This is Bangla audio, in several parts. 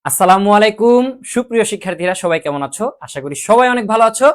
আসসালামু আলাইকুম। সুপ্রিয় শিক্ষার্থীরা সবাই কেমন আছো? আশা করি সবাই অনেক ভালো আছো।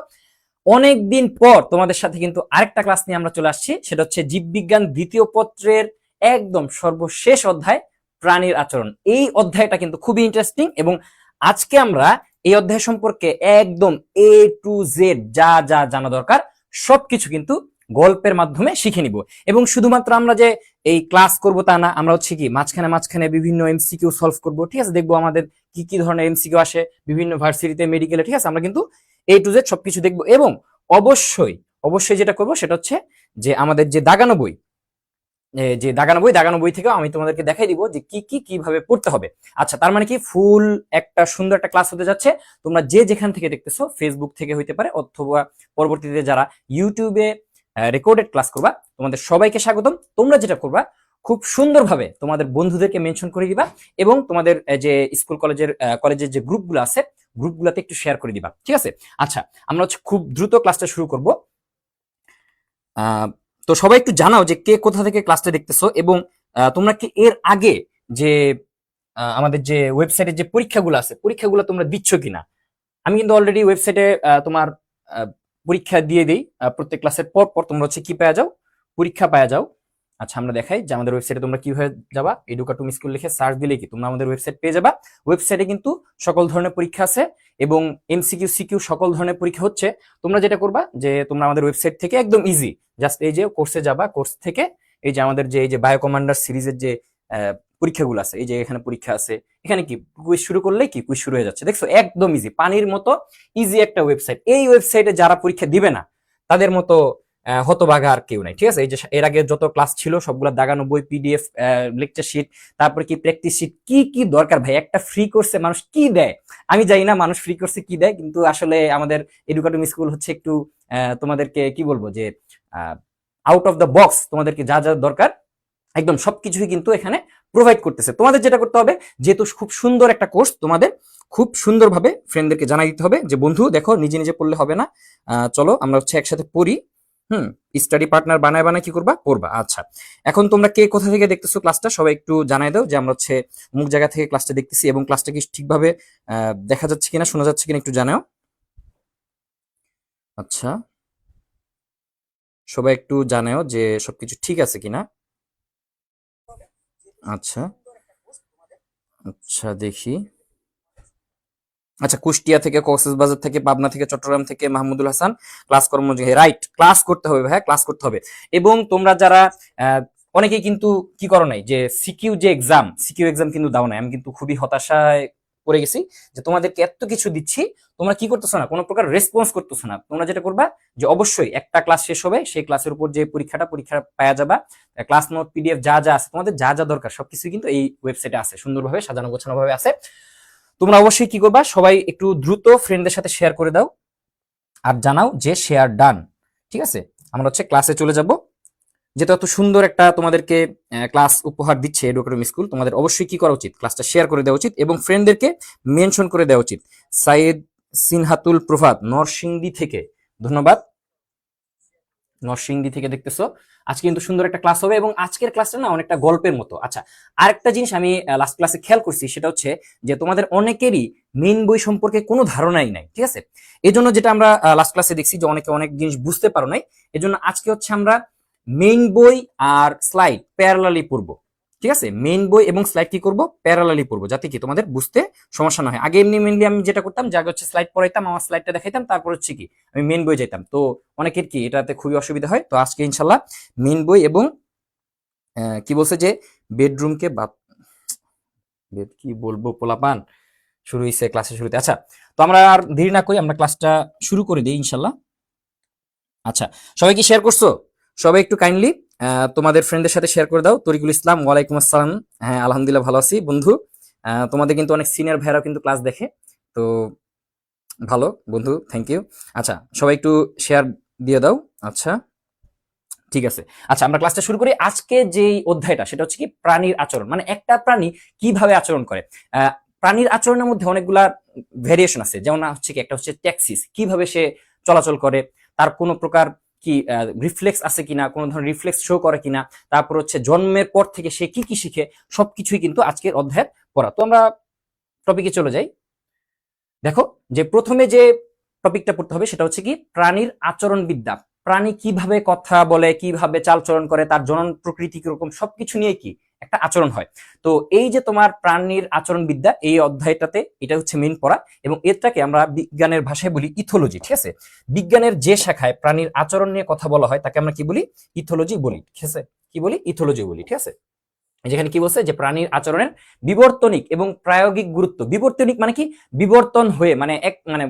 অনেকদিন পর তোমাদের সাথে কিন্তু আরেকটা ক্লাস নিয়ে আমরা চলে আসছি, সেটা হচ্ছে জীববিজ্ঞান দ্বিতীয় পত্রের একদম সর্বশেষ অধ্যায়, প্রাণীর আচরণ। এই অধ্যায়টা কিন্তু খুবই ইন্টারেস্টিং এবং আজকে আমরা এই অধ্যায় সম্পর্কে একদম এ টু জেড যা যা জানা দরকার সবকিছু কিন্তু গল্পের মাধ্যমে শিখে নিব। এবং শুধুমাত্র আমরা যে এই ক্লাস করব তা না, আমরা হচ্ছে কি মাঝখানে মাঝখানে বিভিন্ন এমসিকিউ সলভ করব, ঠিক আছে? দেখবো আমাদের কি কি ধরনের এমসিকিউ আসে বিভিন্ন ভার্সিটিতে, মেডিকেলে, ঠিক আছে? আমরা কিন্তু এ টু জেড সবকিছু দেখবো এবং অবশ্যই অবশ্যই যেটা করব সেটা হচ্ছে যে আমাদের যে দাগানো বই, দাগানো বই থেকেও আমি তোমাদেরকে দেখাই দিব যে কি কি কিভাবে পড়তে হবে। আচ্ছা, তার মানে কি ফুল একটা সুন্দর একটা ক্লাস হতে যাচ্ছে। তোমরা যে যেখান থেকে দেখতেছো, ফেসবুক থেকে হইতে পারে অথবা পরবর্তীতে যারা ইউটিউবে রেকর্ডেড ক্লাস করবা, তোমাদের সবাইকে স্বাগতম। তোমরা যেটা করবা, খুব সুন্দরভাবে তোমাদের বন্ধুদেরকে মেনশন করে দিবা এবং তোমাদের যে স্কুল কলেজের যে গ্রুপগুলো আছে, গ্রুপগুলোতে একটু শেয়ার করে দিবা, ঠিক আছে? আচ্ছা, আমরা হচ্ছে খুব দ্রুত ক্লাসটা শুরু করব। তো সবাই একটু জানাও যে কে কোথা থেকে ক্লাসটা দেখতেছো এবং তোমরা কি এর আগে যে আমাদের যে ওয়েবসাইটে যে পরীক্ষাগুলো আছে, পরীক্ষাগুলো তোমরা দিচ্ছ কিনা। আমি কিন্তু অলরেডি ওয়েবসাইটে তোমার আহ, পরীক্ষা দিয়ে দিই। প্রত্যেক ক্লাসের পর পর তোমরা হচ্ছে কি পাওয়া যাও, পরীক্ষা পাওয়া যাও। আচ্ছা, আমরা দেখাই যে আমাদের ওয়েবসাইটে তোমরা কিভাবে যাবা। এডুকাটুম স্কুল লিখে সার্চ দিলে কি তোমরা আমাদের ওয়েবসাইট পেয়ে যাবা। ওয়েবসাইটে কিন্তু সকল ধরনের পরীক্ষা আছে এবং এমসিকিউ সিকিউ সকল ধরনের পরীক্ষা হচ্ছে। তোমরা যেটা করবা যে তোমরা আমাদের ওয়েবসাইট থেকে একদম ইজি, জাস্ট এই যে কোর্সে যাবা, কোর্স থেকে এই যে আমাদের যে এই যে বায়ো কমান্ডার সিরিজের যে পরীক্ষাগুলো আছে, এই যে এখানে পরীক্ষা আছে, এখানে কি কুইজ শুরু করলেই কি কুইজ শুরু হয়ে যাচ্ছে। দেখছো, একদম ইজি, পানির মতো ইজি একটা ওয়েবসাইট। এই ওয়েবসাইটে যারা পরীক্ষা দিবে না তাদের মতো হতভাগা আর কেউ নাই, ঠিক আছে? এই যে এর আগে যত ক্লাস ছিল সবগুলা দাগানো বই, পিডিএফ, লেকচার শিট, তারপরে কি প্র্যাকটিস শিট, কি কি দরকার ভাই। একটা ফ্রি কোর্সে মানুষ কি দেয় আমি জানি না, মানুষ ফ্রি কোর্সে কি দেয়, কিন্তু আসলে আমাদের এডুকেটম স্কুল হচ্ছে একটু তোমাদেরকে কি বলবো যে আউট অফ দ্য বক্স তোমাদেরকে যা যা দরকার একদম সবকিছুই কিন্তু এখানে প্রোভাইড করতেছে। তোমাদের যেটা করতে হবে, যেহেতু খুব সুন্দর একটা কোর্স, তোমাদের খুব সুন্দরভাবে ফ্রেন্ডদেরকে জানাই দিতে হবে যে বন্ধু দেখো, নিজে নিজে পড়লে হবে না, চলো আমরা হচ্ছে একসাথে পড়ি। হুম, স্টাডি পার্টনার বানায় বানায় কি করবা, পড়বা। আচ্ছা, এখন তোমরা কে কোথা থেকে দেখতেছো ক্লাসটা সবাই একটু জানাই দাও যে আমরা হচ্ছে অমুক জায়গা থেকে ক্লাসটা দেখতেছি এবং ক্লাসটা কি ঠিকভাবে দেখা যাচ্ছে কিনা, শোনা যাচ্ছে কিনা একটু জানাও। আচ্ছা, সবাই একটু জানাও যে সবকিছু ঠিক আছে কিনা। আচ্ছা, আচ্ছা দেখি। আচ্ছা, কুষ্টিয়া থেকে, কক্সবাজার থেকে, পাবনা থেকে, চট্টগ্রাম থেকে মাহমুদুল হাসান ক্লাস কর্মযোগী, রাইট। ক্লাস করতে হবে ভাই, ক্লাস করতে হবে। এবং তোমরা যারা অনেকেই কিন্তু কি করো নাই, যে সিকিউ এক্সাম কিন্তু দাও নাই। আমি কিন্তু খুবই হতাশায় পড়ে গেছি যে তোমাদেরকে এত কিছু দিচ্ছি, তোমরা কি করতেছো না, কোনো প্রকার রেসপন্স করতেছো না। তোমরা যেটা করবা যে অবশ্যই একটা ক্লাস শেষ হবে, সেই ক্লাসের উপর যে পরীক্ষা পাওয়া যাবা, ক্লাস নোট, পিডিএফ যা যা আছে, তোমাদের যা যা দরকার সবকিছু কিন্তু এই ওয়েবসাইটে আছে, সুন্দরভাবে সাজানো গোছানো ভাবে আছে। তোমরা অবশ্যই কি করবা, সবাই একটু দ্রুত ফ্রেন্ডদের সাথে শেয়ার করে দাও আর জানাও যে শেয়ার ডান, ঠিক আছে? আমরা হচ্ছে ক্লাসে চলে যাব। যেহেতু এত সুন্দর একটা তোমাদেরকে ক্লাস উপহার দিচ্ছে এডুকেটম স্কুল, তোমাদের অবশ্যই কি করা উচিত, ক্লাসটা শেয়ার করে দেওয়া উচিত এবং ফ্রেন্ডদেরকে মেনশন করে দেওয়া উচিত। সাইদ সিনহাতুল প্রভাত নরসিংদী থেকে, ধন্যবাদ, নরসিংদী থেকে দেখতেছো। আজকে কিন্তু সুন্দর একটা ক্লাস হবে এবং আজকের ক্লাসটা না অনেকটা গল্পের মতো। আচ্ছা, আরেকটা জিনিস আমি লাস্ট ক্লাসে খেয়াল করছি, সেটা হচ্ছে যে তোমাদের অনেকেরই মেইন বই সম্পর্কে কোনো ধারণাই নাই, ঠিক আছে? এই জন্য যেটা আমরা লাস্ট ক্লাসে দেখছি যে অনেকে অনেক জিনিস বুঝতে পারো নাই। এজন্য আজকে হচ্ছে আমরা মেইন বই আর স্লাইড প্যারালালি পড়বো, ঠিক আছে? মেইন বই এবং স্লাইড কি করবো, প্যারালালি পড়বো, যাতে কি তোমাদের বুঝতে সমস্যা না হয়। আগে এমনি মেইনলি আমি যেটা করতাম যে আগে হচ্ছে স্লাইড পড়াইতাম, আমার স্লাইডটা দেখাইতাম, তারপর হচ্ছে কি আমি মেইন বই যাইতাম। তো অনেকের কি এটাতে খুবই অসুবিধা হয়। তো আজকে ইনশাল্লাহ মেইন বই এবং কি বলছে যে বেডরুমকে বেড কি বলবো, পোলাপান শুরু হয়েছে ক্লাসের শুরুতে। আচ্ছা, তো আমরা আর দেরি না করি, আমরা ক্লাসটা শুরু করে দিই ইনশাল্লাহ। আচ্ছা, সবাই কি শেয়ার করছো? সবাই একটু কাইন্ডলি তোমাদের ফ্রেন্ডদের সাথে শেয়ার করে দাও। তরিকুল ইসলাম, ওয়ালাইকুম আসসালাম। হ্যাঁ, আলহামদুলিল্লাহ ভালো আছি বন্ধু। তোমাদের কিন্তু অনেক সিনিয়র ভাইরাও কিন্তু ক্লাস দেখে, তো ভালো বন্ধু, থ্যাংক ইউ। আচ্ছা, সবাই একটু শেয়ার দিয়ে দাও। আচ্ছা, ঠিক আছে। আচ্ছা, আমরা ক্লাসটা শুরু করি। আজকে যেই অধ্যায়টা সেটা হচ্ছে কি প্রাণীর আচরণ, মানে একটা প্রাণী কিভাবে আচরণ করে। আহ, প্রাণীর আচরণের মধ্যে অনেকগুলা ভেরিয়েশন আছে, যেমন হচ্ছে কি একটা হচ্ছে ট্যাক্সিস, কিভাবে সে চলাচল করে, তার কোনো প্রকার কি রিফ্লেক্স আছে কিনা, কোনো ধরনের রিফ্লেক্স শো করে কিনা, তারপর হচ্ছে জন্মের পর থেকে সে কি কি শিখে, সবকিছুই কিন্তু আজকের অধ্যায়ের পড়া। তো আমরা টপিকে চলে যাই। দেখো যে প্রথমে যে টপিকটা পড়তে হবে সেটা হচ্ছে কি প্রাণীর আচরণবিদ্যা। প্রাণী কিভাবে কথা বলে, কিভাবে চালচলন করে, তার জনন প্রকৃতি কিরকম, সবকিছু নিয়ে কি একটা আচরণ হয়। তো এই যে তোমার প্রাণীর আচরণবিদ্যা, এই অধ্যায়টাতে এটা হচ্ছে মেইন পড়া, এবং এটাকে আমরা বিজ্ঞানের ভাষায় বলি ইথোলজি। ঠিক আছে, বিজ্ঞানের যে শাখায় প্রাণীর আচরণ নিয়ে কথা বলা হয় তাকে আমরা কি বলি, ইথোলজি বলি। ঠিক আছে, কি বলি, ইথোলজি বলি। ঠিক আছে, যেখানে কি বলছে যে প্রাণীর আচরণের বিবর্তনিক এবং প্রায়োগিক গুরুত্ব। বিবর্তনিক মানে কি, বিবর্তন হয়ে মানে এক মানে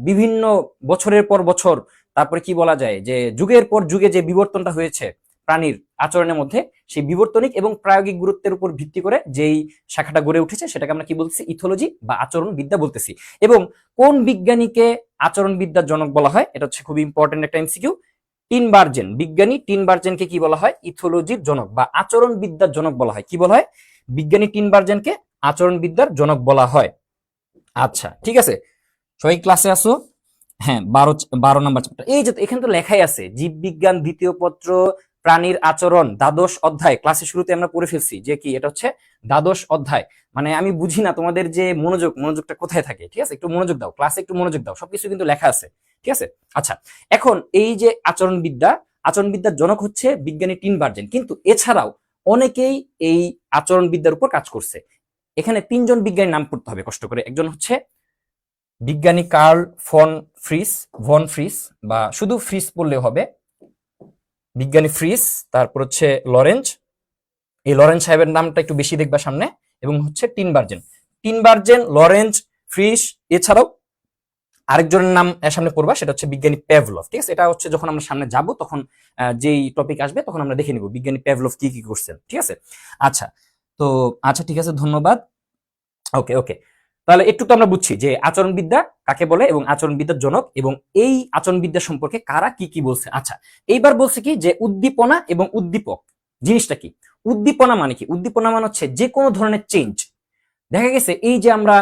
বিভিন্ন বছরের পর বছর, তারপরে কি বলা যায় যে যুগের পর যুগে যে বিবর্তনটা হয়েছে প্রাণীর আচরণের মধ্যে, সেই বিবর্তনিক এবং প্রায়োগিক গুরুত্বের উপর ভিত্তি করে যেই শাখাটা গড়ে উঠেছে সেটাকে আমরা কি বলতেছি, ইথোলজি বা আচরণ বিদ্যা বলতেছি। এবং কোন বিজ্ঞানীকে আচরণ বিদ্যার জনক বলা হয়, এটা হচ্ছে খুবই ইম্পর্টেন্ট একটা এমসিকিউ। টিনবার্জেন, বিজ্ঞানী টিনবার্জেনকে কি বলা হয়, ইথোলজির জনক বা আচরণ বিদ্যার জনক বলা হয়। কি বলা হয়, বিজ্ঞানী টিনবার্জেনকে আচরণ বিদ্যার জনক বলা হয়। আচ্ছা ঠিক আছে, সবাই ক্লাসে আসো। হ্যাঁ, 12 নম্বর চ্যাপ্টার। এই যে এখানে তো লেখাই আছে জীববিজ্ঞান দ্বিতীয় পত্র প্রাণীর আচরণ দ্বাদশ অধ্যায়। ক্লাসের শুরুতে আমরা পড়ে ফেলছি যে কি এটা হচ্ছে দ্বাদশ অধ্যায়। মানে আমি বুঝি না তোমাদের যে মনোযোগটা কোথায় থাকে। ঠিক আছে, একটু মনোযোগ দাও, ক্লাসে একটু মনোযোগ দাও, সবকিছু কিন্তু লেখা আছে। ঠিক আছে, আচ্ছা এখন এই যে আচরণবিদ্যার জনক হচ্ছে বিজ্ঞানী টিনবার্জেন, কিন্তু এছাড়াও অনেকেই এই আচরণবিদ্যার উপর কাজ করছে। এখানে 3জন বিজ্ঞানীর নাম পড়তে হবে কষ্ট করে। একজন হচ্ছে বিজ্ঞানী কার্ল ভন ফ্রিস, বা শুধু ফ্রিস বললেও হবে, বিজ্ঞানী ফ্রিস। তারপর হচ্ছে লরেঞ্জ, এই লরেঞ্জ সাহেবের নামটা একটু বেশি দেখবা সামনে। এবং হচ্ছে টিনবার্জেন, লরেঞ্জ, ফ্রিস। এছাড়াও আরেকজনের নাম সামনে পড়বা, সেটা হচ্ছে বিজ্ঞানী প্যাভলভ। ঠিক আছে, এটা হচ্ছে যখন আমরা সামনে যাব তখন যেই টপিক আসবে তখন আমরা দেখে নিব বিজ্ঞানী প্যাভলভ কি কি করছেন। ঠিক আছে, আচ্ছা তো আচ্ছা ঠিক আছে, ধন্যবাদ। ওকে ওকে, তাহলে একটু তো আমরা বুঝছি যে আচরণবিদ্যা কাকে বলে এবং আচরণবিদ্যার জনক, এবং এই আচরণবিদ্যা সম্পর্কে কারা কি কি বলছে। আচ্ছা, এইবার বলছে কি যে উদ্দীপনা এবং উদ্দীপক জিনিসটা কি। উদ্দীপনা মানে কি, উদ্দীপনা মানে হচ্ছে যে কোনো ধরনের চেঞ্জ। দেখা গেছে এই যে আমরা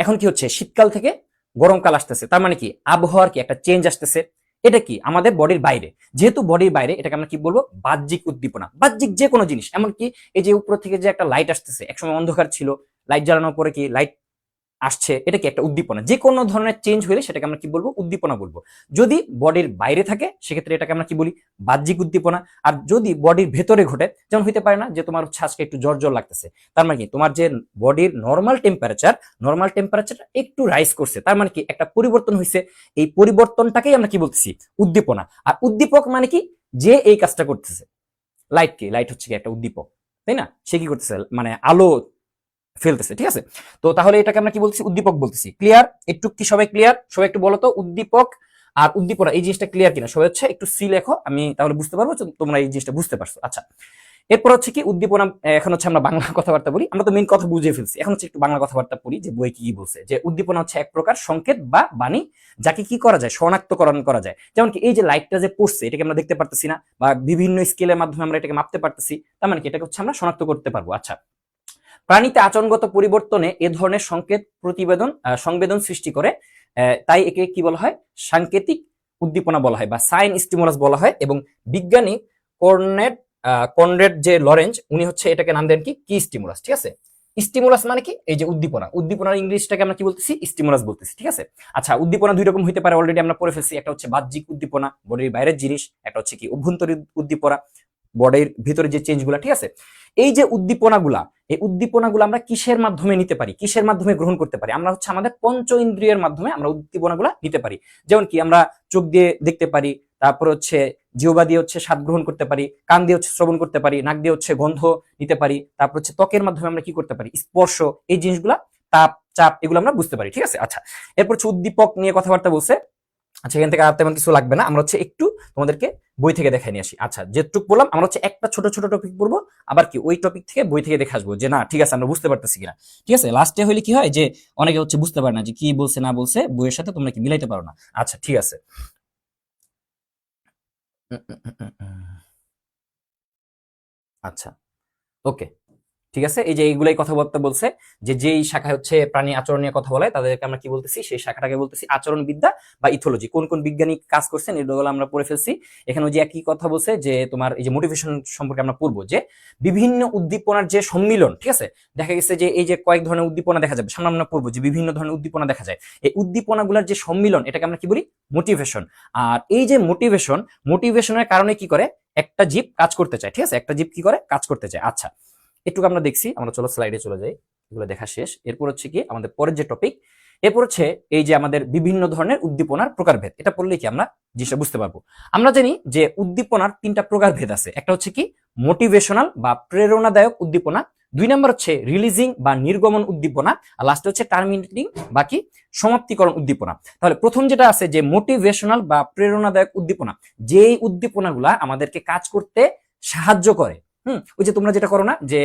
এখন কি হচ্ছে, শীতকাল থেকে গরমকাল আসতেছে, তার মানে কি আবহাওয়ার কি একটা চেঞ্জ আসতেছে। এটা কি আমাদের বডির বাইরে, যেহেতু বডির বাইরে, এটাকে আমরা কি বলবো, বাহ্যিক উদ্দীপনা। বাহ্যিক যে কোনো জিনিস, এমনকি এই যে উপর থেকে যে একটা লাইট আসতেছে, একসময় অন্ধকার ছিল, লাইট জ্বালানোর পরে কি লাইট আসছে, এটা কি একটা উদ্দীপনা। যে কোনো ধরনের চেঞ্জ হলে সেটাকে আমরা কি বলবো, উদ্দীপনা বলবো। যদি বডির বাইরে থাকে সেক্ষেত্রে এটাকে আমরা কি বলি, বাহ্যিক উদ্দীপনা। আর যদি বডির ভেতরে ঘটে, যেমন হইতে পারে না যে তোমার হচ্ছে আজকে একটু জ্বর জ্বর লাগতেছে, তার মানে কি তোমার যে বডির নর্মাল টেম্পারেচার একটু রাইজ করছে, তার মানে কি একটা পরিবর্তন হয়েছে। এই পরিবর্তনটাকেই আমরা কি বলতেছি, উদ্দীপনা। আর উদ্দীপক মানে কি, যে এই কাজটা করতেছে। লাইট হচ্ছে কি একটা উদ্দীপক, তাই না? সে কি করতেছে, মানে আলো ফেলতেছে। ঠিক আছে, তো তাহলে এটাকে আমরা কি বলছি, উদ্দীপক বলতেছি। ক্লিয়ার? একটু কি সবাই ক্লিয়ার? সবাই একটু বলো তো উদ্দীপক আর উদ্দীপনা এই জিনিসটা ক্লিয়ার কিনা। সবাই হচ্ছে একটু সি লেখো, আমি তাহলে বুঝতে পারবো যে তোমরা এই জিনিসটা বুঝতে পারছো। আচ্ছা, এরপর হচ্ছে কি উদ্দীপনা। এখন হচ্ছে আমরা বাংলা কথাবার্তা বলি, আমরা তো মেইন কথা বুঝে ফেলছি, এখন হচ্ছে একটু বাংলা কথাবার্তা পড়ি যে বই কি বলছে। যে উদ্দীপনা হচ্ছে এক প্রকার সংকেত বা বাণী, যাকে কি করা যায়, শনাক্তকরণ করা যায়। যেমন কি এই যে লাইটটা যে পড়ছে, এটাকে আমরা দেখতে পারতেছি না, বা বিভিন্ন স্কেলের মাধ্যমে আমরা এটাকে মাপতে পারতেছি, তার মানে কি এটাকে হচ্ছে আমরা শনাক্ত করতে পারবো। আচ্ছা, প্রাণীতে আচরণগত পরিবর্তনে এ ধরনের সংবেদন সৃষ্টি করে, তাই একে কি বলা হয়, সাংকেতিক উদ্দীপনা বলা হয় বা সাইন স্টিমুলাস বলা হয়। এবং বিজ্ঞানী কনরেড যে লরেঞ্জ, উনি হচ্ছে এটাকে নাম দেন কি স্টিমুলাস। ঠিক আছে, স্টিমুলাস মানে কি, এই যে উদ্দীপনার ইংলিশটাকে আমরা কি বলতেছি, স্টিমুলাস বলতেছি। ঠিক আছে, আচ্ছা উদ্দীপনা দুই রকম হইতে পারে, অলরেডি আমরা পড়ে ফেলছি। একটা হচ্ছে বাহ্যিক উদ্দীপনা, বডির বাইরের জিনিস। একটা হচ্ছে কি অভ্যন্তরীণ উদ্দীপনা, বডির ভিতরে যে চেঞ্জ গুলা। ঠিক আছে, এই যে উদ্দীপনাগুলা, এই উদ্দীপনাগুলো আমরা কিসের মাধ্যমে নিতে পারি, কিসের মাধ্যমে গ্রহণ করতে পারি, আমরা হচ্ছে আমাদের পঞ্চ ইন্দ্রিয়ের মাধ্যমে আমরা উদ্দীপনাগুলা নিতে পারি। যেমন কি আমরা চোখ দিয়ে দেখতে পারি, তারপর হচ্ছে জিহ্বা দিয়ে হচ্ছে স্বাদ গ্রহণ করতে পারি, কান দিয়ে হচ্ছে শ্রবণ করতে পারি, নাক দিয়ে হচ্ছে গন্ধ নিতে পারি, তারপর হচ্ছে ত্বকের মাধ্যমে আমরা কি করতে পারি, স্পর্শ। এই জিনিসগুলা তাপ, চাপ, এগুলো আমরা বুঝতে পারি। ঠিক আছে, আচ্ছা এরপর হচ্ছে উদ্দীপক নিয়ে কথাবার্তা বলছে। আচ্ছা, এখান থেকে আর তেমন কিছু লাগবে না, আমরা হচ্ছে একটু তোমাদেরকে বই থেকে দেখাই নিয়ে আসি। আচ্ছা, যেটুক বললাম, আমরা হচ্ছে একটা ছোট ছোট টপিক পড়বো, আবার কি ওই টপিক থেকে বই থেকে দেখে আসবো যে না ঠিক আছে আমরা বুঝতে পারতেছি কিনা। ঠিক আছে, লাস্টে হইলে কি হয় যে অনেকে হচ্ছে বুঝতে পারে না যে কি বলছে না বলছে, বইয়ের সাথে তোমরা কি মিলাইতে পারো না। আচ্ছা ঠিক আছে, আচ্ছা ওকে, ঠিক আছে, এই যে এইগুলাই কথাবার্তা বলছে যে যেই শাখা হচ্ছে প্রাণী আচরণ নিয়ে কথা বলে তাদেরকে আমরা কি বলতেছি, সেই শাখাটাকে বলতেছি আচরণ বিদ্যা বা ইথোলজি। কোন কোন বিজ্ঞানী কাজ করছেন এগুলো আমরা পড়ে ফেলছি। এখানে ওই যে একই কথা বলছে যে তোমার এই যে মোটিভেশন সম্পর্কে আমরা পড়বো যে বিভিন্ন উদ্দীপনার যে সম্মিলন, ঠিক আছে, দেখা গেছে যে এই যে কয়েক ধরনের উদ্দীপনা দেখা যাবে, সামনে আমরা পড়বো যে বিভিন্ন ধরনের উদ্দীপনা দেখা যায়, এই উদ্দীপনাগুলোর যে সম্মিলন এটাকে আমরা কি বলি, মোটিভেশন। আর এই যে মোটিভেশনের কারণে কি করে, একটা জীব কাজ করতে চায়, ঠিক আছে, একটা জীব কি করে, কাজ করতে চায়। আচ্ছা, একটু আমরা দেখছি, আমরা চলো স্লাইডে চলে যাই, এগুলো দেখা শেষ। এরপর হচ্ছে কি আমাদের পরের যে টপিক, এরপর হচ্ছে এই যে আমাদের বিভিন্ন ধরনের উদ্দীপনার প্রকারভেদ। এটা পড়লে কি আমরা জিনিসটা বুঝতে পারবো। আমরা জানি যে উদ্দীপনার 3টা প্রকারভেদ আছে। একটা হচ্ছে কি মোটিভেশনাল বা প্রেরণাদায়ক উদ্দীপনা, 2 নম্বর হচ্ছে রিলিজিং বা নির্গমন উদ্দীপনা, আর লাস্টে হচ্ছে টার্মিনেটিং বা কি সমাপ্তিকরণ উদ্দীপনা। তাহলে প্রথম যেটা আছে যে মোটিভেশনাল বা প্রেরণাদায়ক উদ্দীপনা, যেই উদ্দীপনাগুলা আমাদেরকে কাজ করতে সাহায্য করে। ওই যে তোমরা যেটা করো না, যে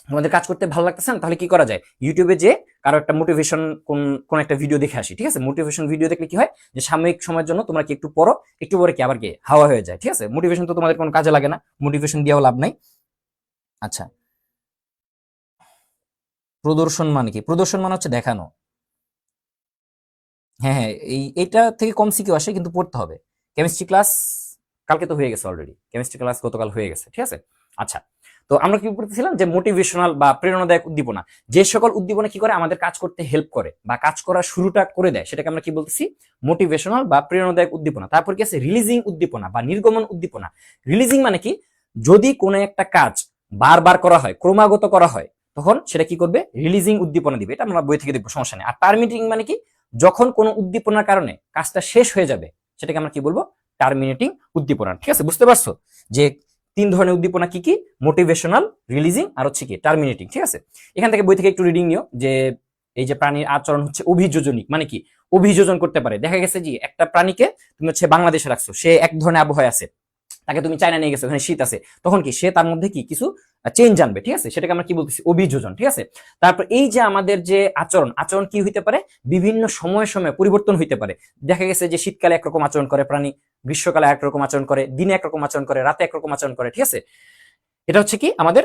তোমাদের কাজ করতে ভালো লাগতেছে না, তাহলে কি করা যায়, ইউটিউবে যে কারো একটা মোটিভেশন কোন একটা ভিডিও দেখে আসি, ঠিক আছে, মোটিভেশন ভিডিও দেখলে কি হয় যে সাময়িক সময়ের জন্য তোমরা কি একটু পড়ো, একটু পরে কি আবার কি হাওয়া হয়ে যায়, ঠিক আছে, মোটিভেশন তো তোমাদের কোনো কাজে লাগে না, মোটিভেশন দিয়েও লাভ নাই। আচ্ছা, প্রদর্শন মানে কি, প্রদর্শন মানে হচ্ছে দেখানো। হ্যাঁ হ্যাঁ, এইটা থেকে কম সিকিউ আসে, কিন্তু পড়তে হবে। কেমিস্ট্রি ক্লাস কালকে তো হয়ে গেছে, অলরেডি কেমিস্ট্রি ক্লাস গতকাল হয়ে গেছে, ঠিক আছে। আচ্ছা, তো আমরা কি বলতেছিলাম যে মোটিভেশনাল বা প্রেরণাদায়ক উদ্দীপনা, যে সকল উদ্দীপনা কি করে আমাদের কাজ করতে হেল্প করে বা কাজ করার শুরুটা করে দেয়, সেটাকে আমরা কি বলতেছি, মোটিভেশনাল বা প্রেরণাদায়ক উদ্দীপনা। তারপর কি আছে রিলিজিং উদ্দীপনা বা নির্গমন উদ্দীপনা। রিলিজিং মানে কি, যদি কোনো একটা কাজ বারবার করা হয়, ক্রমাগত করা হয়, তখন সেটা কি করবে, রিলিজিং উদ্দীপনা দিবে। এটা আমরা বই থেকে দেখবো, সমস্যা নেই। আর টার্মিনেটিং মানে কি, যখন কোনো উদ্দীপনার কারণে কাজটা শেষ হয়ে যাবে, সেটাকে আমরা কি বলবো, টার্মিনেটিং উদ্দীপনা। ঠিক আছে, বুঝতে পারছো যে 3 ধরনের উদ্দীপনা কি কি, মোটিভেশনাল, রিলিজিং আর হচ্ছে কি টার্মিনেটিং। ঠিক আছে, এখান থেকে বই থেকে একটু রিডিং নিও যে এই যে প্রাণীর আচরণ হচ্ছে অভিযোজনিক, মানে কি অভিযোজন করতে পারে। দেখা গেছে যে একটা প্রাণীকে তুমি হচ্ছে বাংলাদেশে রাখছো, সে এক ধরনের আবহাওয়া আছে, তাকে তুমি চায়না নিয়ে গেছো, ওখানে শীত আছে, তখন কি সে তার মধ্যে কি কিছু চেঞ্জ আনবে। ঠিক আছে, সেটাকে আমরা কি বলতেছি, অভিযোজন। ঠিক আছে, তারপর এই যে আমাদের যে আচরণ কি হইতে পারে, বিভিন্ন সময়ে সময়ে পরিবর্তন হইতে পারে। দেখা গেছে যে শীতকালে একরকম আচরণ করে প্রাণী, গ্রীষ্মকালে একরকম আচরণ করে, দিনে একরকম আচরণ করে, রাতে একরকম আচরণ করে। ঠিক আছে, এটা হচ্ছে কি আমাদের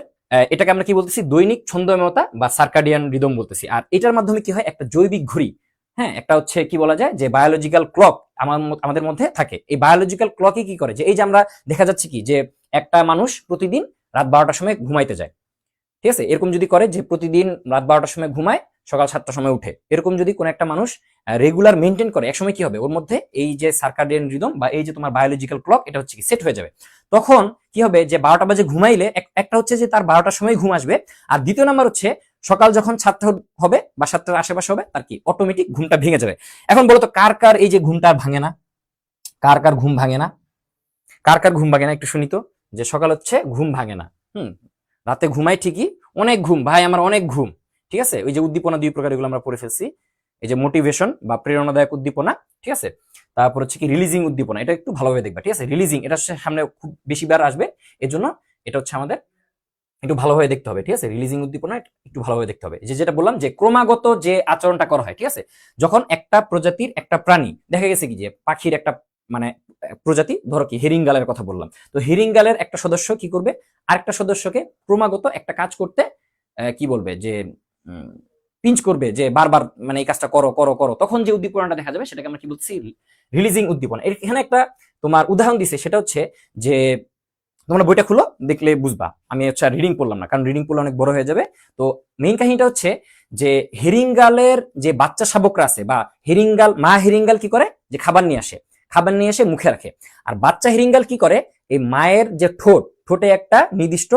এটাকে আমরা কি বলতেছি, দৈনিক ছন্দময়তা বা সার্কাডিয়ান রিদম বলতেছি। আর এটার মাধ্যমে কি হয়, একটা জৈবিক ঘড়ি, হ্যাঁ, একটা হচ্ছে কি বলা যায় যে বায়োলজিক্যাল ক্লক আমাদের মধ্যে থাকে। এই বায়োলজিক্যাল ক্লকে কি করে, যে এই যে আমরা দেখা যাচ্ছে কি যে একটা মানুষ প্রতিদিন রাত 12টার সময় ঘুমাইতে যায়, ঠিক আছে, এরকম যদি করে যে প্রতিদিন রাত 12টার সময় ঘুমায়, সকাল 7টার সময় উঠে, এরকম যদি কোন একটা মানুষ রেগুলার মেনটেন করে, একসময় কি হবে, ওর মধ্যে এই যে সার্কাডিয়ান রিদম বা এই যে তোমার বায়োলজিক্যাল ক্লক, এটা হচ্ছে কি সেট হয়ে যাবে। তখন কি হবে, যে 12টা বাজে ঘুমাইলে একটা হচ্ছে যে তার 12টার সময় ঘুম আসবে, আর দ্বিতীয় নাম্বার হচ্ছে সকাল যখন 7টা হবে বা 7টার আশেপাশে হবে, তার কি অটোমেটিক ঘুমটা ভেঙে যাবে। এখন বলো তো কার কার এই যে ঘুমটা ভাঙে না, কার কার ঘুম ভাঙে না, কার কার ঘুম ভাঙে না, একটু শুনি তো, যে সকাল হচ্ছে ঘুম ভাঙে না, রাতে ঘুমাই ঠিকই, অনেক ঘুম ভাই আমার, অনেক ঘুম। ঠিক আছে, ওই যে উদ্দীপনা 2 প্রকার, এগুলো আমরা পড়ে ফেলছি। এই যে মোটিভেশন বা প্রেরণাদায়ক উদ্দীপনা, ঠিক আছে, তারপর হচ্ছে কি রিলিজিং উদ্দীপনা, এটা একটু ভালোভাবে দেখবা। ঠিক আছে, রিলিজিং এটা সামনে খুব বেশি বার আসবে, এর জন্য এটা হচ্ছে আমাদের একটু ভালোভাবে দেখতে হবে। ঠিক আছে, রিলিজিং উদ্দীপনা একটু ভালোভাবে দেখতে হবে। যেটা বললাম যে ক্রমাগত যে আচরণটা করা হয়, ঠিক আছে, যখন একটা প্রজাতির একটা প্রাণী, দেখা গেছে কি যে পাখির একটা মানে প্রজাতি, ধরো কি হেরিঙ্গালের কথা বললাম, তো হেরিঙ্গালের একটা সদস্য কি করবে, আরেকটা সদস্যকে ক্রমাগত একটা কাজ করতে কি বলবে, যে পিঞ্চ করবে, যে বারবার মানে এই কাজটা করো করো করো, তখন যে উদ্দীপনাটা দেখা যাবে সেটাকে আমরা কি বলছি, রিলিজিং উদ্দীপনা। এখানে একটা তোমার উদাহরণ দিছে, সেটা হচ্ছে যে তোমরা বইটা খুলো, দেখলে বুঝবা। আমি হচ্ছে রিডিং পড়লাম না, কারণ রিডিং পড়লে অনেক বড় হয়ে যাবে। তো মেইন কাহিনীটা হচ্ছে যে হেরিঙ্গালের যে বাচ্চা শাবকরা আছে, বা মা হেরিঙ্গাল কি করে, যে খাবার নিয়ে আসে, খাবার নিয়ে এসে মুখে রাখে। আর বাচ্চা হেরিঙ্গাল কি করে, এই মায়ের যে ঠোঁটে একটা নির্দিষ্ট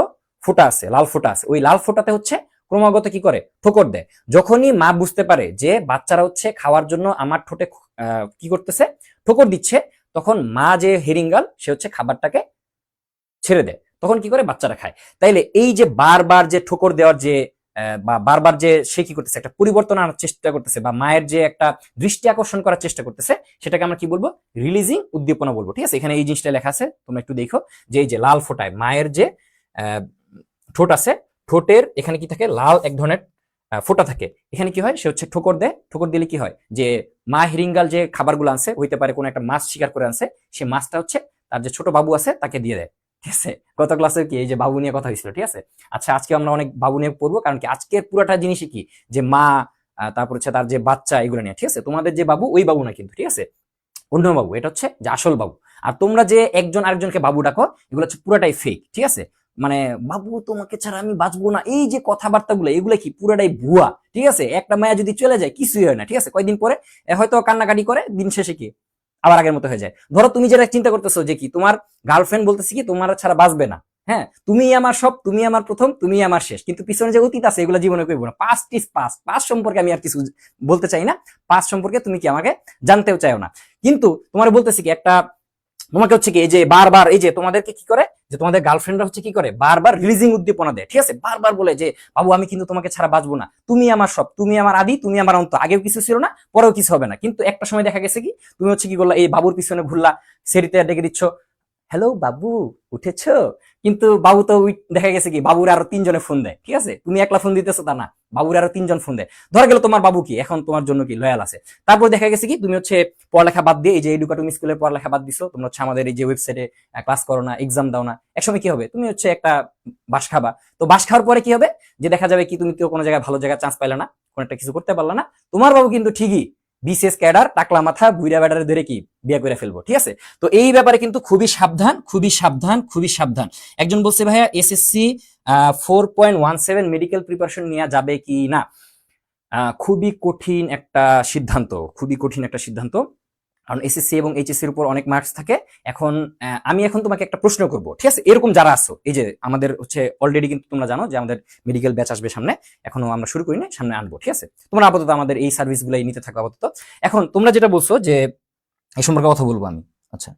ফোঁটা আছে, লাল ফোঁটা আছে, ওই লাল ফোঁটাতে হচ্ছে ক্রমাগত কি করে, ঠোকর দেয়। যখনই মা বুঝতে পারে যে বাচ্চারা হচ্ছে খাওয়ার জন্য আমার ঠোঁটে কি করতেছে, ঠোকর দিচ্ছে, তখন মা যে হেরিঙ্গাল, সে হচ্ছে খাবারটাকে ছেড়ে দেয়, তখন কি করে, বাচ্চারা খায়। তাইলে এই যে বারবার যে ঠোকর দেওয়ার যে বা বারবার যে সে কি করতেছে, একটা পরিবর্তন আনার চেষ্টা করতেছে, বা মায়ের যে একটা দৃষ্টি আকর্ষণ করার চেষ্টা করতেছে, সেটাকে আমরা কি বলবো, রিলিজিং উদ্দীপনা বলবো। ঠিক আছে, এখানে এই জিনিসটা লেখা আছে, তোমরা একটু দেখো, যে এই যে লাল ফোঁটায় মায়ের যে ঠোঁট আছে, ঠোঁটের এখানে কি থাকে, লাল এক ধরনের ফোঁটা থাকে, এখানে কি হয়, সে হচ্ছে ঠোকর দেয়। ঠোকর দিলে কি হয়, যে মা হিরিঙ্গাল যে খাবারগুলো আনছে, হইতে পারে কোনো একটা মাছ শিকার করে আনছে, সে মাছটা হচ্ছে তার যে ছোট বাবু আছে তাকে দিয়ে দেয়। ঠিক আছে, গত ক্লাসে কি এই যে বাবু নিয়ে কথা হয়েছিল, ঠিক আছে। আচ্ছা, আজকে আমরা অনেক বাবু নিয়ে পড়বো, কারণ কি আজকের পুরোটা জিনিসই কি যে মা, তারপর হচ্ছে তার যে বাচ্চা, এগুলো নিয়ে, ঠিক আছে। তোমাদের যে বাবু ওই বাবু না কিন্তু, ঠিক আছে, অন্য বাবু, এটা হচ্ছে যে আসল বাবু। আর তোমরা যে একজন আরেকজনকে বাবু ডাকো, এগুলো হচ্ছে পুরাটাই ফেক, ঠিক আছে। মানে বাবু তোমাকে ছাড়া আমি বাঁচবো না, এই যে কথাবার্তাগুলো, এগুলো কি পুরাটাই ভুয়া, ঠিক আছে। একটা মায়া যদি চলে যায় কিছুই হয় না, ঠিক আছে। কয়েকদিন পরে হয়তো কান্নাকাটি করে, দিন শেষে কি আবার আগের মতো হয়ে যায়। ধরো তুমি যেটা চিন্তা করতেছো যে কি তোমার গার্লফ্রেন্ড বলতেছি কি তোমার ছাড়া বাঁচবে না, হ্যাঁ, তুমি আমার সব, তুমি আমার প্রথম, তুমি আমার শেষ, কিন্তু পিছনে যে অতীত আছে এগুলো জীবনে করবো না। পাস্ট ইজ পাস্ট, পাস্ট সম্পর্কে আমি আর কিছু বলতে চাই না, পাস্ট সম্পর্কে তুমি কি আমাকে জানতেও চাও না। কিন্তু তোমার বলতেছি কি একটা, তোমাকে হচ্ছে কি এই যে বারবার এই যে তোমাদেরকে কি করে, যে তোমাদের গার্লফ্রেন্ডরা হচ্ছে কি করে, বারবার রিলিজিং উদ্দীপনা দেয়, ঠিক আছে। বারবার বলে যে বাবু আমি কিন্তু তোমাকে ছাড়া বাঁচবো না, তুমি আমার সব, তুমি আমার আদি, তুমি আমার অন্ত, আগেও কিছু ছিল না, পরেও কিছু হবে না। কিন্তু একটা সময় দেখা গেছে কি তুমি হচ্ছে কি করলা, এই বাবুর পিছনে ঘুরলা, সেরিতে ডেকে দিচ্ছ, হ্যালো বাবু উঠেছো, কিন্তু বাবু তো দেখা গেছে কি বাবুর আরো তিনজনে ফোন দেয়, ঠিক আছে। তুমি একলা ফোন দিতেছো তা না, বাবুর আরো তিনজন ফোন দেয়। ধরা গেল তোমার বাবু কি এখন তোমার জন্য কি লয়াল আছে। তারপর দেখা গেছে কি তুমি হচ্ছে পড়ালেখা বাদ দিয়ে এই যে এডুকেটম স্কুলের পড়ালেখা বাদ দিছো, তোমরা হচ্ছে আমাদের এই যে ওয়েবসাইটে ক্লাস করো না, এক্সাম দাও না, একসময় কি হবে তুমি হচ্ছে একটা বাস খাবা। তো বাস খাওয়ার পরে কি হবে, যে দেখা যাবে কি তুমি তো কোনো জায়গায় ভালো জায়গায় চান্স পাইলে না, কোনো একটা কিছু করতে পারলা না, তোমার বাবু কিন্তু ঠিকই বিসিএস ক্যাডার টাকলা মাথা বুইরা ব্যাটারে ধরে কি বিয়ে করে ফেলবো, ঠিক আছে। তো এই ব্যাপারে কিন্তু খুবই সাবধান, খুবই সাবধান, খুবই সাবধান। একজন বলছে ভাইয়া এসএসসি 4.17 মেডিকেল প্রিপারেশন নেওয়া যাবে কি না। খুবই কঠিন একটা সিদ্ধান্ত, খুবই কঠিন একটা সিদ্ধান্ত, কারণ এসএসসি এবং এইচএসসির উপর অনেক মার্কস থাকে। এখন আমি এখন তোমাকে একটা প্রশ্ন করব, ঠিক আছে। এরকম যারা আছো, এই যে আমাদের হচ্ছে অলরেডি কিন্তু তোমরা জানো যে আমাদের মেডিকেল ব্যাচ আসবে সামনে, এখনো আমরা শুরু করি না, সামনে আনবো, ঠিক আছে। তোমরা আপাতত আমাদের এই সার্ভিসগুলাই নিতে থাকো আপাতত। এখন তোমরা যেটা বলছো যে এই সম্পর্কে কথা বলবো আমি। আচ্ছা,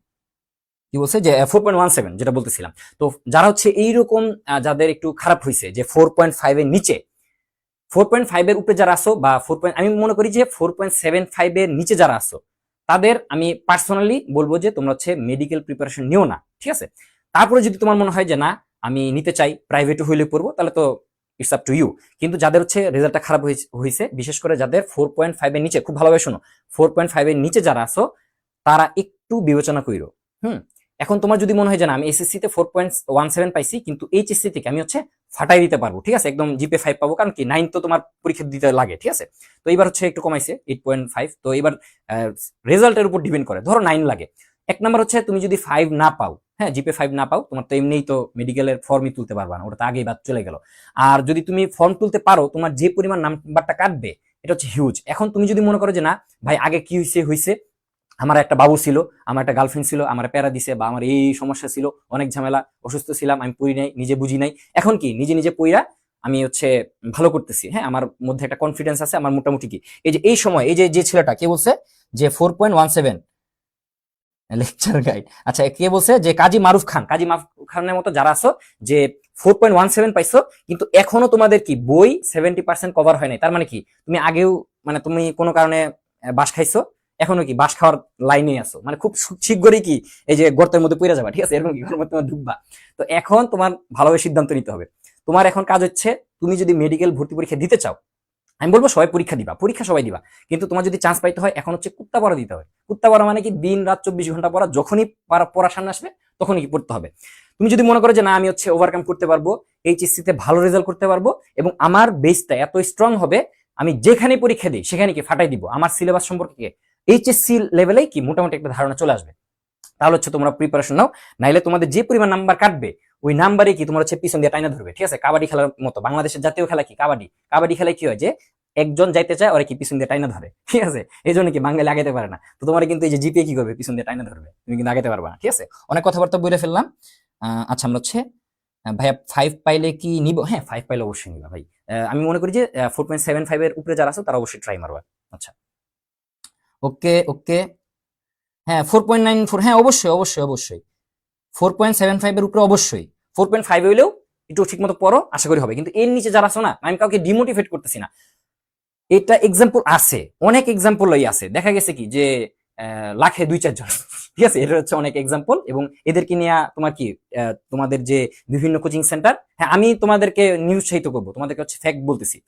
কি বলছে যে 4.17 যেটা বলতেছিলাম, তো যারা হচ্ছে এইরকম যাদের একটু খারাপ হয়েছে, যে 4.5 এর নিচে, 4.5 এর উপরে যারা আসো, বা আমি মনে করি যে 4.75 এর নিচে যারা আসো, তাদের আমি পার্সোনালি বলবো যে তোমরা হচ্ছে মেডিকেল প্রিপারেশন নিও না, ঠিক আছে। তারপরে যদি তোমার মনে হয় যে না আমি নিতে চাই, প্রাইভেটে হইলে পড়বো, তাহলে তো ইটস আপ টু ইউ। কিন্তু যাদের হচ্ছে রেজাল্টটা খারাপ হয়েছে, বিশেষ করে যাদের 4.5 এর নিচে, খুব ভালোভাবে শোনো, 4.5 এর নিচে যারা আসো তারা একটু বিবেচনা কইরো। এখন তোমার যদি মনে হয় যে না আমি এসএসসি তে 4.17 পাইছি, কিন্তু এইচএসসি থেকে আমি হচ্ছে ফাটাই দিতে পারবো, ঠিক আছে, একদম জিপে 5 পাবো, কারণ কি 9 তো তোমার পরীক্ষা দিতে লাগে, ঠিক আছে। তো এবার হচ্ছে একটু কমাইছে 8.5। তো এবার রেজাল্টের উপর ডিপেন্ড করে, ধরো 9 লাগে। এক নাম্বার হচ্ছে তুমি যদি 5 না পাও, হ্যাঁ, জিপে 5 না পাও, তোমার তো এমনিই তো মেডিকেলের ফর্মই তুলতে পারবা না, ওটা তো আগেই বাদ চলে গেল। আর যদি তুমি ফর্ম তুলতে পারো, তোমার যে পরিমাণ নাম্বারটা কাটবে এটা হচ্ছে হিউজ। এখন তুমি যদি মনে করো যে না ভাই আগে কি হয়েছে হয়েছে, আমার একটা বাবু ছিল, আমার একটা গার্লফ্রেন্ড ছিল, আমার প্যারা দিছে, বা আমার এই সমস্যা ছিল, অনেক ঝামেলা, অসুস্থ ছিলাম, আমি পড়ি নাই, নিজে বুঝি নাই, এখন কি নিজে নিজে পড়া আমি হচ্ছে ভালো করতেছি, হ্যাঁ, আমার মধ্যে একটা কনফিডেন্স আছে, আমার মোটামুটি কি এই যে এই সময় এই যে যে ছেলেটা কে বলছে যে 4.17 লেকচার গাইড, আচ্ছা কে বলছে যে কাজী মারুফ খান, কাজী মারুফ খানের মতো যারা আছো যে 4.17 পাইছো, কিন্তু এখনো তোমাদের কি বই 70% কভার হয় নাই, তার মানে কি তুমি আগেও মানে তুমি কোনো কারণে বাস খাইছো, এখনো কি বাস খাওয়ার লাইনে আছো, মানে খুব শীঘ্রই কি এই যে গর্তের মধ্যে পড়ে যাবা, ঠিক আছে, এরকম কি গর্তের মধ্যে তোমার ঢুকবা। তো এখন তোমার ভালোভাবে সিদ্ধান্ত নিতে হবে। তোমার এখন কাজ হচ্ছে তুমি যদি মেডিকেল ভর্তি পরীক্ষা দিতে চাও, আমি বলবো সবাই পরীক্ষা দিবা, পরীক্ষা সবাই দিবা, কিন্তু তোমার যদি চান্স পাইতে হয় এখন হচ্ছে কুত্তা পড়া দিতে হবে। কুত্তা পড়া মানে কি দিন রাত 24 ঘন্টা পড়া, যখনই পড়া সামনে আসবে তখনই কি পড়তে হবে। তুমি যদি মনে করো যে না আমি হচ্ছে ওভারকাম করতে পারবো, এইচএসসি তে ভালো রেজাল্ট করতে পারবো, এবং আমার বেসটা এত স্ট্রং হবে, আমি যেখানে পরীক্ষা দিই সেখানে কি ফাটাই দিব, আমার সিলেবাস সম্পর্কে এইচএসসি লেভেলে কি মোটামুটি একটা ধারণা চলে আসবে, তাহলে হচ্ছে তোমরা প্রিপারেশন নাও। নাইলে তোমাদের যে পরিমাণ নাম্বার কাটবে ওই নাম্বারে কি তোমার হচ্ছে পিছন দিয়ে টাইনা ধরবে, ঠিক আছে। কাবাডি খেলার মতো, বাংলাদেশের জাতীয় খেলা কি কাবাডি, কাবাডি খেলায় কি হয় যে একজন যাইতে চায় ওরা কি পিছন দিয়ে টাইনা ধরে, ঠিক আছে। এই জন্য কি বাঙালি আগাইতে পারে না, তো তোমার কিন্তু এই যে জিপিএ কি করবে, পিছন দিয়ে টাইনা ধরবে, তুমি কিন্তু আগাইতে পারবে না, ঠিক আছে। অনেক কথাবার্তা বলে ফেললাম। আচ্ছা আমরা হচ্ছে ভাইয়া 5 পাইলে কি নিব, হ্যাঁ 5 পাইলে অবশ্যই নিবা ভাই। আমি মনে করি যে 4.75 এর উপরে যারা আছে তারা অবশ্যই ট্রাই মারবা। আচ্ছা, ওকে ওকে, হ্যাঁ 4.94, হ্যাঁ অবশ্যই অবশ্যই অবশ্যই 4.75 এর উপরে অবশ্যই, 4.5 হইলেও একটু ঠিক মতো পড়ো, আশা করি হবে। কিন্তু এর নিচে যারা আছো না, আমি কাউকে ডিমোটিভেট করতেছি না, এটা এক্সাম্পল আছে, অনেক এক্সাম্পলই আছে, দেখা গেছে কি যে লাখে 2-4 জন, ঠিক আছে, এটা হচ্ছে অনেক এক্সাম্পল। এবং এদেরকে নিয়ে তোমার কি তোমাদের যে বিভিন্ন কোচিং সেন্টার, হ্যাঁ আমি তোমাদেরকে নিরুৎসাহিত করবো, তোমাদেরকে হচ্ছে ফ্যাক্ট বলতেছি,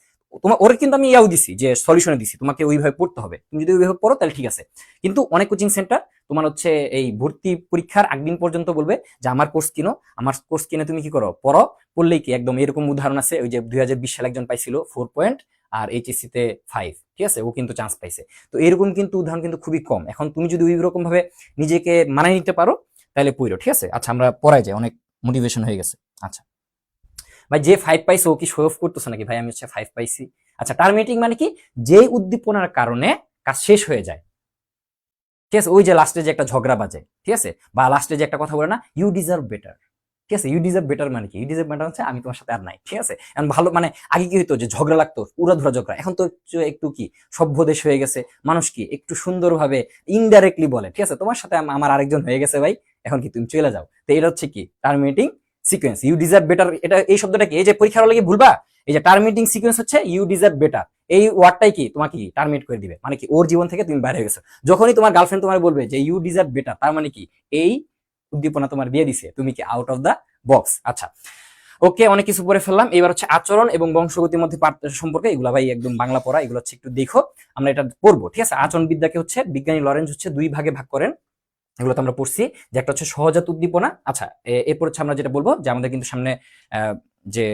তোমার ওর কিন্তু আমি ইয়াও দিছি যে সলিউশনে দিছি, তোমাকে ওইভাবে পড়তে হবে, তুমি যদি ওইভাবে পড়ো তাহলে ঠিক আছে। কিন্তু অনেক কোচিং সেন্টার তোমার হচ্ছে এই ভর্তি পরীক্ষার আগদিন পর্যন্ত বলবে যে আমার কোর্স কিনো, আমার কোর্স কিনে তুমি কি করো, পড়ো, পড়লেই কি একদম এরকম উদাহরণ আছে, ওই যে 2020 সালে একজন পাইছিল 4 পয়েন্ট আর এইচএসসি তে 5, ঠিক আছে, ও কিন্তু চান্স পাইছে। তো এরকম কিন্তু উদাহরণ কিন্তু খুবই কম। এখন তুমি যদি ওই রকম ভাবে নিজেকে মানায় নিতে পারো তাহলে পড়ো, ঠিক আছে। আচ্ছা আমরা পড়াই যাই, অনেক মোটিভেশন হয়ে গেছে। আচ্ছা ভাই, যে 5 পাইছে ও কি শো অফ করতেছে নাকি ভাই আমি হচ্ছে 5 পাইছি? আচ্ছা টার্মিনেটিং মানে কি, যে উদ্দীপনার কারণে কাজ শেষ হয়ে যায়, ঠিক আছে, ওই যে লাস্টে যে একটা ঝগড়া বাজে, ঠিক আছে, বা লাস্টে যে একটা কথা বলে না, ইউ ডিজার্ভ বেটার, ঠিক আছে, ইউ ডিজার্ভ বেটার মানে কি, ইউ ডিজার্ভ বেটার হচ্ছে আমি তোমার সাথে আর নাই, ঠিক আছে। এখন ভালো মানে আগে কি হইতো যে ঝগড়া লাগতো, উড়াধুরা ঝগড়া, এখন তো একটু কি সভ্য দেশ হয়ে গেছে, মানুষ কি একটু সুন্দরভাবে ইনডাইরেক্টলি বলে, ঠিক আছে, তোমার সাথে আমার আরেকজন হয়ে গেছে ভাই, এখন কি তুমি চলে যাও। তো এটা হচ্ছে কি terminating sequence, you deserve better. এটা এই শব্দটা কি, এই যে পরীক্ষার হলে কি ভুলবা, এই যে টার্মিনেটিং সিকোয়েন্স হচ্ছে ইউ ডিজার্ভ বেটার, এই ওয়ার্ডটাই কি তোমাকে কি টার্মিনেট করে দিবে, মানে কি ওর জীবন থেকে তুমি বাইরে হয়ে গেছো। যখনই তোমার গার্লফ্রেন্ড তোমার বলবে যে ইউ ডিজার্ভ বেটার, তার মানে কি এই উদ্দীপনা তোমার দিয়ে দিছে, তুমি কি আউট অফ দা বক্স। আচ্ছা ওকে, অনেক কিছু পড়ে ফেললাম, এবার হচ্ছে আচরণ এবং বংশগতির মধ্যে সম্পর্কে, এগুলা ভাই একদম বাংলা পড়া, এগুলো হচ্ছে একটু দেখো, আমরা এটা পড়বো, ঠিক আছে। আচরণ বিদ্যাকে হচ্ছে বিজ্ঞানী লরেন্স হচ্ছে 2 ভাগে ভাগ করেন, এগুলো তো আমরা পড়ছি, যে একটা হচ্ছে সহজাত উদ্দীপনা। আচ্ছা এরপর হচ্ছে আমরা যেটা বলবো যে আমাদের কিন্তু সামনে যে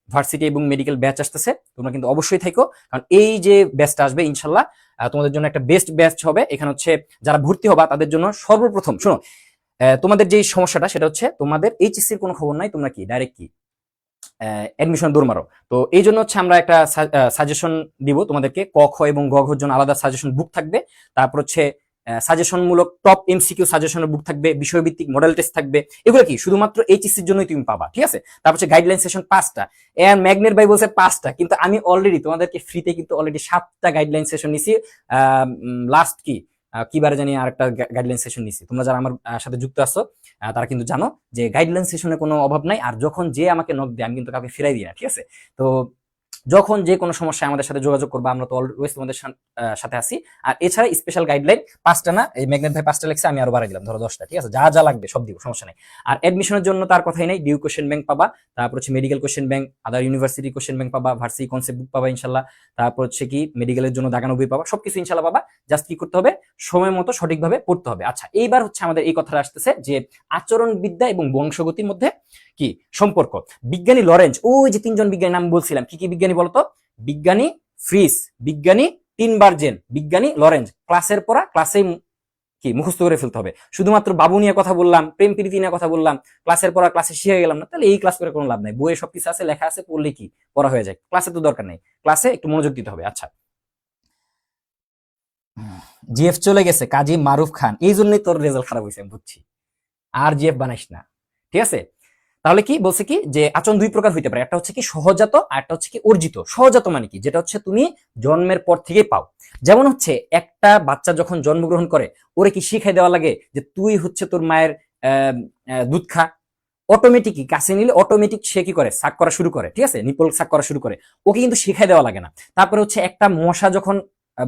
ভার্সিটি এবং মেডিকেল ব্যাচ আসতেছে, তোমরা কিন্তু অবশ্যই থাকো, কারণ এই যে ব্যাচটা আসবে ইনশাল্লাহ তোমাদের জন্য একটা বেস্ট ব্যাচ হবে। এখানে হচ্ছে যারা ভর্তি হবা তাদের জন্য সর্বপ্রথম শোনো, তোমাদের যে সমস্যাটা সেটা হচ্ছে তোমাদের এইচএসসির কোনো খবর নাই, তোমরা কি ডাইরেক্ট কি অ্যাডমিশন দৌড় মারো। তো এই জন্য হচ্ছে আমরা একটা সাজেশন দিব তোমাদেরকে, ক খ এবং গ ঘর জন্য আলাদা সাজেশন বুক থাকবে, তারপর হচ্ছে সাজেশন মূলক টপ এমসিকিউ সাজেশনের বুক থাকবে, বিষয়ভিত্তিক মডেল টেস্ট থাকবে, এগুলো কি শুধুমাত্র এইচএসসির জন্যই তুমি পাবা, ঠিক আছে। তারপর হচ্ছে গাইডলাইন সেশন 5টা, এর ম্যাগনেট ভাই বলছে 5টা, কিন্তু আমি অলরেডি তোমাদেরকে ফ্রিতে কিন্তু অলরেডি 7টা গাইডলাইন সেশন নিছি। লাস্ট কি বারে জানি আর একটা গাইডলাইন সেশন নিছি, তোমরা যারা আমার সাথে যুক্ত আছো তারা কিন্তু জানো যে গাইডলাইন সেশনে কোনো অভাব নাই, আর যখন যে আমাকে নক দেয় আমি কিন্তু কাউকে ফিরাই দিই না, ঠিক আছে। তো যখন যে কোনো সমস্যায় আমাদের সাথে যোগাযোগ করবা, আমরা তো অলওয়েজ তোমাদের সাথে আছি। আর এছাড়া স্পেশাল গাইডলাইন 5টা না, এই ম্যাগনেট ভাই 5টা লেখছে, আমি আরো বাড়াই দিলাম, ধরো 10টা, ঠিক আছে, যা যা লাগবে সব দিব, সমস্যা নেই। আর এডমিশনের জন্য তার কথাই নাই, ডিউ কোশ্চেন ব্যাংক পাবা, তারপর হচ্ছে medical question bank, other university question bank পাবা, ভার্সিটি কনসেপ্ট বুক পাবা ইনশাল্লাহ, তারপর হচ্ছে কি মেডিকেলের জন্য দাগানো বই পাবা, সবকিছু ইনশাল্লাহ পাবা। জাস্ট কি করতে হবে, সময় মতো সঠিকভাবে পড়তে হবে। আচ্ছা এইবার হচ্ছে আমাদের এই কথাটা আসতেছে যে আচরণ বিদ্যা এবং বংশগতির মধ্যে কি সম্পর্ক। বিজ্ঞানী লরেঞ্জ, ওই যে 3জন বিজ্ঞানী নাম বলছিলাম, কি কি বিজ্ঞানী বলতো, বিজ্ঞানী ফ্রিস, বিজ্ঞানী টিনবার্জেন, বিজ্ঞানী লরেঞ্জ। ক্লাসের পড়া ক্লাসে কি মুখস্থ করে ফেলতে হবে। শুধুমাত্র বাবু নিয়ে কথা বললাম, প্রেম প্রীতি নিয়ে কথা বললাম, ক্লাসের পড়া ক্লাসে শিখে গেলাম না, তাহলে এই ক্লাস করে কোনো লাভ নাই। বইয়ে সবকিছু আছে, লেখা আছে, পড়লে কি পড়া হয়ে যায়, ক্লাসে তো দরকার নেই, ক্লাসে একটু মনোযোগ দিতে হবে। আচ্ছা জিএফ চলে গেছে কাজী মারুফ খান, এই জন্যই তোর রেজাল্ট খারাপ হয়েছে আমি বুঝছি, আর জিএফ বানাইস না, ঠিক আছে। তাহলে কি বলছে কি যে আচরণ 2 প্রকার হইতে পারে, একটা হচ্ছে কি সহজাত আর একটা হচ্ছে কি অর্জিত। সহজাত মানে কি, যেটা হচ্ছে তুমি জন্মের পর থেকে পাও। যেমন হচ্ছে একটা বাচ্চা যখন জন্মগ্রহণ করে, ওরে কি শিখাই দেওয়া লাগে যে তুই হচ্ছে তোর মায়ের দুধ খা, অটোমেটিকই কাছে নিলে অটোমেটিক সে কি করে সাক করা শুরু করে, ঠিক আছে, নিপল সাক করা শুরু করে, ওকে কিন্তু শিখাই দেওয়া লাগে না। তারপরে হচ্ছে একটা মশা যখন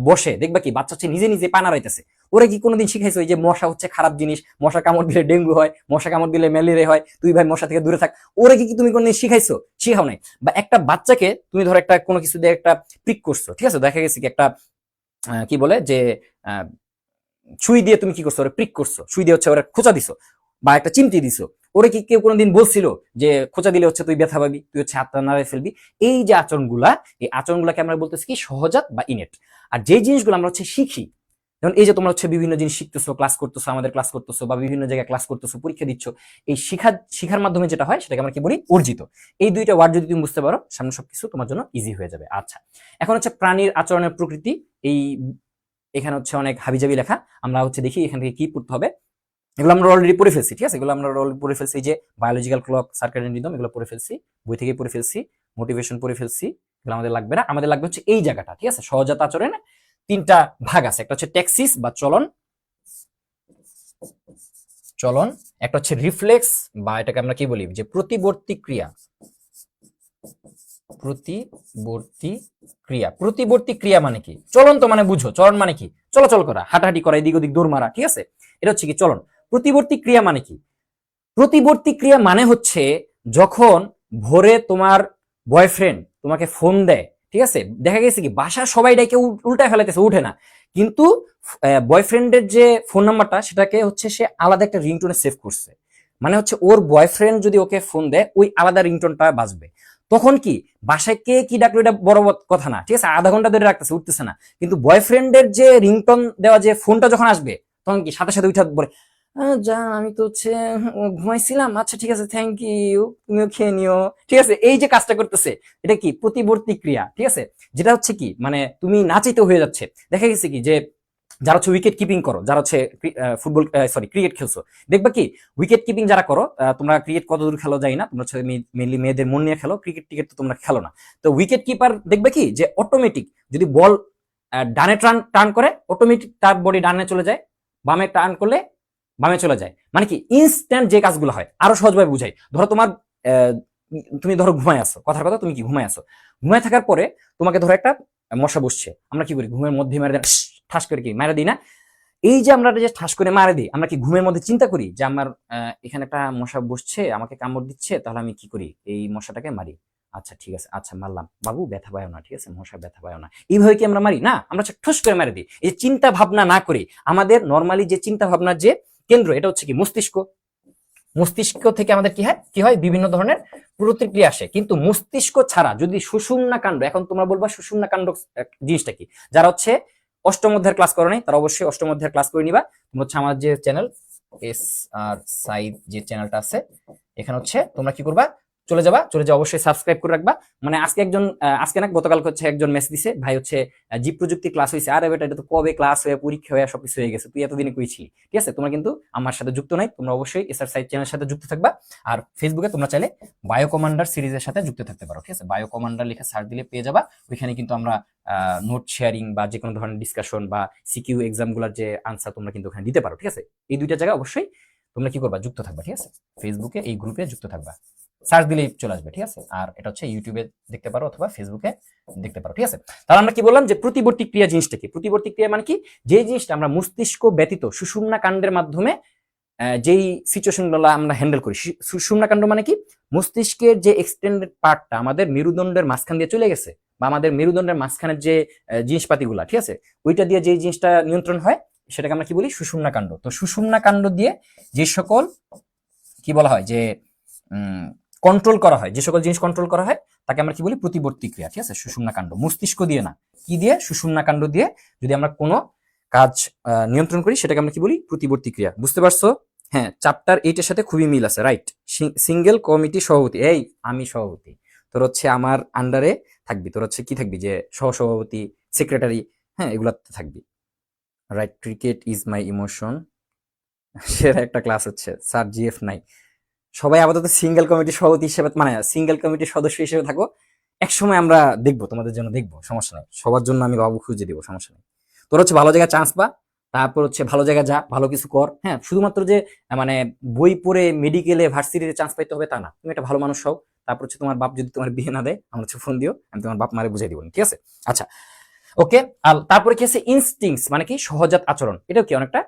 বসে দেখবা কি বাচ্চা হচ্ছে নিজে নিজে পানা রাইতেছে, ওরা কি কোনোদিন শিখাইছো যে মশা হচ্ছে খারাপ জিনিস, মশা কামড় দিলে ডেঙ্গু হয়, মশা কামড় দিলে ম্যালেরিয়া হয়, তুই ভাই মশা থেকে দূরে থাক, ওরা কি তুমি কোনোদিন শিখাইছো? শিখাও নাই। বা একটা বাচ্চাকে তুমি ধরো একটা কোনো কিছু দিয়ে একটা প্রিক করছো, ঠিক আছে, দেখা গেছে কি একটা কি বলে যে সুই দিয়ে তুমি কি করছো, ওরা প্রিক করছো, সুই দিয়ে হচ্ছে ওরা খোঁচা দিছো বা একটা চিমটি দিছো, ওরা কি কেউ কোনোদিন বলছিল যে খোঁচা দিলে হচ্ছে তুই ব্যথা পাবি, তুই হচ্ছে হাতটা নাড়াই ফেলবি? এই যে আচরণগুলা, এই আচরণগুলাকে আমরা বলতেছি কি সহজাত বা ইনেট। আর যে জিনিসগুলো আমরা হচ্ছে শিখি, যেমন এই যে তোমরা হচ্ছে বিভিন্ন জিনিস শিখতেছো, ক্লাস করতেছো, আমাদের ক্লাস করতেছো, বা বিভিন্ন জায়গায় ক্লাস করতেছো, পরীক্ষা দিচ্ছ, এই শিখার মাধ্যমে যেটা হয় সেটাকে আমরা কি বলি, অর্জিত। এই 2টা ওয়ার্ড যদি তুমি বুঝতে পারো, সামনে সবকিছু তোমার জন্য ইজি হয়ে যাবে। আচ্ছা এখন হচ্ছে প্রাণীর আচরণের প্রকৃতি, এই এখানে হচ্ছে অনেক হাবিজাবি লেখা, আমরা হচ্ছে দেখি এখান থেকে কি পড়তে হবে। এগুলো আমরা অলরেডি পড়ে ফেলছি, ঠিক আছে, এগুলো আমরা অলরেডি পড়ে ফেলছি, যে বায়োলজিক্যাল ক্লক, সার্কেডিয়ান রিদম, এগুলো পড়ে ফেলছি, বই থেকে পড়ে ফেলছি, মোটিভেশন পড়ে ফেলছি, এগুলো আমাদের লাগবে না। আমাদের লাগবে হচ্ছে এই জায়গাটা, ঠিক আছে। সহজাত আচরণে 3টা ভাগ আছে, একটা হচ্ছে ট্যাক্সিস বা চলন, চলন, একটা হচ্ছে রিফ্লেক্স বা এটাকে আমরা কি বলি যে প্রতিবর্তী ক্রিয়া, প্রতিবর্তী ক্রিয়া। প্রতিবর্তী ক্রিয়া মানে কি, চলন তো মানে বুঝো, চলন মানে কি চলাচল করা, হাঁটাহাঁটি করা, এদিক ওদিক দৌড় মারা, ঠিক আছে, এটা হচ্ছে কি চলন। প্রতিবর্তী ক্রিয়া মানে কি, প্রতিবর্তী ক্রিয়া মানে হচ্ছে যখন ভোরে তোমার বয়ফ্রেন্ড তোমাকে ফোন দেয় ঠিক আছে, দেখা গেছে কি বাসার সবাই ডাকে উল্টায় ফেলাইতেছে, উঠে না, কিন্তু বয়ফ্রেন্ডের যে ফোন নাম্বারটা সেটাকে হচ্ছে সে আলাদা একটা রিংটোনে সেভ করছে, মানে হচ্ছে ওর বয়ফ্রেন্ড যদি ওকে ফোন দেয় ওই আলাদা রিংটোনটা বাজবে, তখন কি বাসায় কে কি ডাকলো এটা বড় কথা না, ঠিক আছে, আধা ঘন্টা ধরে রাখতেছে উঠতেছে না, কিন্তু বয়ফ্রেন্ডের যে রিংটোন দেওয়া যে ফোনটা যখন আসবে তখন কি সাথে সাথে উঠে বলে জান আমি তো হচ্ছে ঘুমাইছিলাম, আচ্ছা ঠিক আছে থ্যাংক ইউ, তুমিও খেয়ে নিও, ঠিক আছে, এই যে কাজটা করতেছে এটা কি প্রতিবর্তী ক্রিয়া, ঠিক আছে, যেটা হচ্ছে কি মানে তুমি নাচিত হয়ে যাচ্ছে। দেখা গেছে কি যে যারা হচ্ছে উইকেট কিপিং করো, যারা হচ্ছে ফুটবল সরি ক্রিকেট খেলছো, দেখবা কি উইকেট কিপিং যারা করো, তোমরা ক্রিকেট কতদূর খেলো যাই না, তোমরা হচ্ছে মেনলি মেয়েদের মন নিয়ে খেলো, ক্রিকেট টিকেট তো তোমরা খেলো না, তো উইকেট কিপার দেখবে কি যে অটোমেটিক যদি বল ডানে টার্ন করে অটোমেটিক তার বডি ডানে চলে যায়, বামে টার্ন করলে বামে চলে যায়, মানে কি ইনস্ট্যান্ট যে কাজগুলো হয়। আরো সহজভাবে বুঝাই, ধরো তোমার তুমি ধরো ঘুমায় আসো, কথার কথা তুমি কি ঘুমায় আসো, ঘুমায় থাকার পরে তোমাকে ধরো একটা মশা বসছে, আমরা কি করি ঘুমের মধ্যে মেরে ঠাস করে কি মারা দিই না, এই যে আমরা যে ঠাস করে মারা দিই, আমরা কি ঘুমের মধ্যে চিন্তা করি যে আমার এখানে একটা মশা বসছে আমাকে কামড় দিচ্ছে, তাহলে আমি কি করি এই মশাটাকে মারি, আচ্ছা ঠিক আছে আচ্ছা মারলাম, বাবু ব্যথা পায় না, ঠিক আছে মশা ব্যথা পায় না, এইভাবে কি আমরা মারি না, আমরা ঠুস করে মারি দিই। এই চিন্তা ভাবনা না করি, আমাদের নর্মালি যে চিন্তা ভাবনার যে কেন্দ্র এটা হচ্ছে কি মস্তিষ্ক, মস্তিষ্ক থেকে আমাদের কি হয় বিভিন্ন ধরনের প্রতিক্রিয়া আসে, কিন্তু মস্তিষ্ক ছাড়া যদি সুষুম্না কাণ্ড, এখন তোমরা বলবা সুষুম্না কাণ্ড জিনিসটা কি, যারা হচ্ছে অষ্টম অধ্যায়ের ক্লাস করো নাই তারা অবশ্যই অষ্টম অধ্যায়ের ক্লাস করে নিবা। তোমরা হচ্ছে আমার যে চ্যানেল এস আর সাইদ যে চ্যানেলটা আছে, এখানে হচ্ছে তোমরা কি করবা, চলে যাবা, চলে যাও অবশ্যই সাবস্ক্রাইব করে রাখবা। মানে আজকে না গতকাল হচ্ছে একজন মেসেজ দিছে, ভাই হচ্ছে জীব প্রযুক্তি ক্লাস হয়েছে, আরে বেটা এটা তো কবে ক্লাস হয়ে পরীক্ষা হয়ে সবকিছু হয়ে গেছে, তুই এতদিনে কইছিলি, ঠিক আছে, তোমরা কিন্তু আমার সাথে যুক্ত নাই, তোমরা অবশ্যই এসআর সাইড চ্যানেলের সাথে যুক্ত থাকবা। আর ফেসবুকে তোমরা চাইলে বায়ো কমান্ডার সিরিজের সাথে যুক্ত থাকতে পারো, ঠিক আছে, বায়ো কমান্ডার লিখে সার্চ দিলে পেয়ে যাবা, ওইখানে কিন্তু আমরা নোট শেয়ারিং বা যে কোনো ধরনের ডিসকাশন বা সিকিউ এক্সাম গুলার যে আনসার তোমরা কিন্তু ওখানে দিতে পারো, ঠিক আছে, এই দুইটা জায়গায় অবশ্যই তোমরা কি করবা যুক্ত থাকবা, ঠিক আছে, ফেসবুকে এই গ্রুপে যুক্ত থাকবা, সার্চ দিলেই চলে আসবে, ঠিক আছে, আর এটা হচ্ছে ইউটিউবে দেখতে পারো অথবা ফেসবুকে দেখতে পারো, ঠিক আছে। তাহলে আমরা কি বললাম যে প্রতিবর্তী ক্রিয়া জিনিসটা কি, প্রতিবর্তী ক্রিয়া মানে কি, যে জিনিসটা আমরা মস্তিষ্ক ব্যতীত সুষুম্না কাণ্ডের মাধ্যমে যেই সিচুয়েশনগুলো আমরা হ্যান্ডেল করি, সুষুম্না কাণ্ড মানে কি মস্তিষ্কের যে এক্সটেন্ডেড পার্টটা আমাদের মেরুদণ্ডের মাঝখান দিয়ে চলে গেছে, বা আমাদের মেরুদণ্ডের মাঝখানের যে জিনিসপাতিগুলা, ঠিক আছে, ওইটা দিয়ে যে জিনিসটা নিয়ন্ত্রণ হয় সেটাকে আমরা কি বলি সুষুম্না কাণ্ড। তো সুষুম্না কাণ্ড দিয়ে যে সকল কি বলা হয় যে কন্ট্রোল করা হয়, যে সকল জিনিস কন্ট্রোল করা হয় তাকে আমরা কি বলি প্রতিবর্তী ক্রিয়া, ঠিক আছে, সুষুম্না কাণ্ড, মস্তিষ্ক দিয়ে না, কি দিয়ে সুষুম্না কাণ্ড দিয়ে যদি আমরা কোনো কাজ নিয়ন্ত্রণ করি সেটাকে আমরা কি বলি প্রতিবর্তী ক্রিয়া, বুঝতে পারছো? হ্যাঁ, চ্যাপ্টার 8 এর সাথে খুবই মিল আছে, রাইট। সিঙ্গেল কমিটি সভাপতি, এই আমি সভাপতি, তোর হচ্ছে আমার আন্ডারে থাকবি, তোর হচ্ছে কি থাকবি যে সহসভাপতি সেক্রেটারি, হ্যাঁ এগুলাতে থাকবি, right. Cricket is my emotion, সেরা একটা ক্লাস হচ্ছে স্যার জিএফ নাই, সবাই আপাতত সিঙ্গেল কমিটির সভাপতি হিসেবে মানে সিঙ্গেল কমিটির সদস্য হিসেবে থাকো, একসময় আমরা দেখবো তোমাদের জন্য, দেখবো সমস্যা নেই, সবার জন্য আমি বাবু খুঁজে দিব, সমস্যা নেই। তোর হচ্ছে ভালো জায়গায় চান্স পা, তারপর হচ্ছে ভালো জায়গায় যা, ভালো কিছু কর, হ্যাঁ শুধুমাত্র যে মানে বই পড়ে মেডিকেলে ভার্সিটিতে চান্স পাইতে হবে তা না, তুমি একটা ভালো মানুষ হও, তারপর হচ্ছে তোমার বাপ যদি তোমার বিয়ে না দেয় আমার হচ্ছে ফোন দিও, আমি তোমার বাপ মারে বুঝাই দিব, ঠিক আছে। আচ্ছা ওকে, আর তারপরে কি আছে ইনস্টিংস, মানে কি সহজাত আচরণ, এটাও কি অনেকটা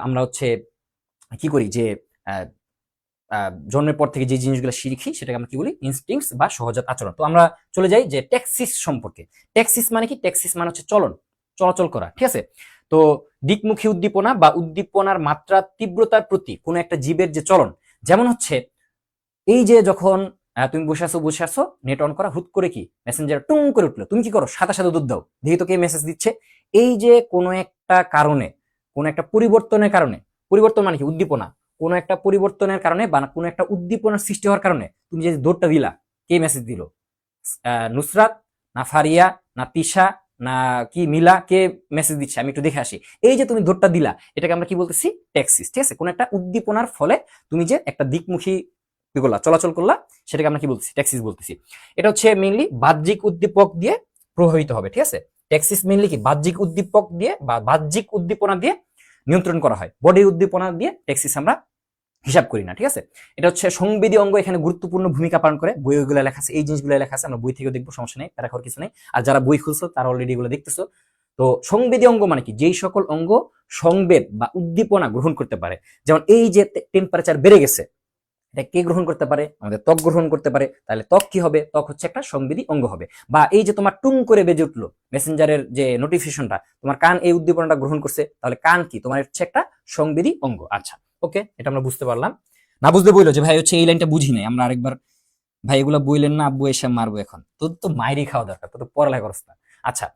আমরা হচ্ছে কি করি যে জন্মের পর থেকে যে জিনিসগুলো শিখি সেটাকে আমরা কি বলি ইনস্টিংস বা সহজাত আচরণ। তো আমরা চলে যাই যে ট্যাক্সিস সম্পর্কে। ট্যাক্সিস মানে কি, ট্যাক্সিস মানে হচ্ছে চলাচল করা, ঠিক আছে। তো দিকমুখী উদ্দীপনা বা উদ্দীপনার মাত্রা তীব্রতার প্রতি কোনো একটা জীবের যে চলন, যেমন হচ্ছে এই যে যখন তুমি বসে আছো নেট অন করা, হুট করে কি মেসেঞ্জার টুং করে উঠলো, তুমি কি করো সাথে সাথে দুধ দাও, দেখি তো কে মেসেজ দিচ্ছে। এই যে কোনো একটা কারণে, কোনো একটা পরিবর্তনের কারণে, পরিবর্তন মানে কি উদ্দীপনা, কোনো একটা পরিবর্তনের কারণে বা কোনো একটা উদ্দীপনার সৃষ্টি হওয়ার কারণে তুমি যে দৌড়টা দিলা, কে মেসেজ দিল, নুসরাত না ফারিয়া না তিশা না কি মিলা, কে মেসেজ দিচ্ছে আমি একটু দেখে আসি, এই যে তুমি দৌড়টা দিলা এটাকে আমরা কি বলতেছি ট্যাক্সিস, ঠিক আছে। কোন একটা উদ্দীপনার ফলে তুমি যে একটা দিকমুখী চলাচল করলা সেটাকে আমরা কি বলতেছি ট্যাক্সিস বলতেছি। এটা হচ্ছে মেইনলি বাহ্যিক উদ্দীপক দিয়ে প্রভাবিত হবে, ঠিক আছে। ট্যাক্সিস মেইনলি কি বাহ্যিক উদ্দীপক দিয়ে বা বাহ্যিক উদ্দীপনা দিয়ে নিয়ন্ত্রণ করা হয়, বডির উদ্দীপনা দিয়ে ট্যাক্সিস আমরা হিসাব করি না, ঠিক আছে। এটা হচ্ছে সংবেদী অঙ্গ এখানে গুরুত্বপূর্ণ ভূমিকা পালন করে, বইগুলো লেখা আছে, এই জিনিসগুলো লেখা আছে, আমরা বই থেকেও দেখবো, সমস্যা নেই, প্যারা খাওয়ার কিছু নেই। আর যারা বই খুলছো তারা অলরেডি এগুলো দেখতেছো। তো সংবেদী অঙ্গ মানে কি, যেই সকল অঙ্গ সংবেদ বা উদ্দীপনা গ্রহণ করতে পারে, যেমন এই যে টেম্পারেচার বেড়ে গেছে, এটা কে গ্রহণ করতে পারে? আমাদের ত্বক গ্রহণ করতে পারে। তাহলে ত্বক কি হবে? ত্বক হচ্ছে একটা সংবেদী অঙ্গ হবে। বা এই যে তোমার টুং করে বেজে উঠলো মেসেঞ্জারের যে নোটিফিকেশনটা, তোমার কান এই উদ্দীপনাটা গ্রহণ করছে, তাহলে কান কি? তোমার হচ্ছে একটা সংবেদী অঙ্গ। আচ্ছা, ওকে, এটা আমরা বুঝতে পারলাম। না বুঝতে বইলো যে ভাই হচ্ছে এই লাইনটা বুঝি নাই, আমরা আরেকবার, ভাই এগুলো বইলেন না, আব্বু এসে মারবো এখন, তোর তো মাইরি খাওয়া দরকার, তোর তো পড়ালেখা করছ না। আচ্ছা,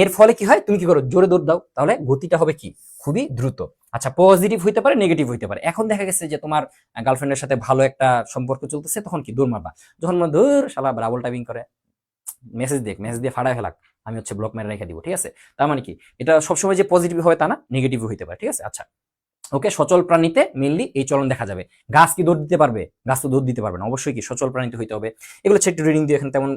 এর ফলে কি হয়? তুমি কি করো? জোরে দৌড় দাও, তাহলে গতিটা হবে কি? খুবই দ্রুত। আচ্ছা, পজিটিভ হইতে পারে, নেগেটিভ হইতে পারে। এখন দেখা গেছে যে তোমার গার্লফ্রেন্ডের সাথে ভালো একটা সম্পর্ক চলতেছে, তখন কি দৌড় মারবা। যখন মনে দূর শালা ডাবল টাইপিং করে, মেসেজ দিয়ে ফাড়ায় ফেলাক, আমি হচ্ছে ব্লক মেরে রেখে দিব, ঠিক আছে? তার মানে কি এটা সবসময় যে পজিটিভ হবে তা না, নেগেটিভ হইতে পারে, ঠিক আছে? আচ্ছা, ওকে, সচল প্রাণীতে মেইনলি এই চলন দেখা যাবে। গাছ কি দৌড় দিতে পারবে? গাছ তো দৌড় দিতে পারবে না, অবশ্যই কি সচল প্রাণীতে হইতে হবে। এগুলো হচ্ছে একটু রিডিং দিয়ে, এখানে তেমন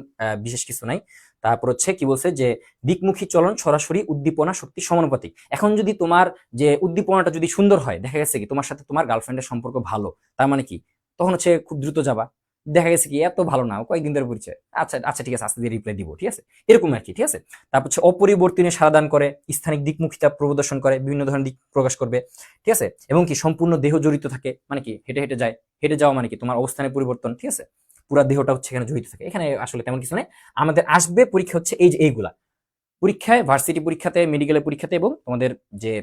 বিশেষ কিছু নাই। তারপর হচ্ছে কি বলছে যে দিকমুখী চলন সরাসরি উদ্দীপনা শক্তি সমানুপাতিক। এখন যদি তোমার যে উদ্দীপনাটা যদি সুন্দর হয়, দেখা গেছে কি তোমার সাথে তোমার গার্লফ্রেন্ডের সম্পর্ক ভালো, তার মানে কি তখন হচ্ছে খুব দ্রুত যাবা। দেখা গেছে কি এত ভালো না, কয়েকদিন ধরে পরিচয়, আচ্ছা আচ্ছা ঠিক আছে, আস্তে দিয়ে রিপ্লাই দিব, ঠিক আছে? এরকম আর কি, ঠিক আছে? তারপর হচ্ছে অপরিবর্তনীয় সারাদান করে, স্থানিক দিকমুখিতা প্রদর্শন করে, বিভিন্ন ধরনের দিক প্রকাশ করবে, ঠিক আছে? এবং কি সম্পূর্ণ দেহ জড়িত থাকে, মানে কি হেঁটে হেঁটে যায়, হেঁটে যাওয়া মানে কি তোমার অবস্থানের পরিবর্তন, ঠিক আছে? পুরা দেহটা হচ্ছে এখানে জড়িত থাকে। এখানে আসলে তেমন কিছু নেই। আমাদের আসবে পরীক্ষা হচ্ছে এই যে এইগুলা পরীক্ষায়, ভার্সিটি পরীক্ষাতে, মেডিকেলের পরীক্ষাতে, এবং তোমাদের যে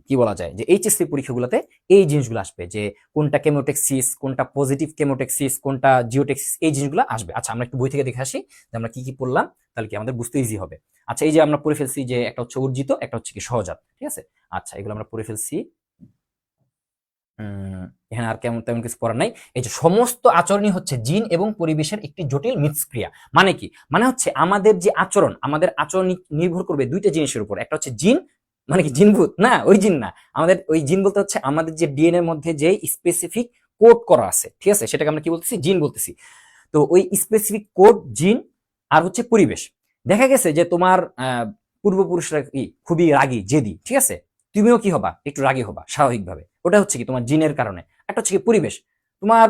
কি বলা যায় যে এইচএসসি পরীক্ষাগুলোতে এই জিনিসগুলো আসবে, যে কোনটা কেমোটেক্সিস, কোনটা পজিটিভ কেমোটেক্সিস, কোনটা জিওটেক্সিস, এই জিনিসগুলো আসবে। আচ্ছা, আমরা একটু বই থেকে দেখে আসি যে আমরা কি কি পড়লাম, তাহলে কি আমাদের বুঝতে ইজি হবে। আচ্ছা, এই যে আমরা পড়ে ফেলছি যে একটা হচ্ছে অর্জিত, একটা হচ্ছে কি সহজাত, ঠিক আছে? আচ্ছা, এগুলো আমরা পড়ে ফেলছি। এখানে আর কেমন তেমন কিছু পড়ার নাই। এই যে সমস্ত আচরণই হচ্ছে জিন এবং পরিবেশের একটি জটিল মিথস্ক্রিয়া। মানে কি? মানে হচ্ছে আমাদের যে আচরণ, আমাদের আচরণ নির্ভর করবে দুইটা জিনিসের উপর। একটা হচ্ছে জিন, মানে কি জিনভূত না, ওই জিন না। আমাদের ওই জিন বলতে হচ্ছে আমাদের যে ডিএনএ এর মধ্যে যে স্পেসিফিক কোড করা আছে, ঠিক আছে? সেটাকে আমরা কি বলতেছি? জিন বলতেছি। তো ওই স্পেসিফিক কোড, জিন, আর হচ্ছে পরিবেশ। দেখা গেছে যে তোমার পূর্বপুরুষরা কি খুবই রাগী, জেদি, ঠিক আছে? তুমিও কি হবা? একটু রাগী হবা স্বাভাবিকভাবে। ওটা হচ্ছে কি তোমার জিনের কারণে। একটা হচ্ছে কি পরিবেশ। তোমার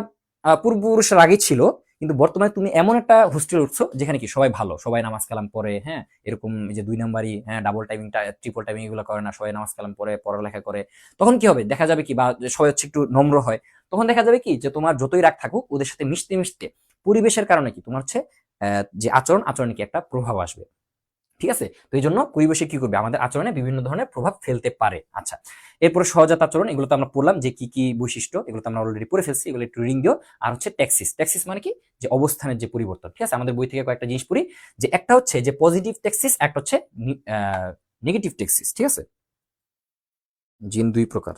পূর্বপুরুষরা রাগী ছিল, কিন্তু বর্তমানে তুমি এমন একটা হোস্টেলে উঠছো যেখানে কি সবাই ভালো, সবাই নামাজ কালাম পড়ে, হ্যাঁ, এরকম যে 2 নাম্বারই, হ্যাঁ, ডাবল টাইমিং, ট্রিপল টাইমিং এগুলো করে না, সবাই নামাজ কালাম পড়ে, পড়ালেখা করে। তখন কি হবে? দেখা যাবে কি, বা সবাই হচ্ছে একটু নম্র হয়, তখন দেখা যাবে কি যে তোমার যতই রাগ থাকুক, ওদের সাথে মিশতে মিশতে পরিবেশের কারণে কি তোমার হচ্ছে যে আচরণে কি একটা প্রভাব আসবে, ঠিক আছে? তো এই জন্য পরিবেশে কি করবে? আমাদের আচরণে বিভিন্ন ধরনের প্রভাব ফেলতে পারে। আচ্ছা, এরপরে সহজাত আচরণ, এগুলো তো আমরা পড়লাম যে কি কি বৈশিষ্ট্য, এগুলো তো আমরা অলরেডি পড়ে ফেলছি, এগুলো একটু রিডিং দিও। আর হচ্ছে ট্যাক্সিস, ট্যাক্সিস মানে কি? যে অবস্থানের যে পরিবর্তন, ঠিক আছে? আমাদের বই থেকে কয়েকটা জিনিস পড়ি, যে একটা হচ্ছে যে পজিটিভ ট্যাক্সিস, একটা হচ্ছে নেগেটিভ ট্যাক্সিস, ঠিক আছে? জিন দুই প্রকার।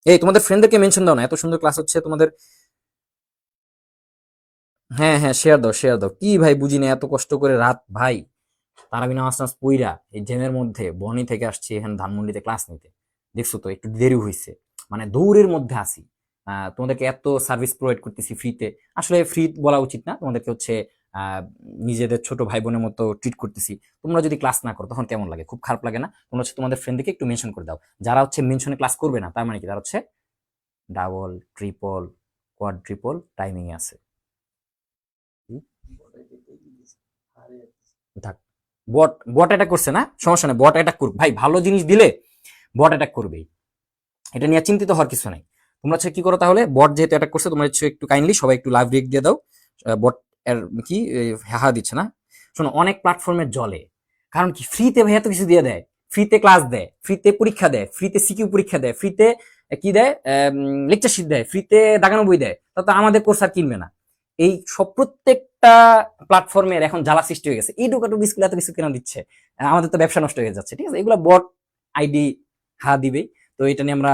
এই তোমাদের ফ্রেন্ডদেরকে মেনশন দাও না, এত সুন্দর ক্লাস হচ্ছে তোমাদের। হ্যাঁ হ্যাঁ, শেয়ার দাও, শেয়ার দাও। কি ভাই বুঝি না, এত কষ্ট করে রাত ভাই তারাবি নামাজ টামাজ পইরা এই জ্যামের মধ্যে বনি থেকে আসছি এখানে ধানমন্ডিতে ক্লাস নিতে। দেখছো তো একটু দেরি হয়েছে, মানে দৌড়ের মধ্যে আসি। তোমাদেরকে এত সার্ভিস প্রোভাইড করতেছি ফ্রিতে, আসলে ফ্রি বলা উচিত না, তোমাদেরকে হচ্ছে আহ নিজেদের ছোট ভাই বোনের মতো ট্রিট করতেছি। তোমরা যদি ক্লাস না করো তখন কেমন লাগে? খুব খারাপ লাগে না? তোমরা হচ্ছে তোমাদের ফ্রেন্ডকে একটু মেনশন করে দাও। যারা হচ্ছে মেনশনে ক্লাস করবে না, তার মানে কি তারা হচ্ছে ডাবল, ট্রিপল, কোয়াড্রিপল টাইমিং এ আছে। থাক, বট বট অ্যাটাক করছে না, সমস্যা নেই, বট অ্যাটাক করুক ভাই, ভালো জিনিস দিলে বট অ্যাটাক করবেই, এটা নিয়ে চিন্তিত হওয়ার কিছু নাই। তোমরা হচ্ছে কি করো তাহলে, বট যেহেতু অ্যাটাক করছে, তোমরা হচ্ছে একটু কাইন্ডলি সবাই একটু লাইভ রিয়েক্ট দিয়ে দাও। বট এর কি হা দিচ্ছে না। শোনো, অনেক প্ল্যাটফর্মের জলে, কারণ কি ফ্রিতে ভাই এত কিছু দিয়ে দেয়, ফ্রিতে ক্লাস দেয়, ফ্রিতে পরীক্ষা দেয়, ফ্রিতে সিকিউ পরীক্ষা দেয়, ফ্রিতে কি দেয়, লেকচার শিট দেয়, ফ্রিতে দাগানো বই দেয়, তা তো আমাদের কোর্স আর কিনবে না। এই সব প্রত্যেকটা প্ল্যাটফর্মের এখন জ্বালা সৃষ্টি হয়ে গেছে, এই ডোকাটুক স্কুলে এত কিছু কেন দিচ্ছে? আমাদের তো ব্যবসা নষ্ট হয়ে যাচ্ছে, ঠিক আছে? এগুলো বট আইডি হা দিবেই। তো এটা নিয়ে আমরা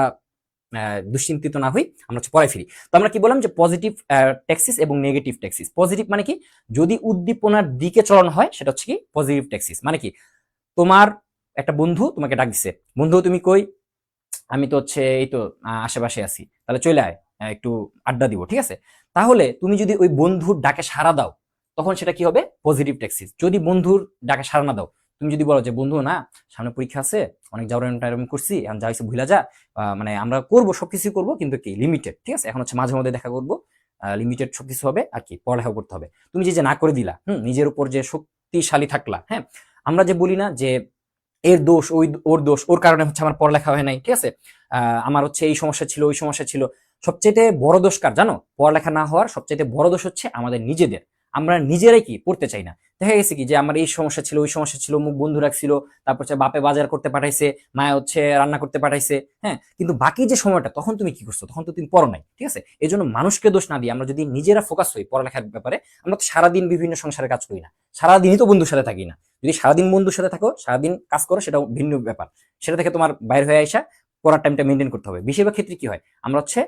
দুশ্চিন্তিত না হই, আমরা হচ্ছে পরে ফিরি। তো আমরা কি বললাম যে পজিটিভ ট্যাক্সিস এবং নেগেটিভ ট্যাক্সিস। পজিটিভ মানে কি? যদি উদ্দীপনার দিকে চলন হয় সেটা হচ্ছে কি পজিটিভ ট্যাক্সিস। মানে কি? তোমার একটা বন্ধু তোমাকে ডাক দিছে, বন্ধু তুমি কই? আমি তো হচ্ছে এই তো আশেপাশে আছি, তাহলে চলে আয়, একটু আড্ডা দিব, ঠিক আছে? তাহলে তুমি যদি ওই বন্ধুর ডাকে সাড়া দাও, তখন সেটা কি হবে? Positive taxis. যদি বন্ধুর ডাকে সাড়া না দাও, তুমি যদি বলো যে বন্ধু না, সামনে পরীক্ষা আছে, অনেক যাওয়ার করছি, এখন যা হয়েছে ভুলা যা, মানে আমরা করবো, সবকিছু করবো, কিন্তু কি লিমিটেড, ঠিক আছে? এখন হচ্ছে মাঝে মধ্যে দেখা করবো, লিমিটেড সবকিছু হবে, আর কি পড়ালেখা করতে হবে। তুমি যে যে না করে দিলা, নিজের উপর যে শক্তিশালী থাকলা, হ্যাঁ, আমরা যে বলি না যে এর দোষ, ওর দোষ, ওর কারণে হচ্ছে আমার পড়ালেখা হয় নাই, ঠিক আছে, আমার হচ্ছে এই সমস্যা ছিল, ওই সমস্যা ছিল। সবচেয়ে বড় দোষ কার জানো? পড়ালেখা না হওয়ার সবচেয়ে বড় দোষ হচ্ছে আমাদের নিজেদের। আমরা নিজেরাই কি পড়তে চাই না। দেখা গেছে কি যে আমার এই সমস্যা ছিল, ওই সমস্যা ছিল, মুখ বন্ধু রাখছিল, তারপর হচ্ছে বাপে বাজার করতে পাঠাইছে, মায়া হচ্ছে রান্না করতে পাঠাইছে, হ্যাঁ, কিন্তু বাকি যে সময়টা তখন তুমি কি করছো? তখন তো তুমি পড়ো নাই, ঠিক আছে। এই জন্য মানুষকে দোষ না দিয়ে আমরা যদি নিজেরা ফোকাস হই পড়ালেখার ব্যাপারে, আমরা তো সারাদিন বিভিন্ন সংসারে কাজ করি না, সারাদিনই তো বন্ধুর সাথে থাকি না। যদি সারাদিন বন্ধুর সাথে থাকো, সারাদিন কাজ করো, সেটাও ভিন্ন ব্যাপার। সেটা থেকে তোমার বাইরে হয়ে আসা পড়ার টাইমটা মেনটেন করতে হবে। বেশিরভাগ ক্ষেত্রে কি হয়, আমরা হচ্ছে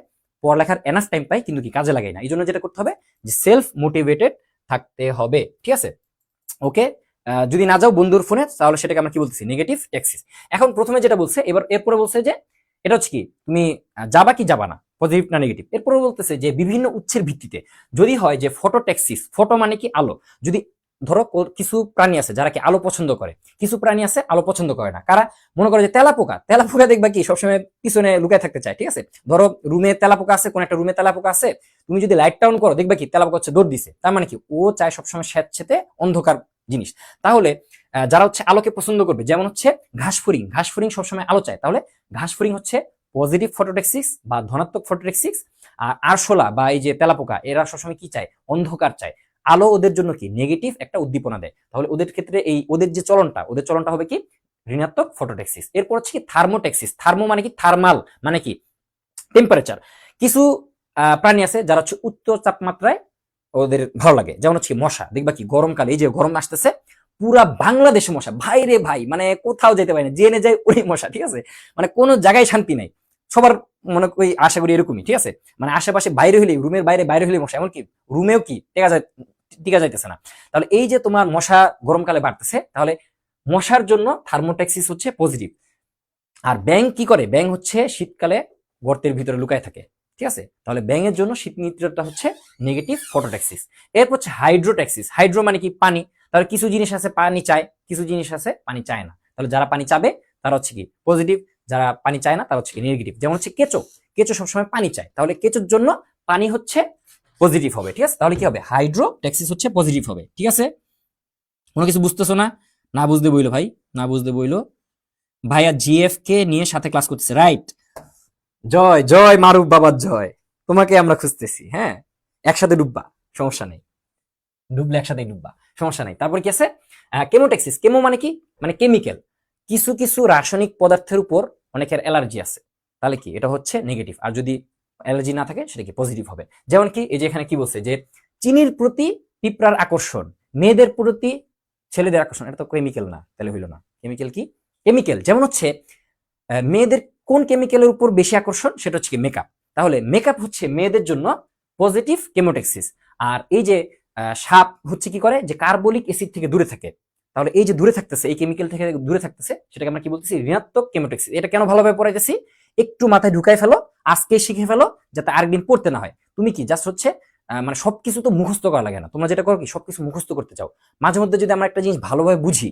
পড়ালেখার এনাফ টাইম পাই কিন্তু কি কাজে লাগাই না। এই জন্য যেটা করতে হবে যে সেলফ মোটিভেটেড থাকতে হবে, ঠিক আছে। ওকে, যদি না যাও বন্ধুর ফোনে, তাহলে সেটাকে আমরা কি বলতেছি? Negative taxis. এখন প্রথমে যেটা বলছে, এবার এরপরে বলছে যে এটা হচ্ছে কি, তুমি যাবা কি যাবা না, পজিটিভ না নেগেটিভ। এরপরে বলতেছে যে বিভিন্ন উৎসের ভিত্তিতে যদি হয় যে ফটো ট্যাক্সিস, ফটো মানে কি আলো। যদি ধরো কিছু প্রাণী আছে যারা কি আলো পছন্দ করে, কিছু প্রাণী আছে আলো পছন্দ করে না। কারা? মনে করো যে তেলাপোকা, তেলাপোকা দেখবা কি সবসময় পিছনে লুকায় থাকতে চায়, ঠিক আছে। ধরো রুমে তেলাপোকা আছে, কোন একটা রুমে তেলাপোকা আছে, তুমি যদি লাইট অন করো দেখবা কি তেলাপোকা হচ্ছে দৌড় দিছে। তার মানে কি ও চায় সবসময় স্যাঁতসেঁতে অন্ধকার জিনিস। তাহলে যারা হচ্ছে আলোকে পছন্দ করবে, যেমন হচ্ছে ঘাসফড়িং, ঘাসফড়িং সবসময় আলো চায়, তাহলে ঘাসফড়িং হচ্ছে পজিটিভ ফটোটেক্সিস বা ধনাত্মক ফটোটেক্সিস। আর আরশোলা বা এই যে তেলাপোকা, এরা সবসময় কি চায়? অন্ধকার চায়। আলো ওদের জন্য কি নেগেটিভ একটা উদ্দীপনা দেয়। তাহলে ওদের ক্ষেত্রে এই ওদের যে চলনটা, ওদের চলনটা হবে কি ঋণাত্মক ফটোটেক্সিস। এরপর হচ্ছে কি থার্মোটেক্সিস। থার্মো মানে কি থার্মাল, মানে কি টেম্পারেচার। কিছু প্রাণী আছে যারা হচ্ছে উচ্চ তাপমাত্রায় ওদের ভালো লাগে, যেমন হচ্ছে মশা। দেখবা কি গরমকালে, এই যে গরম আসতেছে, পুরা বাংলাদেশে মশা, ভাই রে ভাই, মানে কোথাও যেতে পারে না, জেনে যায় ওই মশা, ঠিক আছে। মানে কোনো জায়গায় শান্তি নাই সবার, মনে করি আশা করি এরকমই, ঠিক আছে। মানে আশেপাশে বাইরে হলে, রুমের বাইরে বাইরে হলে মশা, এমনকি রুমেও কি টিকা যাইতেছে না। তাহলে এই যে তোমার মশা গরমকালে বাড়তেছে, তাহলে মশার জন্য থার্মোটেক্সিস হচ্ছে পজিটিভ। আর ব্যাঙ কি করে? ব্যাঙ হচ্ছে শীতকালে গর্তের ভিতরে লুকায় থাকে, ঠিক আছে। তাহলে ব্যাঙের জন্য শীত নিদ্রাটা হচ্ছে নেগেটিভ ফটোট্যাক্সিস। এরপর হচ্ছে হাইড্রোট্যাক্সিস। হাইড্রো মানে কি পানি। তাহলে কিছু জিনিস আছে পানি চায়, কিছু জিনিস আছে পানি চায় না। তাহলে যারা পানি চাবে তারা হচ্ছে কি পজিটিভ, যারা পানি চায় না তারা হচ্ছে কি নেগেটিভ। যেমন হচ্ছে কেঁচো, কেঁচো সবসময় পানি চায়, তাহলে কেঁচোর জন্য পানি হচ্ছে পজিটিভ হবে, ঠিক আছে। তাহলে কি হবে? হাইড্রোট্যাক্সিস হচ্ছে পজিটিভ হবে, ঠিক আছে। কোনো কিছু বুঝতেছো না? না বুঝতে বইলো ভাই, না বুঝতে বইলো। ভাইয়া জিএফ কে নিয়ে সাথে ক্লাস করতেছে, রাইট। জয় জয় মারুফ বাবার জয়, তোমাকে আমরা খুঁজতেছি, হ্যাঁ। একসাথে ডুববা, সমস্যা নেই, ডুবলে একসাথে ডুববা, সমস্যা নেই। তারপর কি আছে? কেমোটেক্সিস। কেমো মানে কি? মানে কেমিক্যাল। কিছু কিছু রাসায়নিক পদার্থের উপর অনেকের অ্যালার্জি আছে, তাহলে কি এটা হচ্ছে নেগেটিভ। আর যদি অ্যালার্জি না থাকে সেটা কি পজিটিভ হবে। যেমন কি এই যে এখানে কি বলছে যে চিনির প্রতি পিঁপড়ার আকর্ষণ, মেয়েদের প্রতি ছেলেদের আকর্ষণ, এটা তো কেমিক্যাল না, তাহলে হইলো না। কেমিক্যাল কি? কেমিক্যাল। যেমন হচ্ছে মেয়েদের কোন কেমিক্যালের উপর বেশি আকর্ষণ, সেটা হচ্ছে কি মেকআপ। তাহলে মেকআপ হচ্ছে মেয়েদের জন্য পজিটিভ কেমোটেক্সিস। আর এই যে সাপ হচ্ছে কি করে? যে কার্বলিক অ্যাসিড থেকে দূরে থাকে। তাহলে এই যে দূরে থাকতেছে, এই কেমিক্যাল থেকে দূরে থাকতেছে, সেটাকে আমরা কি বলতেছি? ঋণাত্মক কেমোটেক্সিস। এটা কেন ভালোভাবে পড়াইতেছি, একটু মাথায় ঢুকাই ফেলো, আজকে শিখে ফেলো, যাতে আরেকদিন পড়তে না হয়। তুমি কি জাস্ট হচ্ছে মানে সবকিছু তো মুখস্থ করা লাগে না। তোমরা যেটা করো কি সবকিছু মুখস্থ করতে চাও। মাঝে মধ্যে যদি আমরা একটা জিনিস ভালোভাবে বুঝি,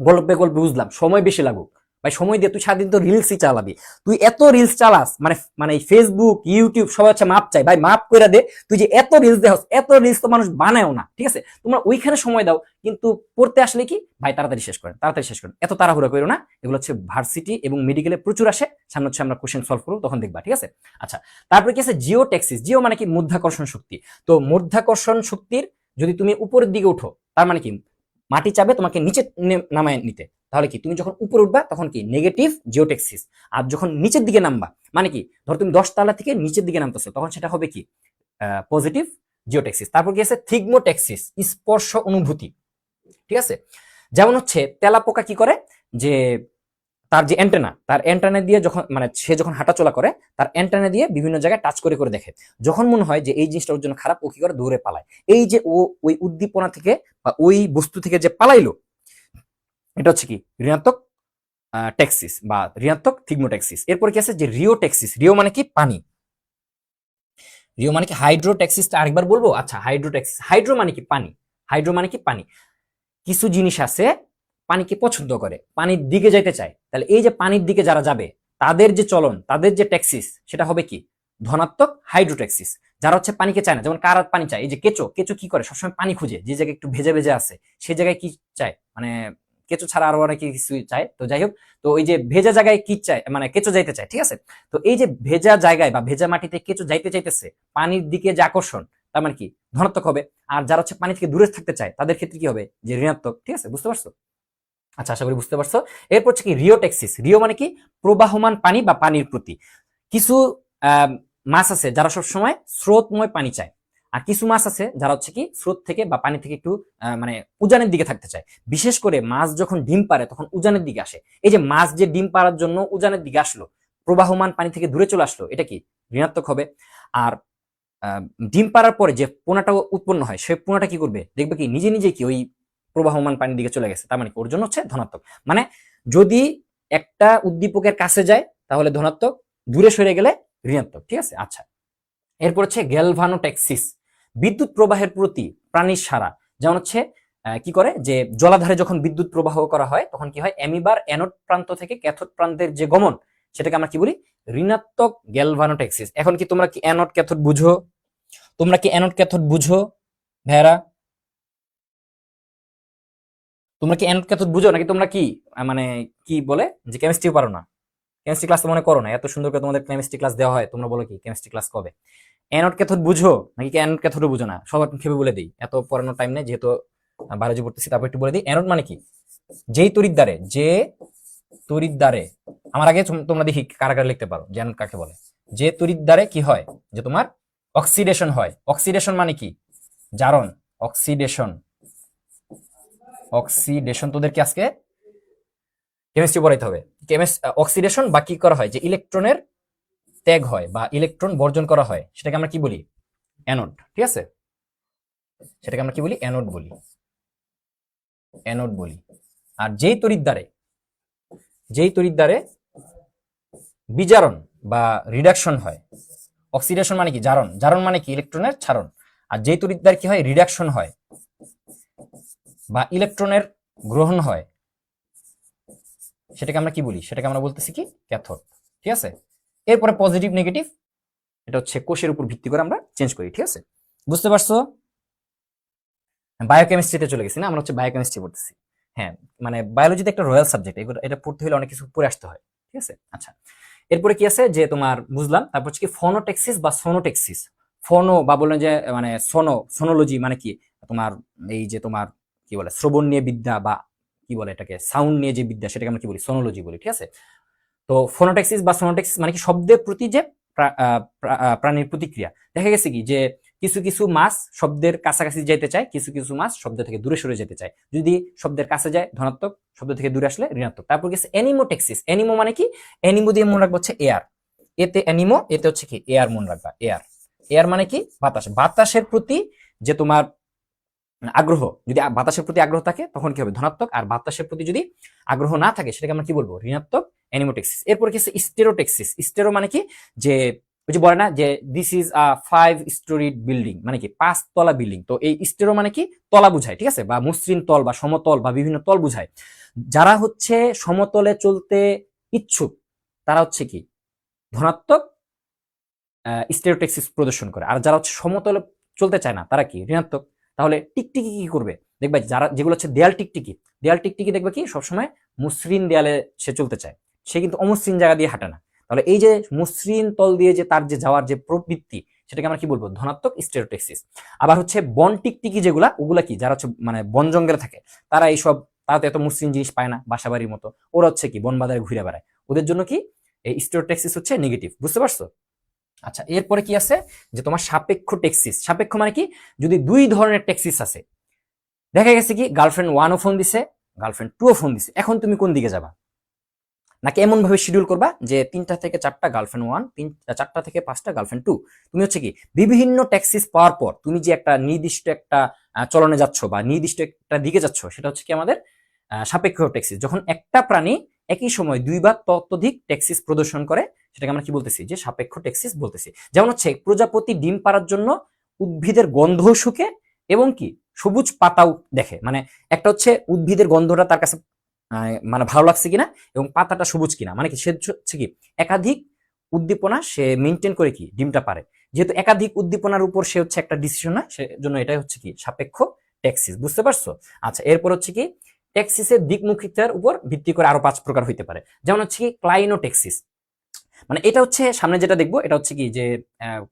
গল্পে গল্পে বুঝলাম, সময় বেশি লাগুক, ভাই সময় দিয়ে তুই সারাদিন তো রিলসই চালাবি। তুই এত রিলস চালাস, মানে মানে ফেসবুক ইউটিউব সবাই হচ্ছে মাপ চাই, ভাই মাপ করে দে। তুই যে এত রিলস দেহস, এত রিলস তো মানুষ বানায়ও না, ঠিক আছে। তোমরা ওইখানে সময় দাও, কিন্তু পড়তে আসলে কি ভাই তাড়াতাড়ি শেষ করেন, তাড়াতাড়ি শেষ করেন, এত তাড়াহুড়া করো না। এগুলো হচ্ছে ভার্সিটি এবং মেডিকেলে প্রচুর আসে, সামনে হচ্ছে আমরা কোশ্চেন সলভ করবো, তখন দেখবা, ঠিক আছে। আচ্ছা, তারপরে কি আছে? জিওটেক্সিস। জিও মানে কি? মধ্যাকর্ষণ শক্তি। তো মধ্যাকর্ষণ শক্তির যদি তুমি উপরের দিকে উঠো, তার মানে কি মাটি চাবে তোমাকে নিচে নামায় নিতে। তাহলে কি তুমি যখন উপরে উঠবা তখন কি নেগেটিভ জিওটেক্সিস। আর যখন নিচের দিকে নামবা, মানে কি ধর তুমি 10 তলা থেকে নিচের দিকে নামতেছো, তখন সেটা হবে কি পজিটিভ জিওটেক্সিস। তারপর কি আছে? থিগমোটেক্সিস, স্পর্শ অনুভূতি, ঠিক আছে। যেমন হচ্ছে তেলাপোকা কি করে? যে তার যে অ্যান্টেনা, তার অ্যান্টেনা দিয়ে যখন মানে সে যখন হাঁটাচলা করে, তার অ্যান্টেনা দিয়ে বিভিন্ন জায়গায় টাচ করে করে দেখে। যখন মনে হয় যে এই জিনিসটা ওর জন্য খারাপ, ও কি করে? দৌড়ে পালায়। এই যে ও ওই উদ্দীপনা থেকে বা ওই বস্তু থেকে যে পালাইলো, এটা হচ্ছে কি ঋণাত্মক ট্যাক্সিস বা ঋণাত্মক থিগমোট্যাক্সিস। এরপর কি আছে? যে রিওটেক্সিস। রিও মানে কি? পানি। রিও মানে কি? হাইড্রোট্যাক্সিসটা আরেকবার বলবো। আচ্ছা, হাইড্রোট্যাক্সিস। হাইড্রো মানে কি? পানি। হাইড্রো মানে কি? পানি। কিছু জিনিস আছে পানিকে পছন্দ করে, পানির দিকে যাইতে চায়। তাহলে এই যে পানির দিকে যারা যাবে, তাদের যে চলন, তাদের যে ট্যাক্সিস, সেটা হবে কি ধনাত্মক হাইড্রোট্যাক্সিস। যারা হচ্ছে পানিকে চায় না, যেমন কারা পানি চায়? এই যে কেঁচো। কেঁচো কি করে? সবসময় পানি খুঁজে, যে জায়গায় একটু ভেজে ভেজে আছে সেই জায়গায় কি চায়? মানে কেঁচো ছাড়া আরো অনেক কিছু চায়। তো যাই হোক, তো ওই যে ভেজা জায়গায় কি চায়, মানে কেঁচো যাইতে চায়, ঠিক আছে। তো এই যে ভেজা জায়গায় বা ভেজা মাটিতে কেঁচো যাইতে চাইতেছে, পানির দিকে যে আকর্ষণ, তার মানে কি ধনাত্মক হবে। আর যারা হচ্ছে পানি থেকে দূরে থাকতে চায় তাদের ক্ষেত্রে কি হবে, যে ঋণাত্মক, ঠিক আছে, বুঝতে পারছো? আচ্ছা, আশা করি বুঝতে পারছো। এরপর হচ্ছে কি রিওটেক্সিস। রিও মানে কি প্রবাহমান পানি বা পানির প্রতি। কিছু মাছ আছে যারা সবসময় স্রোতময় পানি চায়, আর কিছু মাছ আছে যারা হচ্ছে কি স্রোত থেকে বা পানি থেকে একটু মানে উজানের দিকে থাকতে চায়। বিশেষ করে মাছ যখন ডিম পারে তখন উজানের দিকে আসে। এই যে মাছ যে ডিম পাড়ার জন্য উজানের দিকে আসলো, প্রবাহমান পানি থেকে দূরে চলে আসলো, এটা কি ঋণাত্মক হবে। আর ডিম পাড়ার পরে যে পোনাটা উৎপন্ন হয়, সেই পোনাটা কি করবে, দেখবে কি নিজে নিজে কি ওই প্রবাহমান পানির দিকে চলে গেছে, তার মানে কি ওর জন্য হচ্ছে ধনাত্মক। মানে যদি একটা উদ্দীপকের কাছে যায় তাহলে ধনাত্মক, দূরে সরে গেলে ঋণাত্মক, ঠিক আছে। আচ্ছা, এরপর হচ্ছে গ্যালভানোটেক্সিস, বিদ্যুৎ প্রবাহের প্রতি প্রাণীর সাড়া। যেমন হচ্ছে কি করে, যে জলাধারে যখন বিদ্যুৎ প্রবাহ করা হয় তখন কি হয়, অ্যামিবার অ্যানোড প্রান্ত থেকে ক্যাথোড প্রান্তের যে গমন, সেটাকে আমরা কি বলি, ঋণাত্মক গ্যালভানোটেক্সিস। এখন কি তোমরা কি অ্যানোড ক্যাথোড বুঝো? তোমরা কি অ্যানোড ক্যাথোড বুঝো ভেড়া? তোমরা কি অ্যানোড ক্যাথোড বুঝো, নাকি তোমরা কি মানে কি বলে যে কেমিস্ট্রিও পারো না? কেমিস্ট্রি ক্লাস তো মনে করো না, এত সুন্দর করে তোমাদের কেমিস্ট্রি ক্লাস দেওয়া হয়, তোমরা বলো কি কেমিস্ট্রি ক্লাস কবে? অ্যানোড ক্যাথোড বুঝো নাকি অ্যানোড ক্যাথোডও বুঝো না? সবার খেপে বলে দিই, এত পড়ানোর টাইম নেই, যেহেতু বায়োলজি পড়তেছি, তারপর একটু বলে দিই। অ্যানোড মানে কি, যেই তড়িৎদ্বারে, যে তড়িৎদ্বারে, আমার আগে তোমরা দেখি কারা কারা লিখতে পারো যে অ্যানোড কাকে বলে। যে তড়িৎদ্বারে কি হয়, যে তোমার অক্সিডেশন হয়। অক্সিডেশন মানে কি, জারণ। অক্সিডেশন, অক্সিডেশন তোদেরকে আজকে কেমিস্ট্রি পড়াইতে হবে। অক্সিডেশন বা কি করা হয়, যে ইলেকট্রনের ত্যাগ হয় বা ইলেকট্রন বর্জন করা হয়, সেটাকে আমরা কি বলি, অ্যানোড, ঠিক আছে। সেটাকে আমরা কি বলি, অ্যানোড বলি, অ্যানোড বলি। আর যেই তড়িৎদ্বারে বিজারণ বা রিডাকশন হয়, অক্সিডেশন মানে কি জারণ, জারণ মানে কি ইলেকট্রনের ছাড়ন। আর যেই তড়িৎদ্বারে কি হয়, রিডাকশন হয় বা ইলেকট্রনের গ্রহণ হয়, সেটাকে আমরা কি বলি, সেটাকে আমরা বলতেছি কি, ক্যাথোড, ঠিক আছে। এরপরে পজিটিভ নেগেটিভ, এটা হচ্ছে কোষের উপর ভিত্তি করে আমরা চেঞ্জ করি, ঠিক আছে, বুঝতে পারছো? বায়োকেমিস্ট্রিতে চলে গেছি না, আমরা হচ্ছে বায়োকেমিস্ট্রি পড়তেছি। হ্যাঁ, মানে বায়োলজিতে একটা রয়্যাল সাবজেক্ট, এটা পড়তে হলে অনেক কিছু পড়ে আসতে হয়, ঠিক আছে। আচ্ছা, এরপরে কি আছে, যে তোমার বুঝলাম। তারপর হচ্ছে কি ফোনোটেক্সিস বা সোনোটেক্সিস। ফোনো বা বললেন যে মানে সোনোলজি মানে কি, তোমার এই যে তোমার কি বলে শ্রবণ নিয়ে বিদ্যা, বা কি বলে এটাকে, সাউন্ড নিয়ে যে বিদ্যা, সেটাকে আমরা কি বলি, সোনোলজি বলি, ঠিক আছে। তো ফোনোটেক্সিস বা সোনোটেক্সিস মানে কি শব্দের প্রতি যে প্রাণীর প্রতিক্রিয়া। দেখা গেছে কি, যে কিছু কিছু মাছ শব্দের কাছাকাছি যেতে চায়, কিছু কিছু মাছ শব্দ থেকে দূরে সরে যেতে চায়। যদি শব্দের কাছে যায় ধনাত্মক, শব্দ থেকে দূরে আসলে ঋণাত্মক। তারপর গেছে অ্যানিমোটেক্সিস। অ্যানিমো মানে কি, অ্যানিমো দিয়ে মনে রাখবো হচ্ছে এয়ার, এতে অ্যানিমো, এতে হচ্ছে কি এয়ার, মনে রাখবা এয়ার। এয়ার মানে কি বাতাস, বাতাসের প্রতি যে তোমার আগ্রহ, যদি বাতাসের প্রতি আগ্রহ থাকে তখন কি হবে, ধনাত্মক। আর বাতাসের প্রতি যদি আগ্রহ না থাকে, সেটাকে আমরা কি বলবো, ঋণাত্মক, অ্যানিমোটেক্সিস। এরপর কি আছে স্টেরোটেক্সিস। স্টেরো মানে কি, যে ওই যে বলে না যে this is a 5 storied building, মানে কি 5 তলা বিল্ডিং। তো এই স্টেরো মানে কি তলা বুঝায়, ঠিক আছে, বা মসৃণ তল বা সমতল বা বিভিন্ন তল বুঝায়। যারা হচ্ছে সমতলে চলতে ইচ্ছুক তারা হচ্ছে কি ধনাত্মক স্টেরোটেক্সিস প্রদর্শন করে। আর যারা হচ্ছে সমতলে চলতে চায় না তারা কি ঋণাত্মক। তাহলে টিকটিকি কি করবে, দেখবে যারা, যেগুলো হচ্ছে দেয়াল টিকটিকি, দেয়াল টিকটিকি দেখবে কি সবসময় মসৃণ দেয়ালে সে চলতে চায়, সে কিন্তু অমসৃণ জায়গা দিয়ে হাঁটে না। তাহলে এই যে মসৃণ তল দিয়ে যে তার যে যাওয়ার যে প্রবৃত্তি, সেটাকে আমরা কি বলবো, ধনাত্মক স্টেরোটেক্সিস। আবার হচ্ছে বন টিকটিকি যেগুলা, ওগুলা কি, যারা হচ্ছে মানে বন জঙ্গলে থাকে, তারা এইসব, তারা তো এত মসৃণ জিনিস পায় না বাসাবাড়ির মতো, ওরা হচ্ছে কি বন বাজারে ঘুরে বেড়ায়, ওদের জন্য কি এই স্টেরোটেক্সিস হচ্ছে নেগেটিভ, বুঝতে পারছো? আচ্ছা, এরপরে কি আছে, যে তোমার সাপেক্ষ টেক্সিস। সাপেক্ষ মানে কি, যদি দুই ধরনের টেক্সিস আছে, দেখা গেছে কি গার্লফ্রেন্ড 1ও ফোন দিছে, গার্লফ্রেন্ড 2ও ফোন দিছে, এখন তুমি কোন দিকে যাবা? নাকি এমন ভাবে শিডিউল করবা যে 3টা থেকে 4টা গার্লফ্রেন্ড 1, 4টা থেকে 5টা গার্লফ্রেন্ড 2। তুমি হচ্ছে কি বিভিন্ন ট্যাক্সিস পাওয়ার পর তুমি যে একটা নির্দিষ্ট একটা চলনে যাচ্ছ বা নির্দিষ্ট একটা দিকে যাচ্ছ, সেটা হচ্ছে কি আমাদের সাপেক্ষ ট্যাক্সিস। যখন একটা প্রাণী একই সময় 2 বা ততোধিক ট্যাক্সিস প্রদর্শন করে, সেটাকে আমরা কি বলতেছি, যে সাপেক্ষ ট্যাক্সিস বলতেছি। যেমন হচ্ছে প্রজাপতি ডিম পাড়ার জন্য উদ্ভিদের গন্ধ শুকে এবং কি সবুজ পাতাও দেখে, মানে একটা হচ্ছে উদ্ভিদের গন্ধটা তার কাছে মানে ভালো লাগছে কিনা এবং পাতাটা সবুজ কিনা, মানে কি সে হচ্ছে কি একাধিক উদ্দীপনা সে মেনটেন করে কি ডিমটা পারে। যেহেতু একাধিক উদ্দীপনার উপর সে হচ্ছে একটা ডিসিশন হয়, সেজন্য এটাই হচ্ছে কি সাপেক্ষ ট্যাক্সিস, বুঝতে পারছো? আচ্ছা, এরপর হচ্ছে কি টেক্সিসের দিকমুখিতার উপর ভিত্তি করে আরো 5 প্রকার হইতে পারে। যেমন হচ্ছে কি ক্লাইনোটেক্সিস, মানে এটা হচ্ছে সামনে যেটা দেখবো এটা হচ্ছে কি যে আহ,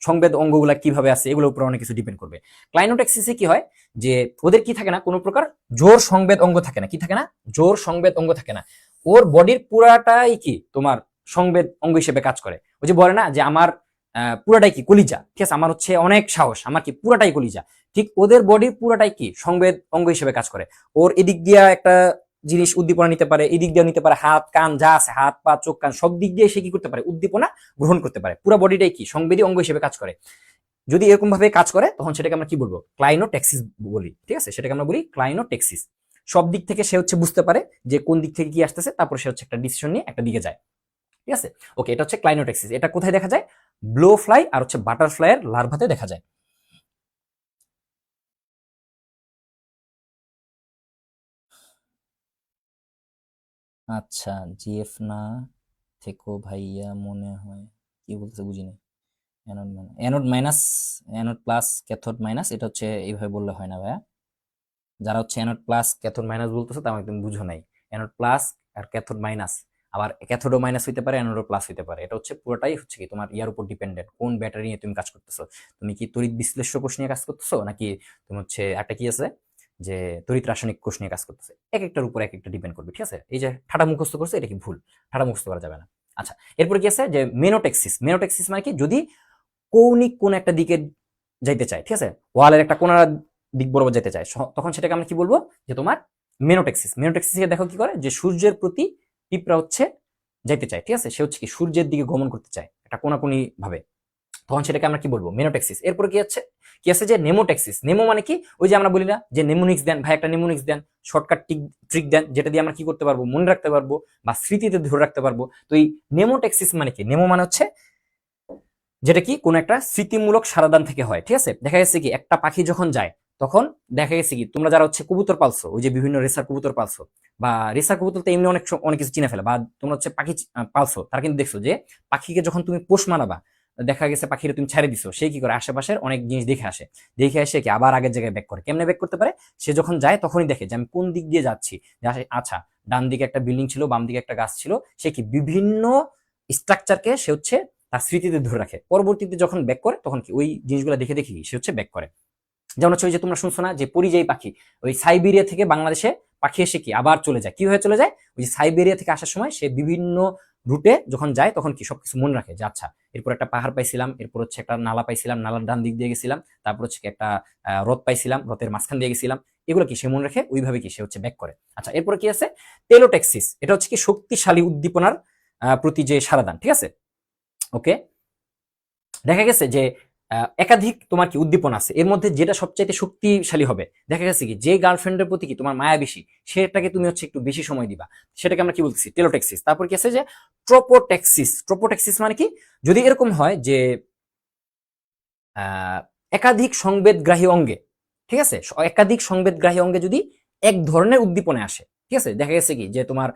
সংবেদ অঙ্গগুলা কিভাবে আছে এগুলোর উপর অনেক কিছু ডিপেন্ড করবে। ক্লাইনোটেক্সিসে কি হয় যে ওদের কি থাকে না, কোনো প্রকার জোর সংবেদ অঙ্গ থাকে না, কি থাকে না, জোর সংবেদ অঙ্গ থাকে না। ওর বডির পুরাটাই কি তোমার সংবেদ অঙ্গ হিসেবে কাজ করে। ওই যে বলে না যে আমার পুরাটাই কি কলিজা, ঠিক আছে, আমার হচ্ছে অনেক সাহস, আমার কি পুরাটাই কলিজা, ঠিক ওদের বডির পুরাটাই কি সংবেদ অঙ্গ হিসেবে কাজ করে। ওর এদিক দিয়া একটা জিনিস উদ্দীপনা নিতে পারে, এদিক দিয়ে নিতে পারে, হাত কান যা আছে, হাত পা চোখ কান সব দিক দিয়ে সে কি করতে পারে, উদ্দীপনা গ্রহণ করতে পারে। পুরো বডিটাই কি সংবেদী অঙ্গ হিসেবে কাজ করে। যদি এরকম ভাবে কাজ করে তখন সেটাকে আমরা কি বলবো, ক্লাইনোটেক্সিস বলি, ঠিক আছে, সেটাকে আমরা বলি ক্লাইনোটেক্সিস। সব দিক থেকে সে হচ্ছে বুঝতে পারে যে কোন দিক থেকে কি আসতেছে, তারপর সে হচ্ছে একটা ডিসিশন নিয়ে একটা দিকে যায়, ঠিক আছে। ওকে, এটা হচ্ছে ক্লাইনোটেক্সিস। এটা কোথায় দেখা যায়, ব্লো ফ্লাই আর হচ্ছে বাটারফ্লাই এর লার্ভাতে দেখা যায়। আচ্ছা, জিএফ না থেকো ভাইয়া মনে হয়, কি বলতে বুঝিনি। Anode minus, anode minus, anode plus cathode minus, এটা হচ্ছে এইভাবে বললে হয় না ভাইয়া। যারা হচ্ছে অ্যানোড প্লাস ক্যাথোড মাইনাস বলতেছে তা একদম বুঝো নাই। অ্যানোড প্লাস আর ক্যাথোড মাইনাস, আবার ক্যাথোডও মাইনাস হইতে পারে, অ্যানোডও প্লাস হইতে পারে। এটা হচ্ছে পুরোটাই হচ্ছে কি তোমার ইয়ার উপর ডিপেন্ডেন্ট, কোন ব্যাটারি নিয়ে তুমি কাজ করতেছো। তুমি কি তড়িৎ বিশ্লেষ্য কোষ নিয়ে কাজ করতেছো, নাকি তুমি হচ্ছে একটা কি আছে যে তড়িৎ রাসায়নিক কোষ নিয়ে কাজ করতেছে, এক একটার উপর এক একটা ডিপেন্ড করবে, ঠিক আছে। এই যে ঠাটা মুখস্থ করছে এটা কি ভুল, ঠাটা মুখস্থ করা যাবে না। আচ্ছা, এরপরে কি আছে যে মেনোটেক্সিস। মেনোটেক্সিস মানে কি, যদি কৌণিক কোন একটা দিকে যাইতে চায়, ঠিক আছে, ওয়ালের একটা কোনার দিক বরাবর যেতে চায়, তখন সেটাকে আমরা কি বলবো, যে তোমার মেনোটেক্সিস। মেনোটেক্সিসে দেখো কি করে, যে সূর্যের প্রতি পিঁপড়া হচ্ছে যাইতে চায়, ঠিক আছে, সে হচ্ছে কি সূর্যের দিকে গমন করতে চায় একটা কোনাকুনি ভাবে, তখন সেটাকে আমরা কি বলবো, মেনোটেক্সিস। এরপরে কি আছে যে নেমোটেক্সিস। নেমো মানে কি, ওই যে আমরা বলি না যে নেমোনিক্স দেন ভাই, একটা নেমোনিক্স দেন, শর্টকাট ট্রিক দেন, যেটা দিয়ে আমরা কি করতে পারবো, মনে রাখতে পারবো বা স্মৃতিতে ধরে রাখতে পারবো। তো এই নেমোটেক্সিস মানে কি, নেমো মানে হচ্ছে যেটা কি কোন একটা স্মৃতিমূলক সারাদান থেকে হয়, ঠিক আছে। দেখা গেছে কি একটা পাখি যখন যায়, তখন দেখা গেছে কি তোমরা যারা হচ্ছে কবুতর পালছো, ওই যে বিভিন্ন রেসার কবুতর পালছো, বা রেসার কবুতর তো এমনি অনেক কিছু চিনে ফেলে, বা তোমরা হচ্ছে পাখি পালছো, তারা কিন্তু দেখছো যে পাখিকে যখন তুমি পোষ মানাবা, দেখা গেছে পাখিরে তুমি ছেড়ে দিছো, সে কি করে আশেপাশের অনেক জিনিস দেখে আসে, দেখে আসে কি আবার আগের জায়গায় ব্যাক করে। কেমনে ব্যাক করতে পারে, সে যখন যায় তখনই দেখে যে আমি কোন দিক দিয়ে যাচ্ছি, আচ্ছা ডান দিকে একটা বিল্ডিং ছিল, বাম দিকে একটা গাছ ছিল, সে কি বিভিন্ন স্ট্রাকচারকে সে হচ্ছে তার স্মৃতিতে ধরে রাখে, পরবর্তীতে যখন ব্যাক করে তখন কি ওই জিনিসগুলো দেখে দেখে সে হচ্ছে ব্যাক করে। যেমন হচ্ছে ওই যে তোমরা শুনছো না যে পরিযায়ী পাখি, ওই সাইবেরিয়া থেকে বাংলাদেশে পাখি এসে কি আবার চলে যায়, কি হয়ে চলে যায়, ওই যে সাইবেরিয়া থেকে আসার সময় সে বিভিন্ন রুটে যখন যায় তখন কি সবকিছু মনে রাখে, যে আচ্ছা এরপর একটা পাহাড় পাইছিলাম, এরপর হচ্ছে একটা নালা পাইছিলাম, নালার ডান দিক দিয়ে গেছিলাম, তারপর হচ্ছে একটা হ্রদ পাইছিলাম, হ্রদের মাঝখান দিয়ে গেছিলাম, এগুলো কি সে মনে রাখে, ওইভাবে কি সে হচ্ছে ব্যাক করে। আচ্ছা, এরপরে কি আছে, টেলোটেক্সিস। এটা হচ্ছে কি শক্তিশালী উদ্দীপনার প্রতি যে সারাদান, ঠিক আছে। ওকে, দেখা গেছে যে একাধিক তোমার কি উদ্দীপনা আছে, এর মধ্যে যেটা সবচাইতে শক্তিশালী হবে, দেখা গেছে কি যে গার্লফ্রেন্ডের প্রতি কি তোমার মায়া বেশি, সেটাকে তুমি হচ্ছে একটু বেশি সময় দিবা, সেটাকে আমরা কি বলছি, টেলোটেক্সিস। তারপর কি আছে যে ট্রোপোটেক্সিস। ট্রোপোটেক্সিস মানে কি, যদি এরকম হয় যে আহ, একাধিক সংবেদগ্রাহী অঙ্গে, ঠিক আছে, একাধিক সংবেদগ্রাহী অঙ্গে যদি এক ধরনের উদ্দীপনা আসে, ঠিক আছে, দেখা গেছে কি যে তোমার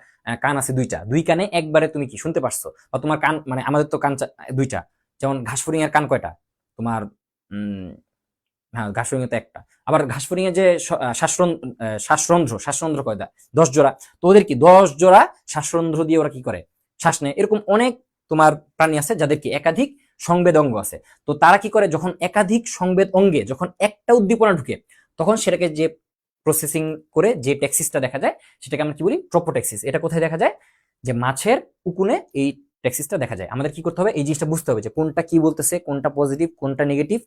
কান আছে দুইটা, দুই কানে একবারে তুমি কি শুনতে পারছো, বা তোমার কান মানে আমাদের তো কান দুইটা, যেমন ঘাসফড়িং এর কান কয়টা তোমার, উম হ্যাঁ ঘাসফড়িং তো একটা, আবার ঘাসফড়িং এর যে শ্বাসরন্ধ্র কয়টা, 10 জোড়া। তো ওদের কি 10 জোড়া শ্বাসরন্ধ্র দিয়ে ওরা কি করে, শ্বাস নেয়। এরকম অনেক তোমার প্রাণী আছে যাদের কি একাধিক সংবেদ অঙ্গ আছে। তো তারা কি করে, যখন একাধিক সংবেদ অঙ্গে যখন একটা উদ্দীপনা ঢুকে, তখন সেটাকে যে প্রসেসিং করে যে ট্যাক্সিসটা দেখা যায়, সেটাকে আমরা কি বলি, ট্রোপোট্যাক্সিস। এটা কোথায় দেখা যায়, যে মাছের উকুনে এই ট্যাক্সিসটা দেখা যায়। আমাদের কি করতে হবে, এই জিনিসটা বুঝতে হবে যে কোনটা কি বলতেছে, কোনটা পজিটিভ কোনটা নেগেটিভ,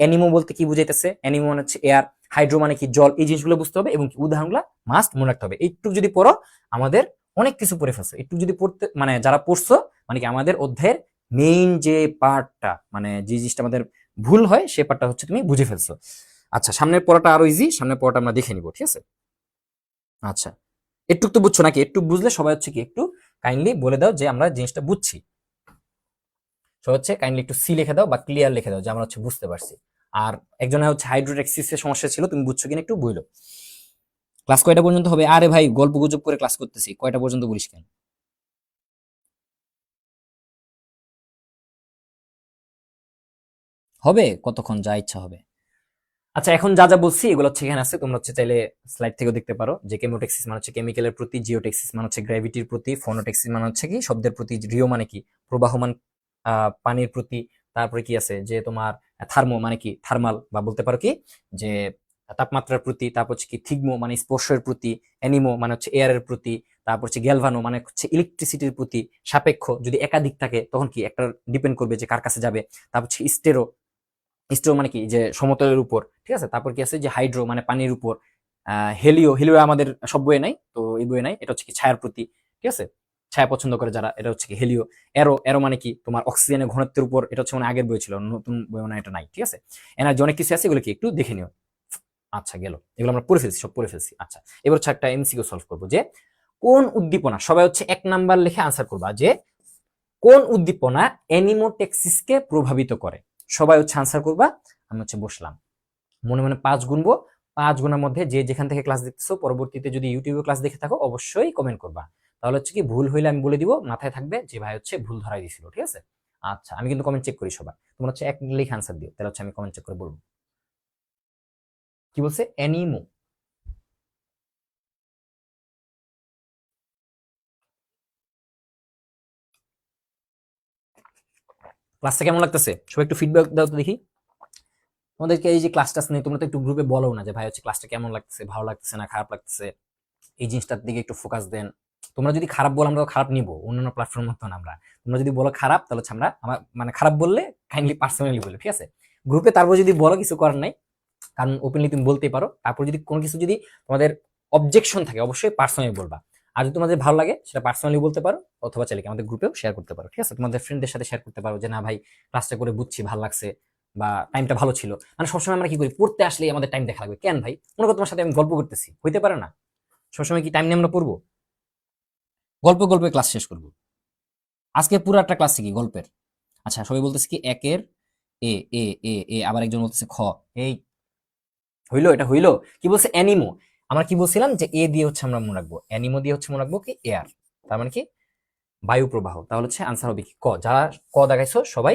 অ্যানিমো বলতে কি বুঝাইতেছে, অ্যানিমো মানে হচ্ছে এয়ার, হাইড্রো মানে কি জল, এই জিনিসগুলো বুঝতে হবে এবং উদাহরণগুলো মাস্ট মনে রাখতে হবে। একটু যদি পড়ো আমাদের অনেক কিছু পড়ে ফেলছো, একটু যদি পড়তে মানে যারা পড়ছো মানে কি আমাদের অধ্যায়ের মেইন যে পার্টটা, মানে যে জিনিসটা আমাদের ভুল হয় সে পার্টটা হচ্ছে তুমি বুঝে ফেলছো। আচ্ছা, সামনের পড়াটা আরো ইজি, সামনের পড়াটা আমরা দেখে নিব, ঠিক আছে। আচ্ছা, একটু তো বুঝছো নাকি, একটু বুঝলে সবাই হচ্ছে কি একটু কাইন্ডলি বলে দাও যে আমরা জিনিসটা বুঝছি। সো হচ্ছে কাইন্ডলি একটু সি লিখে দাও বা ক্লিয়ার লিখে দাও যে আমরা হচ্ছে বুঝতে পারছি। আর একজনের হচ্ছে হাইড্রোটেক্সিসের সমস্যা ছিল, তুমি বুঝছো কিনা একটু বইলো। ক্লাস কয়টা পর্যন্ত হবে? আরে ভাই গল্প গুজব করে ক্লাস করতেছি, কয়টা পর্যন্ত বলিস কেন? হবে কতক্ষণ, যা ইচ্ছা হবে। আচ্ছা, এখন যা যা বলছি এগুলো হচ্ছে এখানে আছে, তোমরা হচ্ছে চাইলে স্লাইড থেকেও দেখতে পারো। যে কেমোটেক্সিস মানে হচ্ছে কেমিক্যালের প্রতি, জিওটেক্সিস মানে হচ্ছে গ্র্যাভিটির প্রতি, ফোনোটেক্সিস মানে হচ্ছে কি শব্দের প্রতি, রিও মানে কি প্রবাহমান পানির প্রতি, তারপরে কি আছে যে তোমার থার্মো মানে কি থার্মাল বা বলতে পারো কি যে তাপমাত্রার প্রতি, তারপর হচ্ছে কি থিগমো মানে স্পর্শের প্রতি, অ্যানিমো মানে হচ্ছে এয়ারের প্রতি, তারপর হচ্ছে গ্যালভানো মানে হচ্ছে ইলেকট্রিসিটির প্রতি। সাপেক্ষ যদি একাধিক থাকে তখন কি একটা ডিপেন্ড করবে যে কার কাছে যাবে। তারপর হচ্ছে স্টেরো, স্টেরো মানে কি যে সমতলের উপর, ঠিক আছে। তারপর কি আছে যে হাইড্রো মানে পানির উপর। হেলিও, হেলিও আমাদের সব বইয়ে নাই তো, এই বইয়ে নাই, এটা হচ্ছে কি ছায়ার প্রতি, ঠিক আছে। ছায়া পছন্দ করে যারা, এটা হচ্ছে কি হেলিও। এরো, এরো মানে কি তোমার অক্সিজেনের ঘনত্বের উপর, এটা হচ্ছে মানে আগের বই ছিল, নতুন বই মানে এটা নাই, ঠিক আছে। এনার্জি অনেক কিছু আছে, এগুলো কি একটু দেখে নিও। আচ্ছা গেল, এগুলো আমরা পড়ে ফেলছি, সব পড়ে ফেলছি। আচ্ছা, এবার হচ্ছে একটা এমসিকিউ সলভ করবো যে কোন উদ্দীপনা, সবাই হচ্ছে 1 নাম্বার লিখে আনসার করবা যে কোন উদ্দীপনা অ্যানিমোটেক্সিসকে প্রভাবিত করে। সবাই হচ্ছে আনসার করবা। আমি হচ্ছে বসলাম, মনে মনে 5 গুনবো। 5 গুণার মধ্যে যে যেখান থেকে ক্লাস দেখতেছো, পরবর্তীতে যদি ইউটিউবে ক্লাস দেখে থাকো অবশ্যই কমেন্ট করবা। তাহলে হচ্ছে কি ভুল হইলে আমি বলে দিব, মাথায় থাকবে যে ভাই হচ্ছে ভুল ধরাই দিছিল, ঠিক আছে। আচ্ছা, আমি কিন্তু কমেন্ট চেক করি সবার, তোমরা হচ্ছে এক লিখে আনসার দিও, তাহলে হচ্ছে আমি কমেন্ট চেক করে বলবো। কি বলছে? অ্যানিমো। ক্লাসটা কেমন লাগতেছে সবাই একটু ফিডব্যাক দাও তো দেখি। তোমাদেরকে এই যে ক্লাসটা নেই, তোমরা তো একটু গ্রুপে বলো না যে ভাই হচ্ছে ক্লাসটা কেমন লাগতেছে, ভালো লাগতেছে না খারাপ লাগতেছে, এই জিনিসটার দিকে একটু ফোকাস দেন। তোমরা যদি খারাপ বলো আমরা খারাপ নিবো, অন্যান্য প্ল্যাটফর্ম মতো না আমরা। তোমরা যদি বলো খারাপ, তাহলে হচ্ছে আমরা আমার মানে খারাপ বললে কাইন্ডলি পার্সোনালি বলো, ঠিক আছে। গ্রুপে তারপর যদি বলো কিছু করার নাই, কারণ ওপেনলি তুমি বলতেই পারো। তারপর যদি কোনো কিছু যদি তোমাদের অবজেকশন থাকে অবশ্যই পার্সোনালি বলবা। আর যদি তোমাদের ভালো লাগে সেটা পার্সোনালি বলতে পারো, অথবা চাইলে আমাদের গ্রুপেও শেয়ার করতে পারো, ঠিক আছে। তোমাদের ফ্রেন্ডদের সাথে শেয়ার করতে পারো যে না ভাই ক্লাসটা করে বুঝছি, ভালো লাগছে, বা টাইমটা ভালো ছিল। মানে সবসময় আমরা কি করি, পড়তে আসলেই আমাদের টাইম দেখা লাগবে কেন ভাই? মনে করো তোমার সাথে আমি গল্প করতেছি, হইতে পারে না? সবসময় কি টাইম নিয়ে আমরা পড়বো? গল্প গল্পে ক্লাস শেষ করব। আজকে পুরো একটা ক্লাস কি গল্পের। আচ্ছা, সবাই বলতেছে কি একের এ এ এ এ, আবার একজন বলতেছে খ। এই হইলো, এটা হইলো। কি বলছে? অ্যানিমো। আমরা কি বলছিলাম যে এ দিয়ে হচ্ছে আমরা মনে রাখবো, অ্যানিমো দিয়ে হচ্ছে মনে রাখবো কি এয়ার, তার মানে কি বায়ু প্রবাহ। তাহলে হচ্ছে আনসার হবে কি ক। যারা ক দেখাইছো সবাই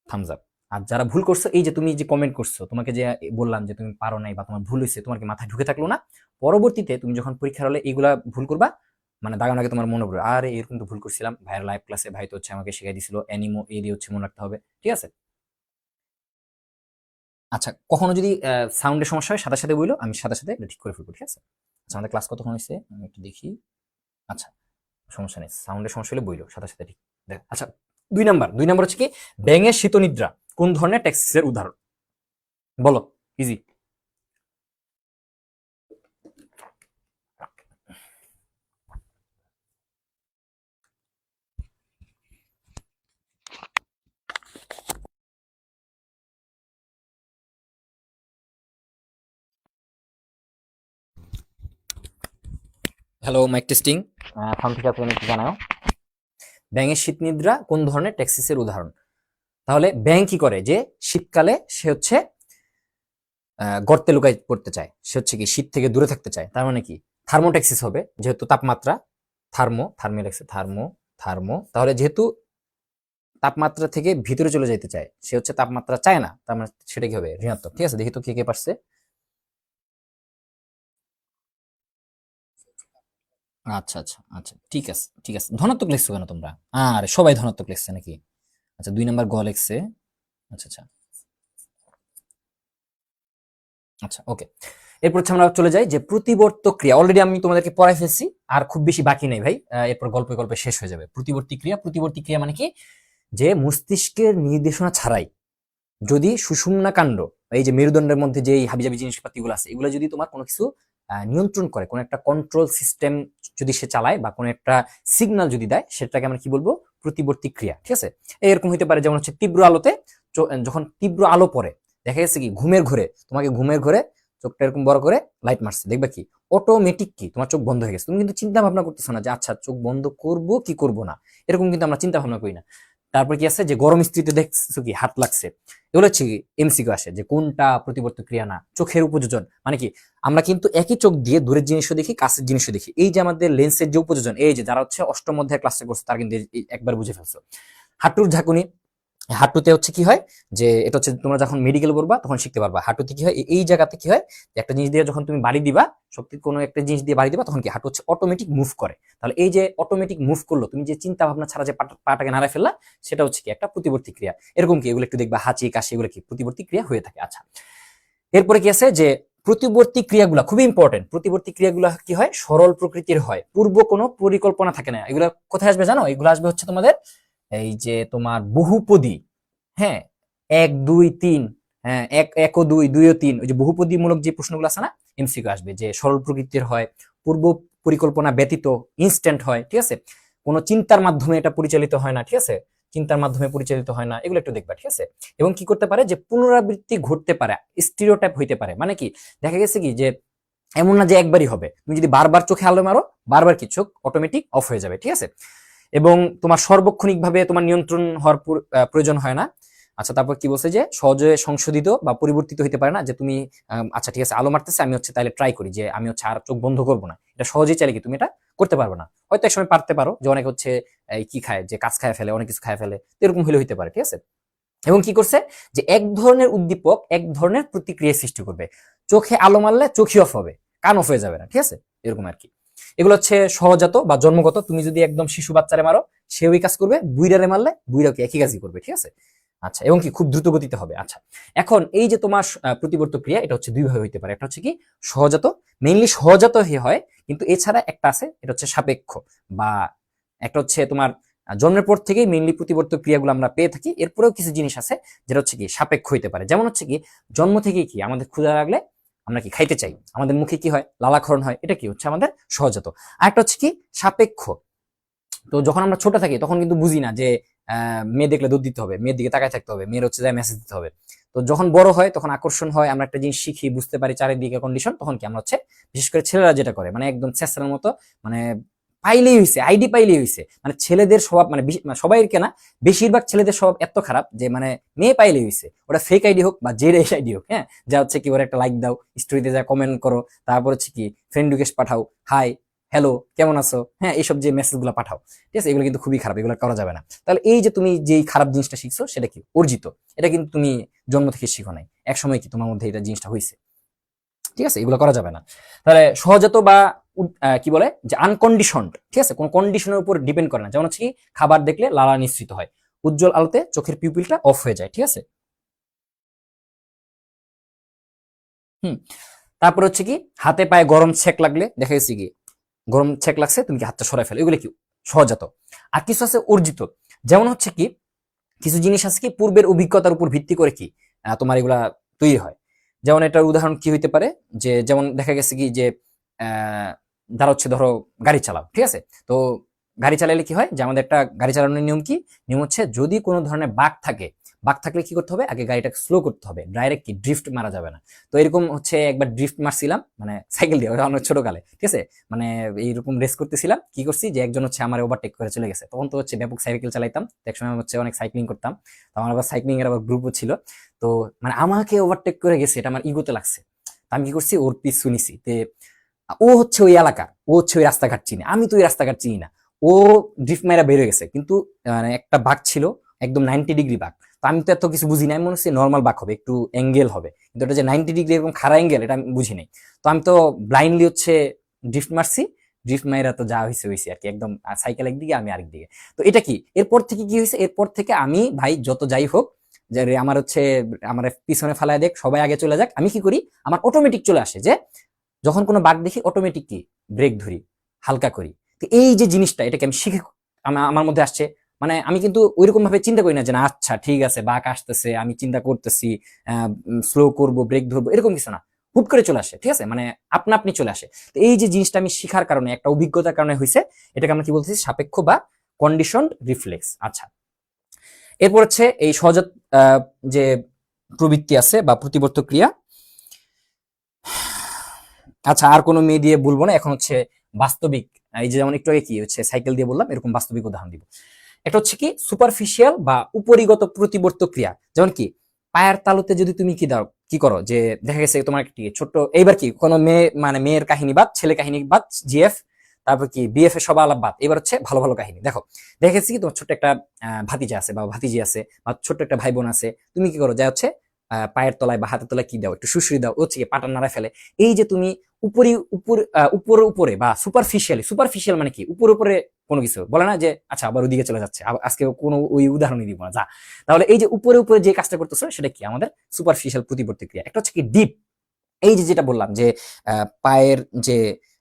থামস আপ। আর যারা ভুল করছো, এই যে তুমি যে কমেন্ট করছো, তোমাকে যে বললাম যে তুমি পারো নাই বা তোমার ভুল হয়েছে, তোমার কি মাথায় ঢুকে থাকলো না? পরবর্তীতে তুমি যখন পরীক্ষার হলে এইগুলা ভুল করবা, মানে দাগানোর আগে তোমার মনে পড়বে আরে এরকম তো ভুল করছিলাম, ভাইয়ের লাইভ ক্লাসে ভাই তো হচ্ছে আমাকে শিখাই দিছিল অ্যানিমো এ দিয়ে হচ্ছে মনে রাখতে হবে, ঠিক আছে। আচ্ছা, কখনো যদি সাউন্ডের সমস্যা হয় সাথে সাথে বইলো, আমি সাথে সাথে এটা ঠিক করে ফেলবো, ঠিক আছে। আচ্ছা, আমাদের ক্লাস কতক্ষণ হয়েছে আমি একটু দেখি। আচ্ছা, সমস্যা নেই, সাউন্ডের সমস্যা হলে বইলো সাথে সাথে ঠিক দেখ। আচ্ছা, 2 নাম্বার, 2 নাম্বার হচ্ছে কি ব্যাঙের শীতনিদ্রা কোন ধরনের ট্যাক্সিসের উদাহরণ? বলো, easy. Hello, mike testing. Sound ঠিক আছে কিনা একটু জানাও। ব্যাঙের শীতনিদ্রা কোন ধরনের ট্যাক্সিসের উদাহরণ? তাহলে ব্যাঙ কি করে যে শীতকালে সে হচ্ছে গর্তে লুকাই পড়তে চায়, সে হচ্ছে কি শীত থেকে দূরে থাকতে চায়, তার মানে কি থার্মোট্যাক্সিস হবে, যেহেতু তাপমাত্রা। থার্মো লেগছে, থার্মো। তাহলে যেহেতু তাপমাত্রা থেকে ভিতরে চলে যেতে চায়, সে হচ্ছে তাপমাত্রা চায় না, তার মানে সেটা কি হবে ঋণাত্মক, ঠিক আছে। দেখি তো কে কে পারছে। আচ্ছা আচ্ছা আচ্ছা, ঠিক আছে ঠিক আছে। ধনাত্মক লিখছো কেন তোমরা? আরে সবাই ধনাত্মক লিখছে নাকি? আচ্ছা, 2 নাম্বার গ লিখছে। আচ্ছা আচ্ছা আচ্ছা, ওকে। এরপর হচ্ছে আমরা চলে যাই যে প্রতিবর্ত ক্রিয়া। অলরেডি আমি তোমাদেরকে পড়াই ফেলছি, আর খুব বেশি বাকি নেই ভাই। এরপর গল্পে গল্পে শেষ হয়ে যাবে। প্রতিবর্তী ক্রিয়া, প্রতিবর্তী ক্রিয়া মানে কি যে মস্তিষ্কের নির্দেশনা ছাড়াই যদি সুষুম্না কাণ্ড, এই যে মেরুদণ্ডের মধ্যে যে হাবিজাবি জিনিসপাতিগুলো আছে, এগুলো যদি তোমার কোনো কিছু নিয়ন্ত্রণ করে, কোনো একটা কন্ট্রোল সিস্টেম যদি সে চালায় বা কোনো একটা সিগন্যাল যদি দেয়, সেটাকে আমরা কি বলবো? প্রতিবর্তী ক্রিয়া, ঠিক আছে। এরকম হতে পারে যেমন হচ্ছে তীব্র আলোতে, যখন তীব্র আলো পড়ে, দেখা গেছে কি ঘুমের ঘোরে, তোমাকে ঘুমের ঘোরে চোখটা এরকম বড় করে লাইট মারছে, দেখবা কি অটোমেটিক কি তোমার চোখ বন্ধ হয়ে গেছে। তুমি কিন্তু চিন্তা ভাবনা করতেছো না যে আচ্ছা চোখ বন্ধ করব কি করব না, এরকম কিন্তু আমরা চিন্তা ভাবনা করি না। তারপর কি আছে যে গরম স্ত্রীতে দেখছো কি হাত লাগছে, এগুলো হচ্ছে কি এমসিকিউ আসে যে কোনটা প্রতিবর্ত ক্রিয়া না। চোখের উপযোজন মানে কি, আমরা কিন্তু একই চোখ দিয়ে দূরের জিনিসও দেখি, কাছের জিনিসও দেখি। এই যে আমাদের লেন্সের যে উপযোজন, এই যে যারা হচ্ছে অষ্টম অধ্যায় ক্লাসটা করছে তারা কিন্তু একবার বুঝে ফেলছো। হাঁটুর ঝাঁকুনি, হাঁটুতে হচ্ছে কি হয় যে এটা হচ্ছে তোমরা যখন মেডিকেল পড়বা তখন শিখতে পারবা। হাঁটুতে কি হয়, এই জায়গাতে কি হয় যে একটা জিনিস দিয়ে যখন তুমি বাড়ি দিবা, শক্তি কোনো একটা জিনিস দিয়ে বাড়ি দিবা, তখন কি হাঁটু হচ্ছে অটোমেটিক মুভ করে। তাহলে এই যে অটোমেটিক মুভ করলো, তুমি যে চিন্তা ভাবনা ছাড়া যে পাটাকে নাড়া ফেললা, সেটা হচ্ছে কি একটা প্রতিবর্তী ক্রিয়া। এরকম কি এগুলো একটু দেখবা, হাঁচি কাশি এগুলো কি প্রতিবর্তী ক্রিয়া হয়ে থাকে। আচ্ছা, এরপরে কি আছে যে প্রতিবর্তী ক্রিয়াগুলা খুবই ইম্পর্টেন্ট। প্রতিবর্তী ক্রিয়াগুলা কি হয়, সরল প্রকৃতির হয়, পূর্ব কোনো পরিকল্পনা থাকে না। এগুলা কোথায় আসবে জানো? এগুলো আসবে হচ্ছে তোমাদের এই যে তোমার বহুপদী, হ্যাঁ, 1 2 3, হ্যাঁ, 1 ও 2 2 ও 3, ওই যে বহুপদীমূলক যে প্রশ্নগুলো আছে না, এমসিকিউ আসবে যে সরল প্রকৃতির হয়, পূর্ব পরিকল্পনা ব্যতীত, ইনস্ট্যান্ট হয়, ঠিক আছে, কোনো চিন্তার মাধ্যমে এটা পরিচালিত হয় না, ঠিক আছে, চিন্তার মাধ্যমে পরিচালিত হয় না, এগুলো একটু দেখবা, ঠিক আছে। এবং কি করতে পারে যে পুনরাবৃত্তি ঘটতে পারে, স্টিরিওটাইপ হইতে পারে। মানে কি, দেখা গেছে কি যে এমন না যে একবারই হবে, তুমি যদি বারবার চোখে আলো মারো, বারবার কি চোখ অটোমেটিক অফ হয়ে যাবে, ঠিক আছে। এবং তোমার সার্বক্ষণিক ভাবে তোমার নিয়ন্ত্রণ হওয়ার প্রয়োজন হয় না। আচ্ছা, তারপর কি বলছে যে সহজে সংশোধিত বা পরিবর্তিত হইতে পারে না, যে তুমি আচ্ছা ঠিক আছে আলো মারতেছে, আমি হচ্ছে তাহলে ট্রাই করি যে আমি হচ্ছে আর চোখ বন্ধ করবো না, এটা সহজেই চাইলে কি তুমি এটা করতে পারবে না। হয়তো একসময় পারতে পারো, যে অনেক হচ্ছে এই কি খায়, যে কাজ খায় ফেলে, অনেক কিছু খায় ফেলে, এরকম হলে হইতে পারে, ঠিক আছে। এবং কি করছে যে এক ধরনের উদ্দীপক এক ধরনের প্রতিক্রিয়া সৃষ্টি করবে। চোখে আলো মারলে চোখই অফ হবে, কান অফ হয়ে যাবে না, ঠিক আছে, এরকম আর কি। এগুলো হচ্ছে সহজাত বা জন্মগত। তুমি যদি একদম শিশু বাচ্চারে মারো, সে ওই কাজ করবে, বুইড়ারে মারলে বুইড়াও কি একই কাজই করবে, ঠিক আছে। আচ্ছা, এবং কি খুব দ্রুত গতিতে হবে। আচ্ছা, এখন এই যে তোমার প্রতিবর্ত ক্রিয়া, এটা হচ্ছে দুই ভাবে হইতে পারে। একটা হচ্ছে কি সহজাত, মেইনলি সহজাত হয়, কিন্তু এছাড়া একটা আছে, এটা হচ্ছে সাপেক্ষ, বা একটা হচ্ছে তোমার জন্মের পর থেকেই মেইনলি প্রতিবর্ত ক্রিয়াগুলো আমরা পেয়ে থাকি। এরপরেও কিছু জিনিস আছে যেটা হচ্ছে কি সাপেক্ষ হইতে পারে। যেমন হচ্ছে কি জন্ম থেকেই কি আমাদের ক্ষুধা লাগলে আমরা কি খাইতে চাই, আমাদের মুখে কি হয়, লালাক্ষরণ হয়, এটা কি হচ্ছে আমাদের সহজাত। আর একটা হচ্ছে কি সাপেক্ষ। তো যখন আমরা ছোট থাকি তখন কিন্তু বুঝি না যে মেয়ে দেখলে দুধ দিতে হবে, মেয়ের দিকে তাকায় থাকতে হবে, মেয়ের হচ্ছে যায় মেসেজ দিতে হবে। তো যখন বড় হয় তখন আকর্ষণ হয়, আমরা একটা জিনিস শিখি, বুঝতে পারি চারিদিকে কন্ডিশন, তখন কি আমরা হচ্ছে বিশেষ করে ছেলেরা যেটা করে, মানে একদম ছেঁচড়ার মতো, মানে পাইলেই হয়েছে, আইডি পাইলেই হয়েছে। মানে ছেলেদের স্বভাব, মানে সবাই কেনা, বেশিরভাগ ছেলেদের স্বভাব এত খারাপ যে মানে মেয়ে পাইলেই হয়েছে, ওটা ফেক আইডি হোক বা জেড আইডি হোক, হ্যাঁ, যা হচ্ছে কি ওরা একটা লাইক দাও, স্টোরিতে যা কমেন্ট করো, তারপর হচ্ছে কি ফ্রেন্ড রিকোয়েস্ট পাঠাও, হাই হ্যালো কেমন আছো, হ্যাঁ, এইসব যে মেসেজ গুলো পাঠাও, ঠিক আছে, এগুলো কিন্তু খুবই খারাপ, এগুলো করা যাবে না। তাহলে এই যে তুমি যেই খারাপ জিনিসটা শিখছো সেটা কি অর্জিত, এটা কিন্তু তুমি জন্ম থেকে শিখো নাই, এক সময় কি তোমার মধ্যে এটা জিনিসটা হয়েছে, ঠিক আছে, এগুলো করা যাবে না। তাহলে সহজাত বা কি বলে যে আনকন্ডিশনড, ঠিক আছে, কোন কন্ডিশনের উপর ডিপেন্ড করে না। যেমন হচ্ছে কি খাবার দেখলে লালা নিঃসৃত হয়, উজ্জ্বল আলোতে চোখের পিউপিলটা অফ হয়ে যায়, ঠিক আছে। হুম, তারপর হচ্ছে কি হাতে পায়ে গরম ছ্যাক লাগলে, দেখা গেছে কি গরম ছ্যাক লাগছে, তুমি কি হাতটা সরাই ফেলো, এগুলো কি সহজাত। আর কিছু আছে অর্জিত। যেমন হচ্ছে কি কিছু জিনিস আছে কি পূর্বের অভিজ্ঞতার উপর ভিত্তি করে কি তোমার এগুলা তৈরি হয়। যেমন এটার উদাহরণ কি হইতে পারে, যে যেমন দেখা গেছে কি যে যারা হচ্ছে ধরো গাড়ি চালাও, ঠিক আছে, তো গাড়ি চালালে কি হয় যে আমাদের একটা গাড়ি চালানোর নিয়ম কি, নিয়ম হচ্ছে যদি কোনো ধরনের বাঁক থাকে, বাঁক থাকলে কি করতে হবে, আগে গাড়িটাকে স্লো করতে হবে, ডাইরেক্ট কি ড্রিফট মারা যাবে না। তো এরকম হচ্ছে একবার ড্রিফট মারছিলাম, মানে সাইকেল দিয়ে, অনেক ছোটকালে, ঠিক আছে, মানে এইরকম রেস করতেছিলাম, কি করছি যে একজন হচ্ছে আমার ওভারটেক করে চলে গেছে, তখন তো হচ্ছে ব্যাপক সাইকেল চালাইতাম, তো একসময় হচ্ছে অনেক সাইক্লিং করতাম, তো আমার আবার সাইক্লিং এর আবার গ্রুপও ছিল। তো মানে আমাকে ওভারটেক করে গেছে, এটা আমার ইগোতে লাগছে। তো আমি কি করছি, ওর পিছু নিছি। ও হচ্ছে ওই এলাকা, ও হচ্ছে ওই রাস্তাঘাট চিনি, আমি তো ওই রাস্তাঘাট চিনি না। ও ড্রিফট মাইরা বের হয়ে গেছে, কিন্তু মানে একটা বাঁক ছিল, একদম 90 ডিগ্রি বাঁক। তো আমি তো এত কিছু বুঝি না, আমি মনে হচ্ছে নর্মাল বাঁক হবে, একটু অ্যাঙ্গেল হবে, কিন্তু এটা যে 90 ডিগ্রি এরকম খাড়া অ্যাঙ্গেল, এটা আমি বুঝি নাই। তো আমি তো ব্লাইন্ডলি হচ্ছে ড্রিফট মারছি, ড্রিফট মাইরা তো যা হয়েছে হয়েছে আর কি, একদম সাইকেল একদিকে আমি আরেকদিকে। তো এটা কি এরপর থেকে কি হয়েছে, এরপর থেকে আমি ভাই যত যাই হোক, যে আমার হচ্ছে আমার পিছনে ফালায় দেখ, সবাই আগে চলে যাক, আমি কি করি, আমার অটোমেটিক চলে আসে যে যখন কোনো বাঘ দেখি অটোমেটিক কি ব্রেক ধরি, হালকা করি। তো এই যে জিনিসটা, এটাকে আমি শিখে আমার মধ্যে আসছে। মানে আমি কিন্তু ওইরকম ভাবে চিন্তা করি না যে না আচ্ছা ঠিক আছে বাঘ আসতেছে, আমি চিন্তা করতেছি স্লো করব, ব্রেক ধরবো, এরকম কিছু না, হুট করে চলে আসে, ঠিক আছে, মানে আপনা আপনি চলে আসে। তো এই যে জিনিসটা আমি শিখার কারণে, একটা অভিজ্ঞতার কারণে হয়েছে, এটাকে আমরা কি বলতেছি সাপেক্ষ বা কন্ডিশনড রিফ্লেক্স। আচ্ছা, এরপর হচ্ছে এই সহজাত যে প্রবৃত্তি আছে বা প্রতিবর্ত ক্রিয়া। আচ্ছা, আর কোনো মেয়ে দিয়ে বলবো না, এখন হচ্ছে বাস্তবিক, এই যে যেমন একটু আগে কি হচ্ছে সাইকেল দিয়ে বললাম, এরকম বাস্তবিক উদাহরণ দিব। একটা হচ্ছে কি সুপারফিশিয়াল বা উপরিগত প্রতিবর্ত ক্রিয়া। যেমন কি পায়ের তালুতে যদি তুমি কি দাও, কি করো, যে দেখা গেছে তোমার একটি ছোট্ট, এইবার কি কোনো মেয়ে, মানে মেয়ের কাহিনী বাদ, ছেলে কাহিনী বাদ, জিএফ, তারপর কি বিএফ এ সব আলাপ বাদ, এবার হচ্ছে ভালো ভালো কাহিনী। দেখো দেখেছি কি তোমার ছোট্ট একটা ভাতিজা আছে বা ভাতিজি আছে বা ছোট্ট একটা ভাই বোন আছে, তুমি কি করো, যা হচ্ছে পায়ের তলায় বা হাতের তলায় কি দাও, একটু সুশ্রী দাও, হচ্ছে কি পাটা নাড়া ফেলে। এই যে তুমি উপরে উপরে উপরে বা সুপারফিশিয়াল মানে কি উপরে উপরে কোনো কিছু বলে না যে আচ্ছা আবার ওইদিকে চলে যাচ্ছে, আজকে কোনো ওই উদাহরণই দিব না যা। তাহলে এই যে উপরে উপরে যে কাজটা করতেছো সেটা কি আমাদের সুপারফিশিয়াল প্রতিবর্তী ক্রিয়া। একটা হচ্ছে কি ডিপ, এই যে যেটা বললাম যে পায়ের যে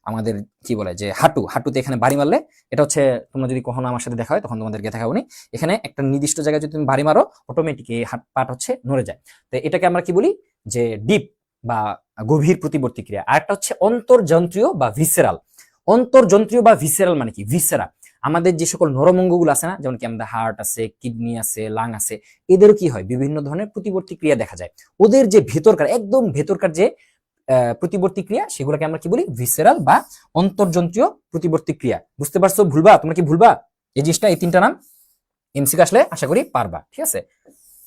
আমাদের কি বলে যে হাঁটুতে এখানে বাড়ি মারলে, এটা হচ্ছে তোমরা যদি কখনো আমার সাথে দেখা হয় তখন তোমাদেরকে দেখাবো নি, এখানে একটা নির্দিষ্ট জায়গায় যদি তুমি বাড়ি মারো অটোমেটিক এই হাত পাট হচ্ছে নড়ে যায়। তো এটাকে আমরা কি বলি যে ডিপ বা গভীর প্রতিবর্তী ক্রিয়া। আর একটা হচ্ছে অন্তর্যন্ত্রীয় বা ভিসেরাল। অন্তর্যন্ত্রীয় বা ভিসেরাল মানে কি, ভিসেরা আমাদের যে সকল নরমঙ্গগুলো আছে না, যেমন কি আমাদের হার্ট আছে, কিডনি আছে, লাং আছে, এদেরও কি হয় বিভিন্ন ধরনের প্রতিবর্তী ক্রিয়া দেখা যায়। ওদের যে ভেতরকার একদম ভেতরকার যে প্রতিবর্তী ক্রিয়া সেগুলোকে আমরা কি বলি ভিসেরাল বা অন্তর্যন্ত্রীয় প্রতিবর্তী ক্রিয়া। বুঝতে পারছো? ভুলবা? তোমরা কি ভুলবা এই জিনিসটা? এই তিনটা নাম এমসিকিউ আসলে আশা করি পারবা, ঠিক আছে?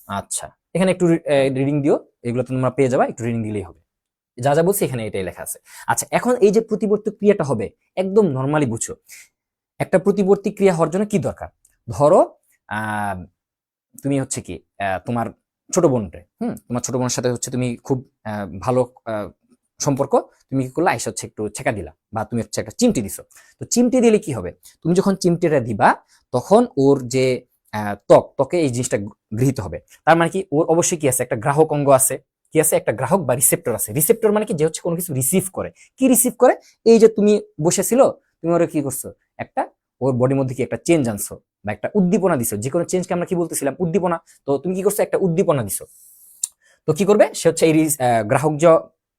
আচ্ছা, এখানে একটু রিডিং দিও, এগুলো তো তোমরা পেয়ে যাবা, একটু রিডিং দিলেই হবে। যা যা বলছি এখানে এটাই লেখা আছে। আচ্ছা, এখন এই যে প্রতিবর্তী ক্রিয়াটা হবে একদম নর্মালি বুঝো। একটা প্রতিবর্তী ক্রিয়া হওয়ার জন্য কি দরকার? ধরো তুমি হচ্ছে কি তোমার ছোট বোনটা, তোমার ছোট বোনের সাথে হচ্ছে তুমি খুব ভালো সম্পর্ক, তুমি কি করলা, আইসা হচ্ছে একটু ছেকা দিলা বা তুমি হচ্ছে একটা চিমটি দিছো। তো চিমটি দিলে কি হবে, তুমি যখন চিমটিটা দিবা তখন ওর যে ত্বকে এই জিনিসটা গৃহীত হবে। তার মানে কি ওর অবশ্যই কি আছে, একটা গ্রাহক অঙ্গ আছে, কি আছে, একটা গ্রাহক বা রিসেপ্টর আছে। রিসেপ্টর মানে কি, যে হচ্ছে কোনো কিছু রিসিভ করে। কি রিসিভ করে? এই যে তুমি বসেছিল, তুমি ওরা কি করছো, একটা ওর বডির মধ্যে কি একটা চেঞ্জ আনছো বা একটা উদ্দীপনা দিছো। যে কোনো চেঞ্জকে আমরা কি বলতেছিলাম, উদ্দীপনা। তো তুমি কি করছো, একটা উদ্দীপনা দিছো। তো কি করবে সে, হচ্ছে এই গ্রাহক যে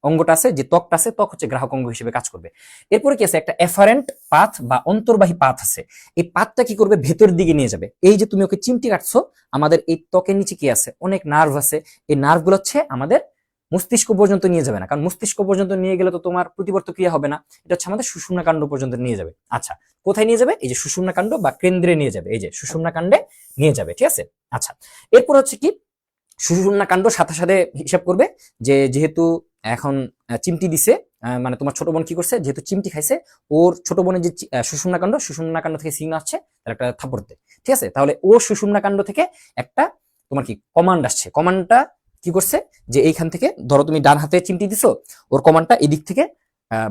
অঙ্গটা আছে, যে ত্বকটা আছে, ত্বক হচ্ছে গ্রাহক অঙ্গ হিসেবে কাজ করবে। এরপরে কি আছে, একটা এফারেন্ট পাথ বা অন্তর্বাহী পাথ আছে। এই পাথটা কি করবে, ভেতর দিকে নিয়ে যাবে। এই যে তুমি ওকে চিমটি কাটছো, আমাদের এই ত্বকের নিচে কি আছে, অনেক নার্ভ আছে। এই নার্ভ গুলো হচ্ছে আমাদের মস্তিষ্ক পর্যন্ত নিয়ে যাবে না, কারণ মস্তিষ্ক পর্যন্ত নিয়ে গেলে তো তোমার প্রতিবর্ত ক্রিয়া হবে না। এটা হচ্ছে আমাদের সুষুম্না কাণ্ড পর্যন্ত নিয়ে যাবে। আচ্ছা, কোথায় নিয়ে যাবে? এই যে সুষুম্না কাণ্ড বা কেন্দ্রে নিয়ে যাবে, এই যে সুষুম্না কাণ্ডে নিয়ে যাবে, ঠিক আছে? আচ্ছা, এরপর হচ্ছে কি, সুষুম্না কাণ্ড সাথে সাথে হিসাব করবে যে যেহেতু এখন চিমটি দিছে, মানে তোমার ছোট বোন কি করছে, যেহেতু চিমটি খাইছে, ওর ছোট বোনের যে সুষুম্না কাণ্ড থেকে সিগন্যাল আসছে, তার একটা থাপ্পড় দেয়, ঠিক আছে? তাহলে ও সুষুম্না কাণ্ড থেকে একটা তোমার কি কমান্ড আসছে। কমান্ডটা কি করছে, যে এইখান থেকে ধরো তুমি ডান হাতে চিমটি দিছো, ওর কমান্ডটা এদিক থেকে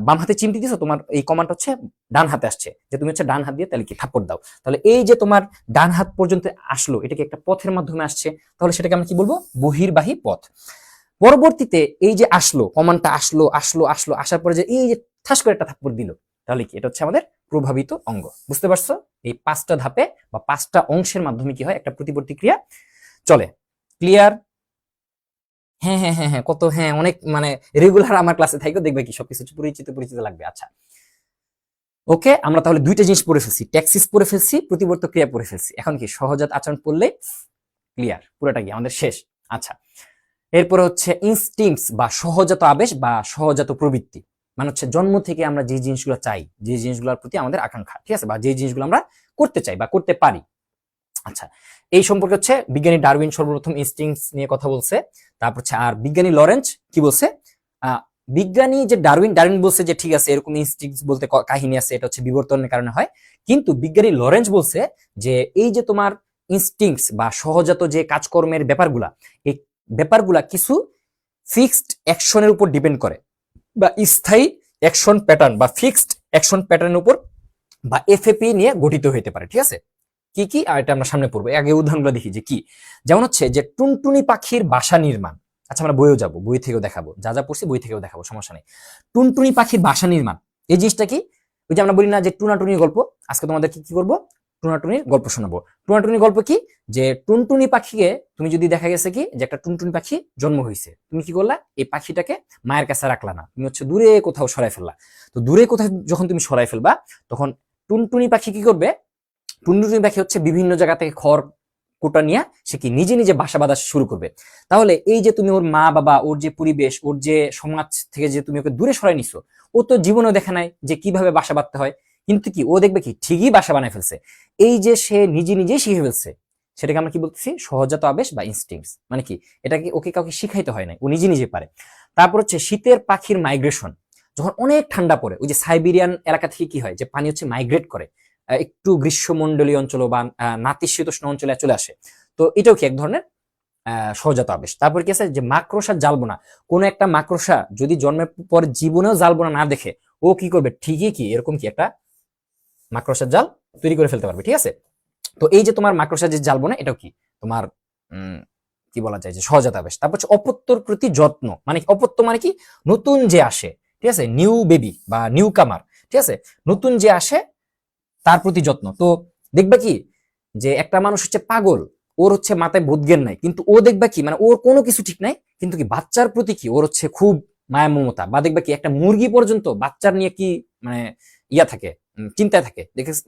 বাম হাতে চিমটি দিছো, তোমার এই কমান্ড হচ্ছে ডান হাতে আসছে, যে তুমি হচ্ছে ডান হাত দিয়ে তাহলে কি থাপ্পড় দাও। তাহলে এই যে তোমার ডান হাত পর্যন্ত আসলো, এটাকে একটা পথের মাধ্যমে আসছে, তাহলে সেটাকে আমরা কি বলবো, বহির্বাহী পথ। পরবর্তীতে এই যে আসলো, কমান্ডটা আসলো আসলো আসলো, আসার পরে যে এই যে ঠাস করে একটা থাপ্পড় দিল, তাহলে কি এটা হচ্ছে আমাদের প্রভাবিত অঙ্গ। বুঝতে পারছো? এই 5টা ধাপে বা 5টা অংশের মাধ্যমে কি হয়, একটা প্রতিবর্তী ক্রিয়া চলে। ক্লিয়ার? হ্যাঁ হ্যাঁ হ্যাঁ হ্যাঁ, কত হ্যাঁ, অনেক মানে রেগুলার আমার ক্লাসে থাকো, দেখবে কি সবকিছু পরিচিত পরিচিত লাগবে। আচ্ছা, ওকে, আমরা তাহলে দুইটা জিনিস পড়ে ফেলছি, ট্যাক্সিস পড়ে ফেলছি, প্রতিবর্ত ক্রিয়া পড়ে ফেলছি। এখন কি সহজাত আচরণ পড়লে ক্লিয়ার, পুরোটা কি আমাদের শেষ। আচ্ছা, এরপরে হচ্ছে ইনস্টিংক্টস বা সহজাত আবেশ বা সহজাত প্রবৃত্তি, মানে হচ্ছে জন্ম থেকে আমরা যে জিনিসগুলো চাই, যে জিনিসগুলোর প্রতি আমাদের আকাঙ্ক্ষা, ঠিক আছে, বা যে জিনিসগুলো আমরা করতে চাই বা করতে পারি। আচ্ছা, এই সম্পর্কে হচ্ছে বিজ্ঞানী ডারউইন সর্বপ্রথম ইনস্টিংক্টস নিয়ে কথা বলছে। তারপর হচ্ছে আর বিজ্ঞানী লরেঞ্জ কি বলছে, বিজ্ঞানী যে ডারউইন বলছে যে ঠিক আছে এরকম ইনস্টিংক্টস বলতে কাহিনী আছে, এটা হচ্ছে বিবর্তনের কারণে হয়। কিন্তু বিজ্ঞানী লরেঞ্জ বলছে যে এই যে তোমার ইনস্টিংক্টস বা সহজাত যে কাজকর্মের ব্যাপারগুলা, এই ব্যাপারগুলা কিছু ফিক্সড অ্যাকশনের উপর ডিপেন্ড করে, বা স্থায়ী অ্যাকশন প্যাটার্ন বা ফিক্সড অ্যাকশন প্যাটার্নের উপর বা এফএপি নিয়ে গঠিত হতে পারে, ঠিক আছে? কি কি, আর এটা আমরা সামনে পড়বো, আগে উদাহরণগুলো দেখি যে কি। যেমন হচ্ছে যে টুনটুনি পাখির বাসা নির্মাণ। আচ্ছা, আমরা বইও যাবো, বই থেকেও দেখাবো, যা যা পড়ছি বই থেকেও দেখাবো, সমস্যা নেই। টুনটুনি পাখির বাসা নির্মাণ, এই জিনিসটা কি, ওই যে আমরা বলি না যে টুনাটুনির গল্প, আজকে তোমাদের কি করবো, টুনাটুনির গল্প শোনাবো। টুনাটুনির গল্প কি, যে টুনটুনি পাখিকে তুমি যদি দেখা গেছে কি যে একটা টুনটুনি পাখি জন্ম হয়েছে, তুমি কি করলা, এই পাখিটাকে মায়ের কাছে রাখলা না, তুমি হচ্ছে দূরে কোথাও সরাই ফেললা। তো দূরে কোথাও যখন তুমি সরাই ফেলবা, তখন টুনটুনি পাখি কি করবে, টুনটুনি পাখি হচ্ছে বিভিন্ন জায়গা থেকে খড় কোটা নিয়ে সে কি নিজে নিজে বাসা বাঁধা শুরু করবে। তাহলে এই যে তুমি ওর মা বাবা, ওর যে পরিবেশ, ওর যে সমাজ থেকে যে তুমি ওকে দূরে সরাই নিছো, ও তো জীবনেও দেখে নাই যে কিভাবে বাসা বাঁধতে হয়, কিন্তু কি ও দেখবে কি ঠিকই বাসা বানায় ফেলছে। এই যে সে নিজে নিজেই শিখে ফেলছে, সেটাকে আমরা কি বলতেছি, সহজাত আবেশ বা ইনস্টিংক্টস। মানে কি, এটা কি ওকে কাউকে শিখাইতে হয় না, ও নিজে নিজে পারে। তারপর হচ্ছে শীতের পাখির মাইগ্রেশন। যখন অনেক ঠান্ডা পড়ে, ওই যে সাইবেরিয়ান এলাকা থেকে কি হয় যে পানি হচ্ছে মাইগ্রেট করে একটু গ্রীষ্মমণ্ডলীয় অঞ্চল বা নাতিশীতোষ্ণ অঞ্চলে চলে আসে। তো এটাও কি এক ধরনের সহজাত আবেশ। তারপর কি আছে যে মাকড়সা জালবোনা, কোন একটা মাকড়সা যদি জন্মের পর জীবনেও জালবোনা না দেখে, ও কি করবে ঠিকই কি এরকম কি একটা মাকড়সার জাল তৈরি করে ফেলতে পারবে, ঠিক আছে। তো এই যে তোমার মাকড়সা যে জালবোনা, এটাও কি তোমার কি বলা যায় যে সহজাত আবেশ। তারপর হচ্ছে অপত্যর প্রতি যত্ন, মানে অপত্য মানে কি নতুন যে আসে, ঠিক আছে, নিউ বেবি বা নিউ কামার, ঠিক আছে, নতুন যে আসে তার প্রতি যত্ন। তো দেখবা কি যে একটা মানুষ হচ্ছে পাগল, ওর হচ্ছে মাথায় বোধজ্ঞান নাই, কিন্তু ও দেখবা কি মানে ওর কোনো কিছু ঠিক নাই, কিন্তু কি বাচ্চার প্রতি কি ওর হচ্ছে খুব মায়া মমতা। বা দেখবা কি একটা মুরগি পর্যন্ত বাচ্চার নিয়ে কি মানে ইয়া থাকে, চিন্তায় থাকে।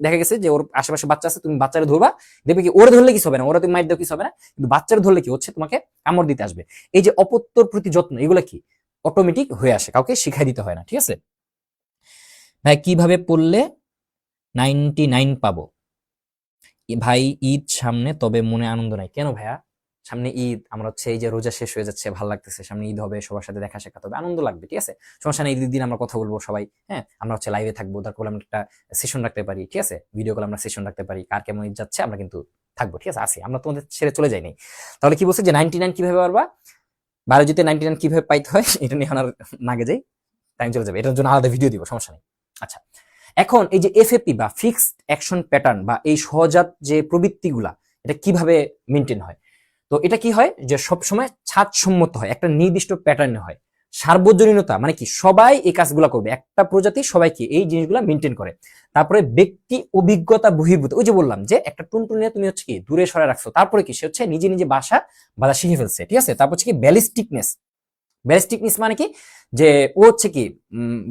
দেখা গেছে যে ওর আশেপাশে বাচ্চা আছে, তুমি বাচ্চারে ধরবা, দেখবে কি ওরে ধরলে কিছু হবে না, ওরা তুমি মাইর দাও কিছু হবে না, কিন্তু বাচ্চারে ধরলে কি হচ্ছে তোমাকে কামড় দিতে আসবে। এই যে অপত্যর প্রতি যত্ন, এগুলা কি অটোমেটিক হয়ে আসে, কাউকে শিখাই দিতে হয় না, ঠিক আছে। ভাই কিভাবে পড়লে 99 পাবো? ভাই ঈদ সামনে, তবে মনে আনন্দ নাই। কেন ভাইয়া? সামনে ঈদ, আমরা হচ্ছে এই যে রোজা শেষ হয়ে যাচ্ছে, ভালো লাগতেছে, সামনে ঈদ হবে, সবার সাথে দেখা সাক্ষাৎ হবে, আনন্দ লাগবে, ঠিক আছে। সমস্যা নেই, ঈদের দিন আমরা কথা বলবো সবাই, হ্যাঁ, আমরা হচ্ছে লাইভে থাকবো, তারপর আমরা একটা সেশন রাখতে পারি, ঠিক আছে, ভিডিও কল আমরা সেশন রাখতে পারি, কার কেমন ঈদ যাচ্ছে আমরা কিন্তু থাকবো, ঠিক আছে, আসি, আমরা তোমাদের ছেড়ে চলে যাইনি। তাহলে কি বলছে যে 99 কিভাবে পারবা, বায়োলজিতে 99 কিভাবে পাইতে হয় এটা নিয়ে আমার নাগে যাই, টাইম চলে যাবে, এটার জন্য আলাদা ভিডিও দিব, সমস্যা নেই। আচ্ছা, এখন এই যে এফএপি বা ফিক্সড অ্যাকশন প্যাটার্ন বা এই সহজাত যে প্রবৃত্তিগুলা, এটা কিভাবে মেনটেন হয়? তো এটা কি হয় যে সবসময় ছাদসম্মত হয়, একটা নির্দিষ্ট প্যাটার্নে হয়। সার্বজনীনতা মানে কি সবাই এই কাজগুলা করবে, একটা প্রজাতি সবাই কি এই জিনিসগুলা মেনটেন করে। তারপরে ব্যক্তি অভিজ্ঞতা বহির্ভূত, ওই যে বললাম যে একটা টুনটুনিয়া তুমি হচ্ছে কি দূরে সরায় রাখছো, তারপরে কি সে হচ্ছে নিজে নিজে বাধা শিখে ফেলছে, ঠিক আছে। তারপর হচ্ছে কি ব্যালিস্টিকনেস, ব্যালিস্টিকনেস মানে কি যে ও হচ্ছে কি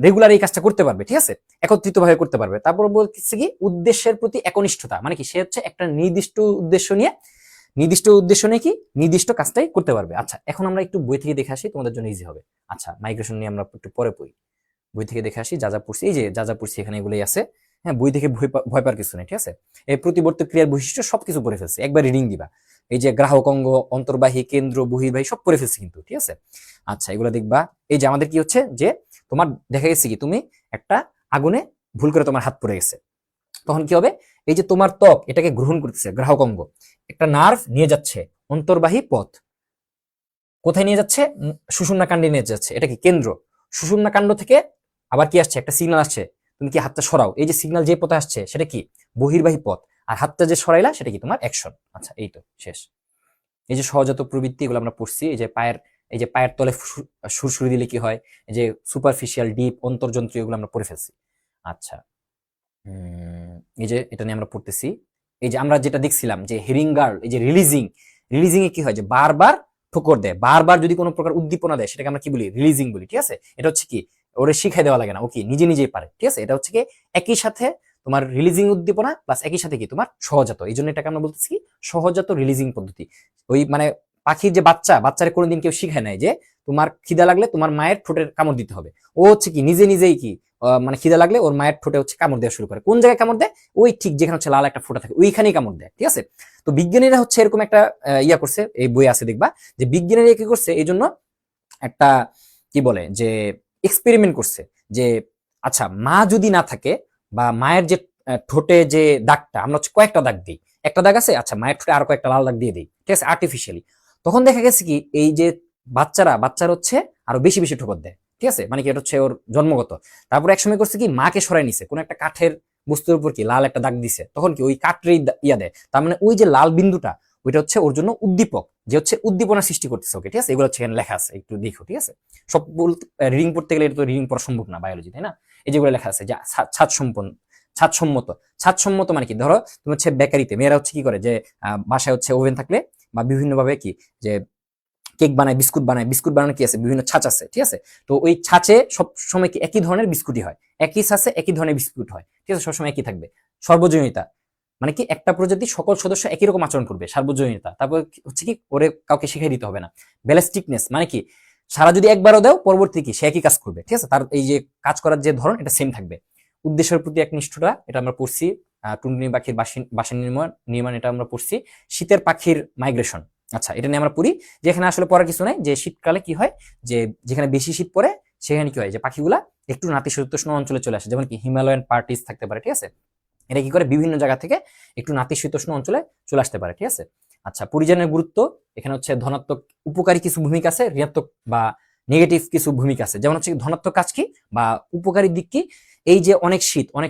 রেগুলার এই কাজটা করতে পারবে, ঠিক আছে, একত্রিত ভাবে করতে পারবে। তারপর বলছে কি উদ্দেশ্যের প্রতি একনিষ্ঠতা, মানে কি সে হচ্ছে একটা নির্দিষ্ট উদ্দেশ্য নিয়ে কি নির্দিষ্ট কাজটাই করতে পারবে। আচ্ছা, এখন আমরা একটু বই থেকে দেখে আসি, তোমাদের জন্য ইজি হবে। আচ্ছা, মাইগ্রেশন নিয়ে আমরা একটু পরে পড়ি, বই থেকে দেখে আসি যা যা পড়ছি, এই যে যা যা পড়ছি এখানে এগুলোই আছে, হ্যাঁ, বই থেকে ভয় পাওয়ার কিছু নেই, ঠিক আছে। এই প্রতিবর্তী ক্রিয়ার বৈশিষ্ট্য সবকিছু পড়ে ফেলছে, একবার রিডিং দিবা। এই যে গ্রাহক অঙ্গ, অন্তর্বাহী, কেন্দ্র, বহির্বাহী সব পড়ে ফেলছে কিন্তু, ঠিক আছে। আচ্ছা, এগুলো দেখবা। এই যে আমাদের কি হচ্ছে যে তোমার দেখা গেছে কি তুমি একটা আগুনে ভুল করে তোমার হাত পড়ে গেছে, তখন কি হবে, এই যে তোমার ত্বক এটাকে গ্রহণ করতেছে গ্রাহক অঙ্গ, একটা নার্ভ নিয়ে যাচ্ছে অন্তর্বাহী পথ, কোথায় নিয়ে যাচ্ছে, সুষুম্না কাণ্ডে নিয়ে যাচ্ছে, এটা কি কেন্দ্র। সুষুম্না কাণ্ড থেকে আবার কি আসছে, একটা সিগন্যাল আসছে, তুমি কি হাতটা সরাও, এই যে সিগন্যাল যে পথে আসছে সেটা কি বহির্বাহী পথ, আর হাতটা যে সরাইলা সেটা কি তোমার অ্যাকশন। আচ্ছা, এই তো শেষ। এই যে সহজাত প্রবৃত্তি এগুলো আমরা পড়ছি। এই যে পায়ের তলে সুরসুরি দিলে কি হয়, এই যে সুপারফিশিয়াল, ডিপ, অন্তর্যন্ত্রীয়, এগুলো আমরা পড়ে ফেলছি। আচ্ছা, এই যে এটা নিয়ে আমরা পড়তেছি। এই যে আমরা যেটা দেখছিলাম যে হেরিং গার্ল, এই যে রিলিজিং এ কি হয় যে বারবার ঠোকর দেয়, বারবার যদি কোনো প্রকার উদ্দীপনা দেয় সেটাকে আমরা কি বলি, রিলিজিং বলি, ঠিক আছে। এটা হচ্ছে কি ওরে শিখাই দেওয়া লাগে না, ও কি নিজে নিজেই পারে, ঠিক আছে। এটা হচ্ছে কি একই সাথে তোমার রিলিজিং উদ্দীপনা প্লাস একই সাথে কি তোমার সহজাত, এই জন্য এটাকে আমরা বলতেছি কি সহজাত রিলিজিং পদ্ধতি। ওই মানে পাখির যে বাচ্চারে কোনোদিন কেউ শিখায় নাই যে তোমার খিদা লাগলে তোমার মায়ের ঠোঁটের কামড় দিতে হবে, ও হচ্ছে কি নিজে নিজেই কি মানে খিদা লাগলে ওর মায়ের ঠোঁটে হচ্ছে কামড় দেওয়া শুরু করে। কোন জায়গায় কামড় দেয়, ওই ঠিক যেখানে হচ্ছে লাল একটা ফোঁটা থাকে ওইখানেই কামড় দেয়, ঠিক আছে। তো বিজ্ঞানীরা হচ্ছে এরকম একটা ইয়া করছে, এই বই আছে দেখবা, যে বিজ্ঞানীরা কি করছে এই জন্য একটা কি বলে যে এক্সপেরিমেন্ট করছে যে আচ্ছা মা যদি না থাকে বা মায়ের যে ঠোঁটে যে দাগটা, আমরা হচ্ছে কয়েকটা দাগ দিই, একটা দাগ আছে, আচ্ছা মায়ের ঠোঁটে আরো কয়েকটা লাল দাগ দিয়ে দিই, ঠিক আছে, আর্টিফিশিয়ালি। তখন দেখা গেছে কি এই যে বাচ্চার হচ্ছে আরো বেশি বেশি ঠোকর দেয়, ঠিক আছে, মানে কি এটা হচ্ছে ওর জন্মগত। তারপর একসময় করছে কি মাকে সরাই নিছে, কোন একটা কাঠের বস্তুর উপর কি লাল একটা দাগ দিছে, তখন কি ওই কাঠেরই ইয়া দেয়, তার মানে ওই যে লাল বিন্দুটা ওইটা হচ্ছে ওর জন্য উদ্দীপক, যে হচ্ছে উদ্দীপনা সৃষ্টি করতেছে ওকে, ঠিক আছে। এগুলো হচ্ছে এখানে লেখা আছে, একটু দেখো, ঠিক আছে। সব রিডিং পড়তে গেলে এটা তো রিডিং পড়া সম্ভব না বায়োলজি, তাই না। এই যেগুলো লেখা আছে যে ছাদসম্মত মানে কি, ধরো তুমি হচ্ছে বেকারিতে মেয়েরা হচ্ছে কি করে যে বাসায় হচ্ছে ওভেন থাকলে বা বিভিন্ন ভাবে কি যে কেক বানায়, বিস্কুট বানানো কি আছে বিভিন্ন ছাঁচ আছে, ঠিক আছে। তো ওই ছাঁচে সব সময় কি একই ধরনের বিস্কুটই হয়, একই ছাঁচে একই ধরনের বিস্কুট হয়, ঠিক আছে, সবসময় একই থাকবে। সর্বজনীনতা মানে কি একটা প্রজাতির সকল সদস্য একই রকম আচরণ করবে, সার্বজনীনতা। তারপর হচ্ছে কি ওরে কাউকে শিখিয়ে দিতে হবে না। ব্যালিস্টিকনেস মানে কি সারা যদি একবারও দাও পরবর্তী কি সে একই কাজ করবে, ঠিক আছে, তার এই যে কাজ করার যে ধরন এটা সেম থাকবে। উদ্দেশ্যের প্রতি একনিষ্ঠতা, এটা আমরা পড়ছি। টুনটুনি পাখির বাসা নির্মাণ এটা আমরা পড়ছি। শীতের পাখির মাইগ্রেশন, আচ্ছা এটা নিয়ে আমরা পড়ি, যেখানে আসলে পড়ার কিছু নাই, যে শীতকালে কি হয় যে যেখানে বেশি শীত পড়ে সেখানে কি হয় যে পাখিগুলা একটু নাতিশীতোষ্ণ অঞ্চলে চলে আসে, যেমন কি হিমালয়ান পার্টিস থাকতে পারে, ঠিক আছে। এটা কি করে বিভিন্ন জায়গা থেকে একটু নাতিশীতোষ্ণ অঞ্চলে চলে আসতে পারে, ঠিক আছে। আচ্ছা, পরিযানের গুরুত্ব এখানে হচ্ছে ধনাত্মক উপকারী কিছু ভূমিকা আছে, ঋণাত্মক বা নেগেটিভ কিছু ভূমিকা আছে। যেমন হচ্ছে ধনাত্মক কাজ কি বা উপকারী দিক কি, এই যে অনেক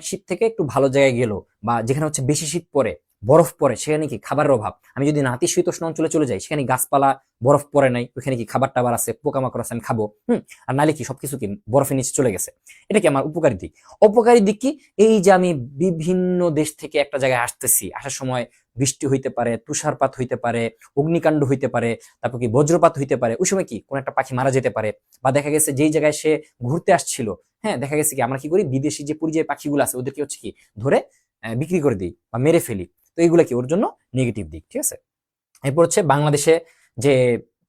শীত থেকে একটু ভালো জায়গায় গেল, বা যেখানে হচ্ছে বেশি শীত পড়ে, বরফ পড়ে, সেখানে কি খাবারের অভাব। আমি যদি নাতিশীতোষ্ণ অঞ্চলে চলে যাই, সেখানে গাছপালা, বরফ পড়ে নাই, ওখানে কি খাবার টাবার আছে, পোকামাকড় আছে, আমি খাবো। আর নালে কি সবকিছু কি বরফের নিচে চলে গেছে। এটা কি আমার উপকারী দিক। অপকারী দিক কি, এই যে আমি বিভিন্ন দেশ থেকে একটা জায়গায় আসতেছি, আসার সময় বৃষ্টি হইতে পারে, তুষারপাত হইতে পারে, অগ্নিকাণ্ড হইতে পারে, তারপর কি বজ্রপাত হইতে পারে, ওই সময় কি কোন একটা পাখি মারা যেতে পারে। বা দেখা গেছে যেই জায়গায় সে ঘুরতে আসছিল, হ্যাঁ, দেখা গেছে কি আমরা কি করি, বিদেশি যে পরিযায়ী পাখিগুলো আছে ওদেরকে হচ্ছে কি ধরে বিক্রি করে দিই বা মেরে ফেলি। তো এইগুলা কি ওর জন্য নেগেটিভ দিক, ঠিক আছে। এরপর হচ্ছে বাংলাদেশে যে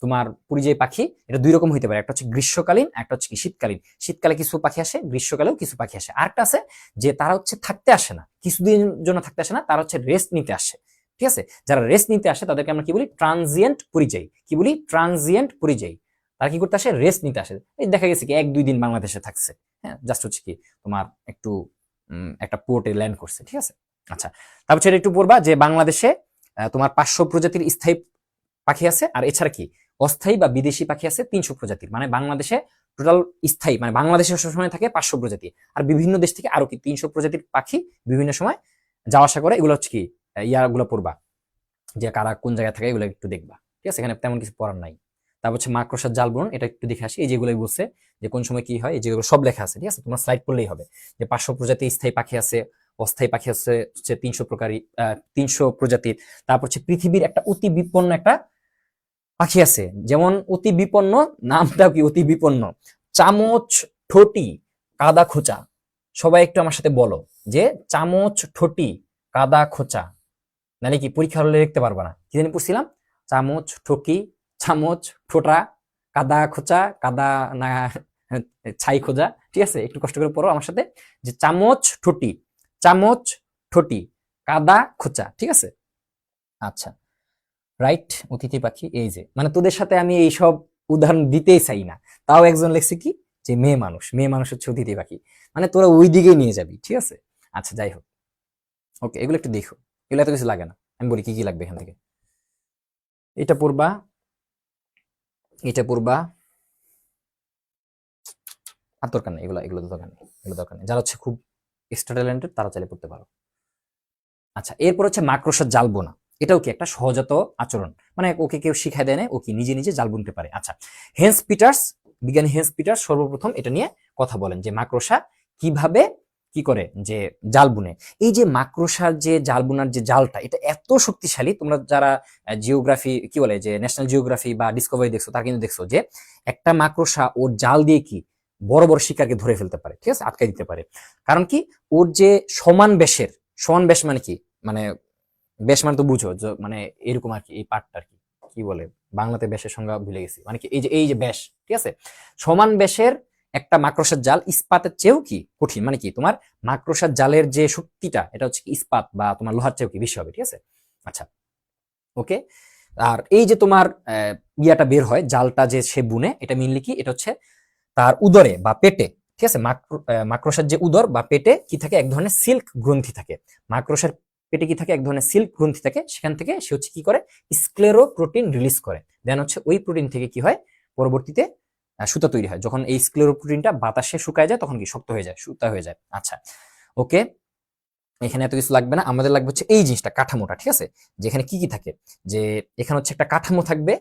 তোমার পরিযায়ী পাখি, এটা দুই রকম হইতে পারে, একটা হচ্ছে গ্রীষ্মকালীন, একটা হচ্ছে কি শীতকালীন। শীতকালে কিছু পাখি আসে, গ্রীষ্মকালেও কিছু পাখি আসে। আরেকটা আছে যে তারা হচ্ছে থাকতে আসে না, কিছুদিন জন্য থাকতে আসে না, তারা হচ্ছে রেস্ট নিতে আসে, ঠিক আছে। যারা রেস্ট নিতে আসে তাদেরকে আমরা কি বলি, ট্রানজিয়েন্ট পরিযায়ী। কি বলি, ট্রানজিয়েন্ট পরিযায়ী। তারা কি করতে আসে, রেস্ট নিতে আসে। এই দেখা গেছে কি 1-2 দিন বাংলাদেশে থাকছে, হ্যাঁ, জাস্ট হচ্ছে কি তোমার একটু একটা পোর্টে ল্যান্ড করছে, ঠিক আছে। আচ্ছা, তারপর সেটা একটু পড়বা যে বাংলাদেশে তোমার 500 প্রজাতির স্থায়ী পাখি আছে, আর এছাড়া কি অস্থায়ী বা বিদেশি পাখি আছে 300 প্রজাতির। মানে বাংলাদেশে টোটাল স্থায়ী, মানে বাংলাদেশে সবসময় থাকে 500 প্রজাতি, আর বিভিন্ন দেশ থেকে আরো কি 300 প্রজাতির পাখি বিভিন্ন সময় যাওয়া আসা করে। এগুলো হচ্ছে কি ইয়াগুলো পড়বা, যে কারা কোন জায়গায় থাকে এগুলো একটু দেখবা, ঠিক আছে। এখানে তেমন কিছু পড়ার নাই। তারপর হচ্ছে মাকড়সার জাল বুনন, এটা একটু দেখে আসি। এই যেগুলো বলছে যে কোন সময় কি হয়, এই যেগুলো সব লেখা আছে, ঠিক আছে, তোমার স্লাইড পড়লেই হবে। যে 500 প্রজাতির স্থায়ী পাখি আছে, অস্থায়ী পাখি আছে হচ্ছে 300 প্রকারী, 300 প্রজাতির। তারপর হচ্ছে পৃথিবীর একটা অতি বিপন্ন একটা পাখি আছে, যেমন অতি বিপন্ন, নামটা কি অতি বিপন্ন, চামচ ঠোঁটি কাদা খোঁচা। সবাই একটু আমার সাথে বলো যে চামচ ঠোঁটি কাদা খোঁচা, নাহলে কি পরীক্ষা হলে লিখতে পারবা না। কি জানি পড়ছিলাম, চামচ ঠোকি, চামচ ঠোঁটা, কাদা খোঁচা, কাদা না ছাই খোঁজা, ঠিক আছে। একটু কষ্ট করে পড়ো আমার সাথে, যে চামচ ঠোঁটি, চামচ ঠোঁটি কাদা খোঁচা, ঠিক আছে। আচ্ছা, রাইট, অতিথি পাখি। এই যে মানে তোদের সাথে আমি এইসব উদাহরণ দিতেই চাই না, তাও একজন লেখছে কি যে মেয়ে মানুষ, মেয়ে মানুষ হচ্ছে অতিথি পাখি, মানে তোরা ওই দিকেই নিয়ে যাবি, ঠিক আছে। আচ্ছা, যাই হোক, ওকে, এগুলো একটু দেখো, এগুলো এত কিছু লাগে না। আমি বলি কি কি লাগবে এখান থেকে। এটা পড়বা, এটা পড়বা, আর দরকার নেই এগুলো, এগুলো তো দরকার নেই, এগুলো দরকার নেই। যারা হচ্ছে খুব এক্সট্রা ট্যালেন্টেড তারা চাইলে পড়তে পারো। আচ্ছা, এরপর হচ্ছে মাকড়সার জাল বোনা। এটাও কি একটা সহজাত আচরণ, মানে ওকে কেউ শিখাই দেয় না, ও কি নিজে নিজে জাল বুনতে পারে। আচ্ছা, হেন্স পিটার্স, বিজ্ঞানী হেন্স পিটার্স সর্বপ্রথম এটা নিয়ে কথা বলেন যে মাকড়সা কিভাবে কি করে যে জাল বুনে। এই যে মাকড়সার যে জাল বুনার যে জালটা, এটা এত শক্তিশালী। তোমরা যারা জিওগ্রাফি কি বলে যে ন্যাশনাল জিওগ্রাফি বা ডিসকভারি দেখছো, তার কিন্তু দেখছো যে একটা মাকড়সা ওর জাল দিয়ে কি বড় বড় শিকারকে ধরে ফেলতে পারে, ঠিক আছে, আটকে দিতে পারে। কারণ কি, ওর যে সমান বেশের, সমান বেশ মানে কি, মানে বেশ মানে তো বুঝো মানে এরকম আর কি, এই পার্টটা আর কি, কি বলে বাংলাতে বেশের সংজ্ঞা ভুলে গেছি, মানে কি এই যে বেশ, ঠিক আছে, সমান বেশের একটা মাকড়সার জাল ইস্পাতের চেয়েও কি কঠিন। মানে কি তোমার মাকড়সার জালের যে শক্তিটা, এটা হচ্ছে কি ইস্পাত বা তোমার লোহার চেয়েও কি বেশি হবে, ঠিক আছে। আচ্ছা, ওকে। আর এই যে তোমার ইয়াটা বের হয়, জালটা যে সে বুনে, এটা মেনলি কি, এটা হচ্ছে তার উদরে বা পেটে, ঠিক আছে। মাকড়সার যে উদর বা পেটে কি থাকে, এক ধরনের সিল্ক গ্রন্থি থাকে। মাকড়সার পেটে কি থাকে, এক ধরনের সিল্ক গ্রন্থি থাকে। সেখান থেকে সে হচ্ছে কি করে, স্ক্লেরোপ্রোটিন রিলিজ করে। দেন হচ্ছে ওই প্রোটিন থেকে কি হয়, পরবর্তীতে সুতা তৈরি হয়। যখন এই স্ক্লেরোপ্রোটিনটা বাতাসে শুকায় যায়, তখন কি শক্ত হয়ে যায়, সুতা হয়ে যায়। আচ্ছা, ওকে, এখানে এত কিছু লাগবে না, আমাদের লাগবে হচ্ছে এই জিনিসটা, কাঠামোটা, ঠিক আছে। যেখানে কি কি থাকে, যে এখানে হচ্ছে একটা কাঠামো থাকবে,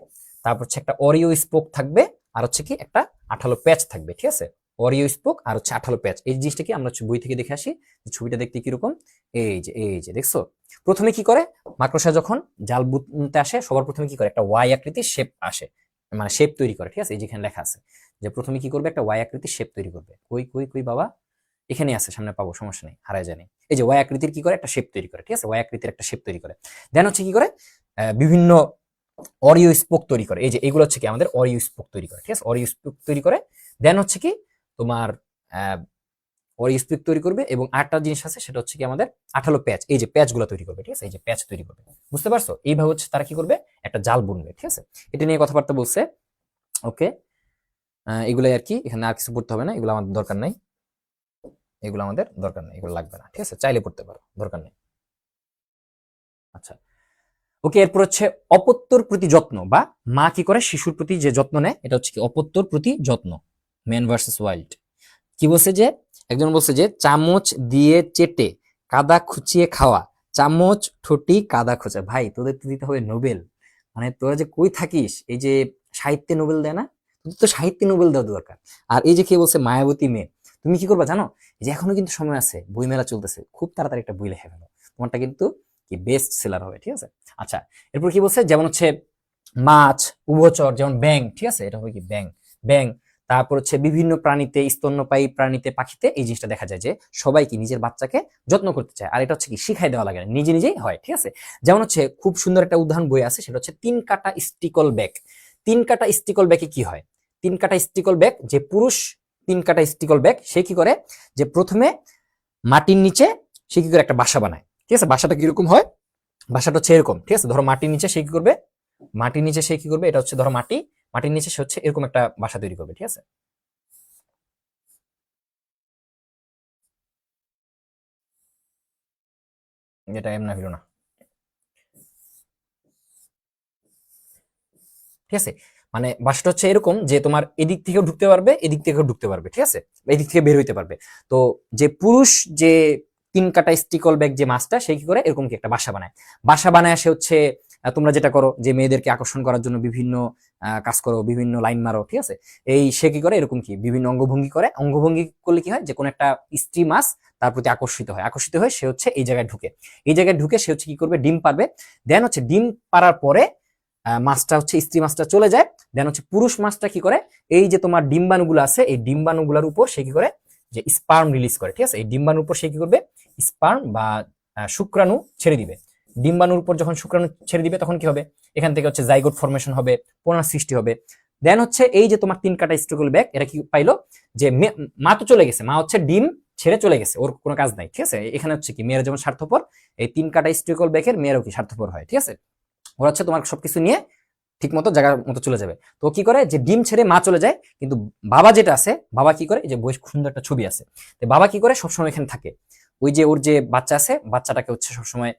তারপর হচ্ছে একটা অরিও স্পোক থাকবে, আর হচ্ছে কি একটা আঠালো প্যাচ থাকবে, ঠিক আছে। অরিও স্পোক আর হচ্ছে আঠালো প্যাচ, এই জিনিসটা কি আমরা বই থেকে দেখে আসি। ছবিটা দেখতে কিরকম, এই যে দেখছো। প্রথমে কি করে, মাকড়সা যখন জাল বুনতে আসে, সবার প্রথমে কি করে, একটা ওয়াই আকৃতির শেপ আসে, মানে শেপ তৈরি করে, ঠিক আছে। এই যেখানে লেখা আছে যে প্রথমে কি করবে, একটা ওয়াই আকৃতির শেপ তৈরি করবে। কই কই কই বাবা, এখানে আছে, সামনে পাবো, সমস্যা নেই, হারায় জানি। এই যে ওয়াই আকৃতির কি করে, একটা শেপ তৈরি করে, ঠিক আছে, ওয়াই আকৃতির একটা শেপ তৈরি করে। দেন হচ্ছে কি করে, বিভিন্ন অরিও স্পোক তৈরি করে। এই যে এগুলো হচ্ছে কি আমাদের অরিও স্পোক তৈরি করে, ঠিক আছে, অরিও স্পোক তৈরি করে। দেন হচ্ছে কি তোমার অরিও স্পোক তৈরি করবে, এবং আরেকটা জিনিস আছে, সেটা হচ্ছে কি আমাদের আঠালো প্যাচ, এই যে প্যাচ গুলো তৈরি করবে, ঠিক আছে, এই যে প্যাচ তৈরি করবে। বুঝতে পারছো, এইভাবে হচ্ছে তারা কি করবে, একটা জাল বুনবে, ঠিক আছে। এটা নিয়ে কথাবার্তা বলছে, ওকে। এগুলাই আর কি, এখানে আর কিছু পড়তে হবে না, এগুলো আমাদের দরকার নাই। এগুলো আমাদের দরকার নেই, এগুলো লাগবে না, ঠিক আছে, চাইলে পড়তে পারো, দরকার নেই। আচ্ছা, ওকে, এরপর হচ্ছে অপত্যর প্রতি যত্ন, বা মা কি করে শিশুর প্রতি যে যত্ন নেয়, এটা হচ্ছে কি অপত্যর প্রতি যত্ন। ম্যান ভার্সেস ওয়াইল্ড কি বলছে যে, একজন বলছে যে চামচ দিয়ে চেটে কাদা খুঁচিয়ে খাওয়া, চামচ ঠোঁটি কাদা খোঁচা। ভাই তোদের তো দিতে হবে নোবেল, মানে তোরা যে কই থাকিস, এই যে সাহিত্যে নোবেল দেয় না, তোদের তো সাহিত্যে নোবেল দেওয়া দরকার। আর এই যে কে বলছে মায়াবতী মেয়ে, তুমি কি করবা জানো, এই যে এখনো কিন্তু সময় আছে, বইমেলা চলতেছে, খুব তাড়াতাড়ি একটা বই লিখে ফেলো, তোমারটা কিন্তু কি বেস্ট সেলার হবে, ঠিক আছে। আচ্ছা, এরপর কি বলছে, যেমন হচ্ছে মাছ, উভচর, যেমন ব্যাং, ঠিক আছে, এটা হবে কি ব্যাং, ব্যাং। তারপর হচ্ছে বিভিন্ন প্রাণীতে, স্তন্যপায়ী প্রাণীতে, পাখিতে এই জিনিসটা দেখা যায় যে সবাই কি নিজের বাচ্চাকে যত্ন করতে চায়, আর এটা হচ্ছে কি শিখাই দেওয়া লাগে না, নিজে নিজেই হয়, ঠিক আছে। যেমন হচ্ছে খুব সুন্দর একটা উদাহরণ বই আছে, সেটা হচ্ছে তিন কাটা স্টিকল ব্যাগ। তিন কাটা স্টিকল ব্যাগে কি হয়, তিন কাটা স্টিকল ব্যাগ, যে পুরুষ তিন কাটা স্টিকল ব্যাগ, সে কি করে, যে প্রথমে মাটির নিচে সে কি করে একটা বাসা বানায়, ঠিক আছে। বাসাটা কিরকম হয়, বাসাটা হচ্ছে এরকম, ঠিক আছে। ধরো মাটির নিচে সে কি করবে, মাটির নিচে সে কি করবে, এটা হচ্ছে ধরো মাটি, মাটির নিচে সে হচ্ছে এরকম একটা বাসা তৈরি করবে, ঠিক আছে। যেটা এমন হইল না, ঠিক আছে। মানে বাসাটা হচ্ছে এরকম যে তোমার এদিক থেকেও ঢুকতে পারবে, এদিক থেকেও ঢুকতে পারবে, ঠিক আছে, এদিক থেকে বের হইতে পারবে। তো যে পুরুষ যে তিন কাটা স্টিকল ব্যাগ যে মাছটা, সে কি করে এরকম কি একটা বাসা বানায়, বাসা বানায় সে হচ্ছে তোমরা যেটা করো যে মেয়েদেরকে আকর্ষণ করার জন্য বিভিন্ন কাজ করো, বিভিন্ন লাইন মারো, ঠিক আছে। এই সে কি করে এরকম কি বিভিন্ন অঙ্গভঙ্গি করে, অঙ্গভঙ্গি করলে কি হয়, যে কোন একটা স্ত্রী মাছ তার প্রতি আকর্ষিত হয়, আকর্ষিত হয়ে সে হচ্ছে এই জায়গায় ঢুকে, এই জায়গায় ঢুকে সে হচ্ছে কি করবে, ডিম পারবে। দেন হচ্ছে ডিম পারার পরে মাছটা হচ্ছে স্ত্রী মাছটা চলে যায়। দেন হচ্ছে পুরুষ মাছটা কি করে, এই যে তোমার ডিম্বাণুগুলো আছে, এই ডিম্বাণুগুলোর উপর সে কি করে, যে স্পার্ম রিলিজ করে, ঠিক আছে। এই ডিম্বাণুর উপর সে কি করবে, স্পার্ম বা শুক্রাণু ছেড়ে দিবে। ডিম্বাণুর উপর যখন শুক্রাণু ছেড়ে দিবে, তখন কি হবে, এখান থেকে হচ্ছে জাইগোট ফরমেশন হবে, পোনার সৃষ্টি হবে। দেন হচ্ছে এই যে তোমার তিন কাটা স্ট্রোগল ব্যাগ, এটা কি পাইলো, যে মা তো চলে গেছে, মা হচ্ছে ডিম ছেড়ে চলে গেছে, ওর কোনো কাজ নাই, ঠিক আছে। এখানে হচ্ছে কি মেয়েরা যেমন স্বার্থপর, এই তিন কাটা স্ট্রোগল ব্যাগের মেয়েরাও কি স্বার্থপর হয়, ঠিক আছে। ওরা হচ্ছে তোমার সবকিছু নিয়ে ঠিক মতো জায়গার মতো চলে যাবে। তো কি করে, যে ডিম ছেড়ে মা চলে যায়, কিন্তু বাবা যেটা আছে, বাবা কি করে, এই যে বইয়ের সুন্দর একটা ছবি আছে, বাবা কি করে সবসময় এখানে থাকে, ওই যে ওর যে বাচ্চা আছে, বাচ্চাটাকে হচ্ছে সবসময়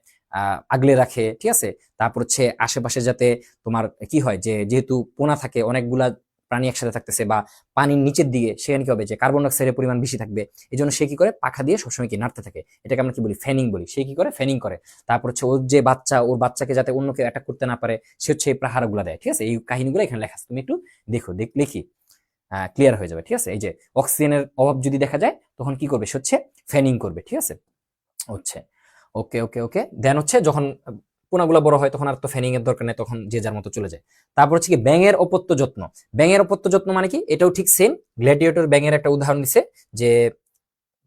আগলে রাখে, ঠিক আছে। তারপর হচ্ছে আশেপাশে যাতে তোমার কি হয়, যে যেহেতু পোনা থাকে, অনেকগুলা প্রাণী একসাথে থাকতেছে, বা পানির নিচের দিকে, সেখানে কি হবে, যে কার্বন ডাইঅক্সাইডের পরিমাণ বেশি থাকবে, এই জন্য সে কি করে, পাখা দিয়ে সবসময় কি নাড়তে থাকে, এটাকে আমরা কি বলি, ফ্যানিং বলি। সে কি করে, ফ্যানিং করে। তারপর হচ্ছে ওর যে বাচ্চা, ওর বাচ্চাকে যাতে অন্য কেউ অ্যাটাক করতে না পারে, সে হচ্ছে এই পাহারাগুলো দেয়, ঠিক আছে। এই কাহিনীগুলো এখানে লেখা আছে, তুমি একটু দেখো, লিখি ক্লিয়ার হয়ে যাবে, ঠিক আছে। এই যে অক্সিজেনের অভাব যদি দেখা যায়, তখন কি করবে, সে হচ্ছে ফ্যানিং করবে, ঠিক আছে। হচ্ছে ওকে ওকে ওকে, দেন হচ্ছে যখন পোনাগুলো বড় হয়, তখন আর তো ফ্যানিং এর দরকার নেই, তখন যে যার মতো চলে যায়। তারপর হচ্ছে কি ব্যাঙের অপত্য যত্ন, ব্যাঙের অপত্য যত্ন মানে কি, এটাও ঠিক সেম, গ্ল্যাডিয়েটর ব্যাঙের একটা উদাহরণ দিছে, যে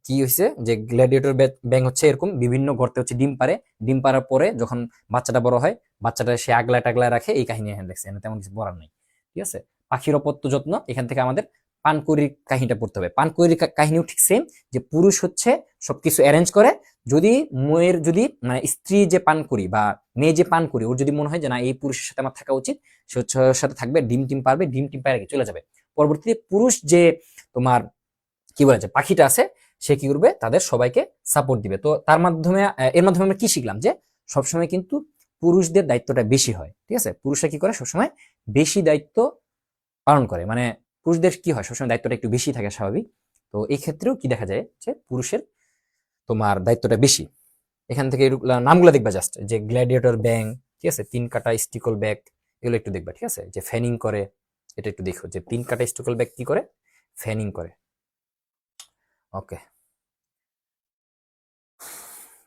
কি হয়েছে, যে গ্ল্যাডিয়েটর ব্যাঙ হচ্ছে এরকম বিভিন্ন গর্তে হচ্ছে ডিম পারে, ডিম পারার পরে যখন বাচ্চাটা বড় হয়, বাচ্চাটা সে আগলা টাগলা রাখে, এই কাহিনী এখানে দেখছে, তেমন কিছু বলার নেই, ঠিক আছে। পাখির অপত্য যত্ন, এখান থেকে আমাদের পানকৌড়ির কাহিনীটা পড়তে হবে। পানকৌড়ির কাহিনীও ঠিক সেম, যে পুরুষ হচ্ছে সবকিছু অ্যারেঞ্জ করে, যদি মেয়ের যদি মানে স্ত্রী যে পানকৌড়ি বা মেয়ে যে পানকৌড়ি, ওর যদি মনে হয় যে না এই পুরুষের সাথে আমার থাকা উচিত, সে হচ্ছে ওর সাথে থাকবে, ডিম টিম পারবে, ডিম টিম পারে চলে যাবে। পরবর্তীতে পুরুষ যে তোমার কি বলে, যে পাখিটা আছে, সে কি করবে, তাদের সবাইকে সাপোর্ট দিবে। তো তার মাধ্যমে এর মাধ্যমে আমরা কি শিখলাম, যে সবসময় কিন্তু পুরুষদের দায়িত্বটা বেশি হয়, ঠিক আছে। পুরুষরা কি করে, সবসময় বেশি দায়িত্ব পালন করে, মানে পুরুষদের কি হয়, সবসময় দায়িত্বটা একটু বেশি থাকে, স্বাভাবিক। তো এই ক্ষেত্রেও কি দেখা যায়, যে পুরুষের তোমার দায়িত্বটা বেশি। এখান থেকে নামগুলো দেখবা জাস্ট, যে গ্ল্যাডিয়েটর ব্যাং, ঠিক আছে, তিন কাটা স্টিকল ব্যাগ, এগুলো একটু দেখবা, ঠিক আছে। যে ফ্যানিং করে, এটা একটু দেখো, যে তিন কাটা স্টিকল ব্যাগ কি করে, ফ্যানিং করে। ওকে,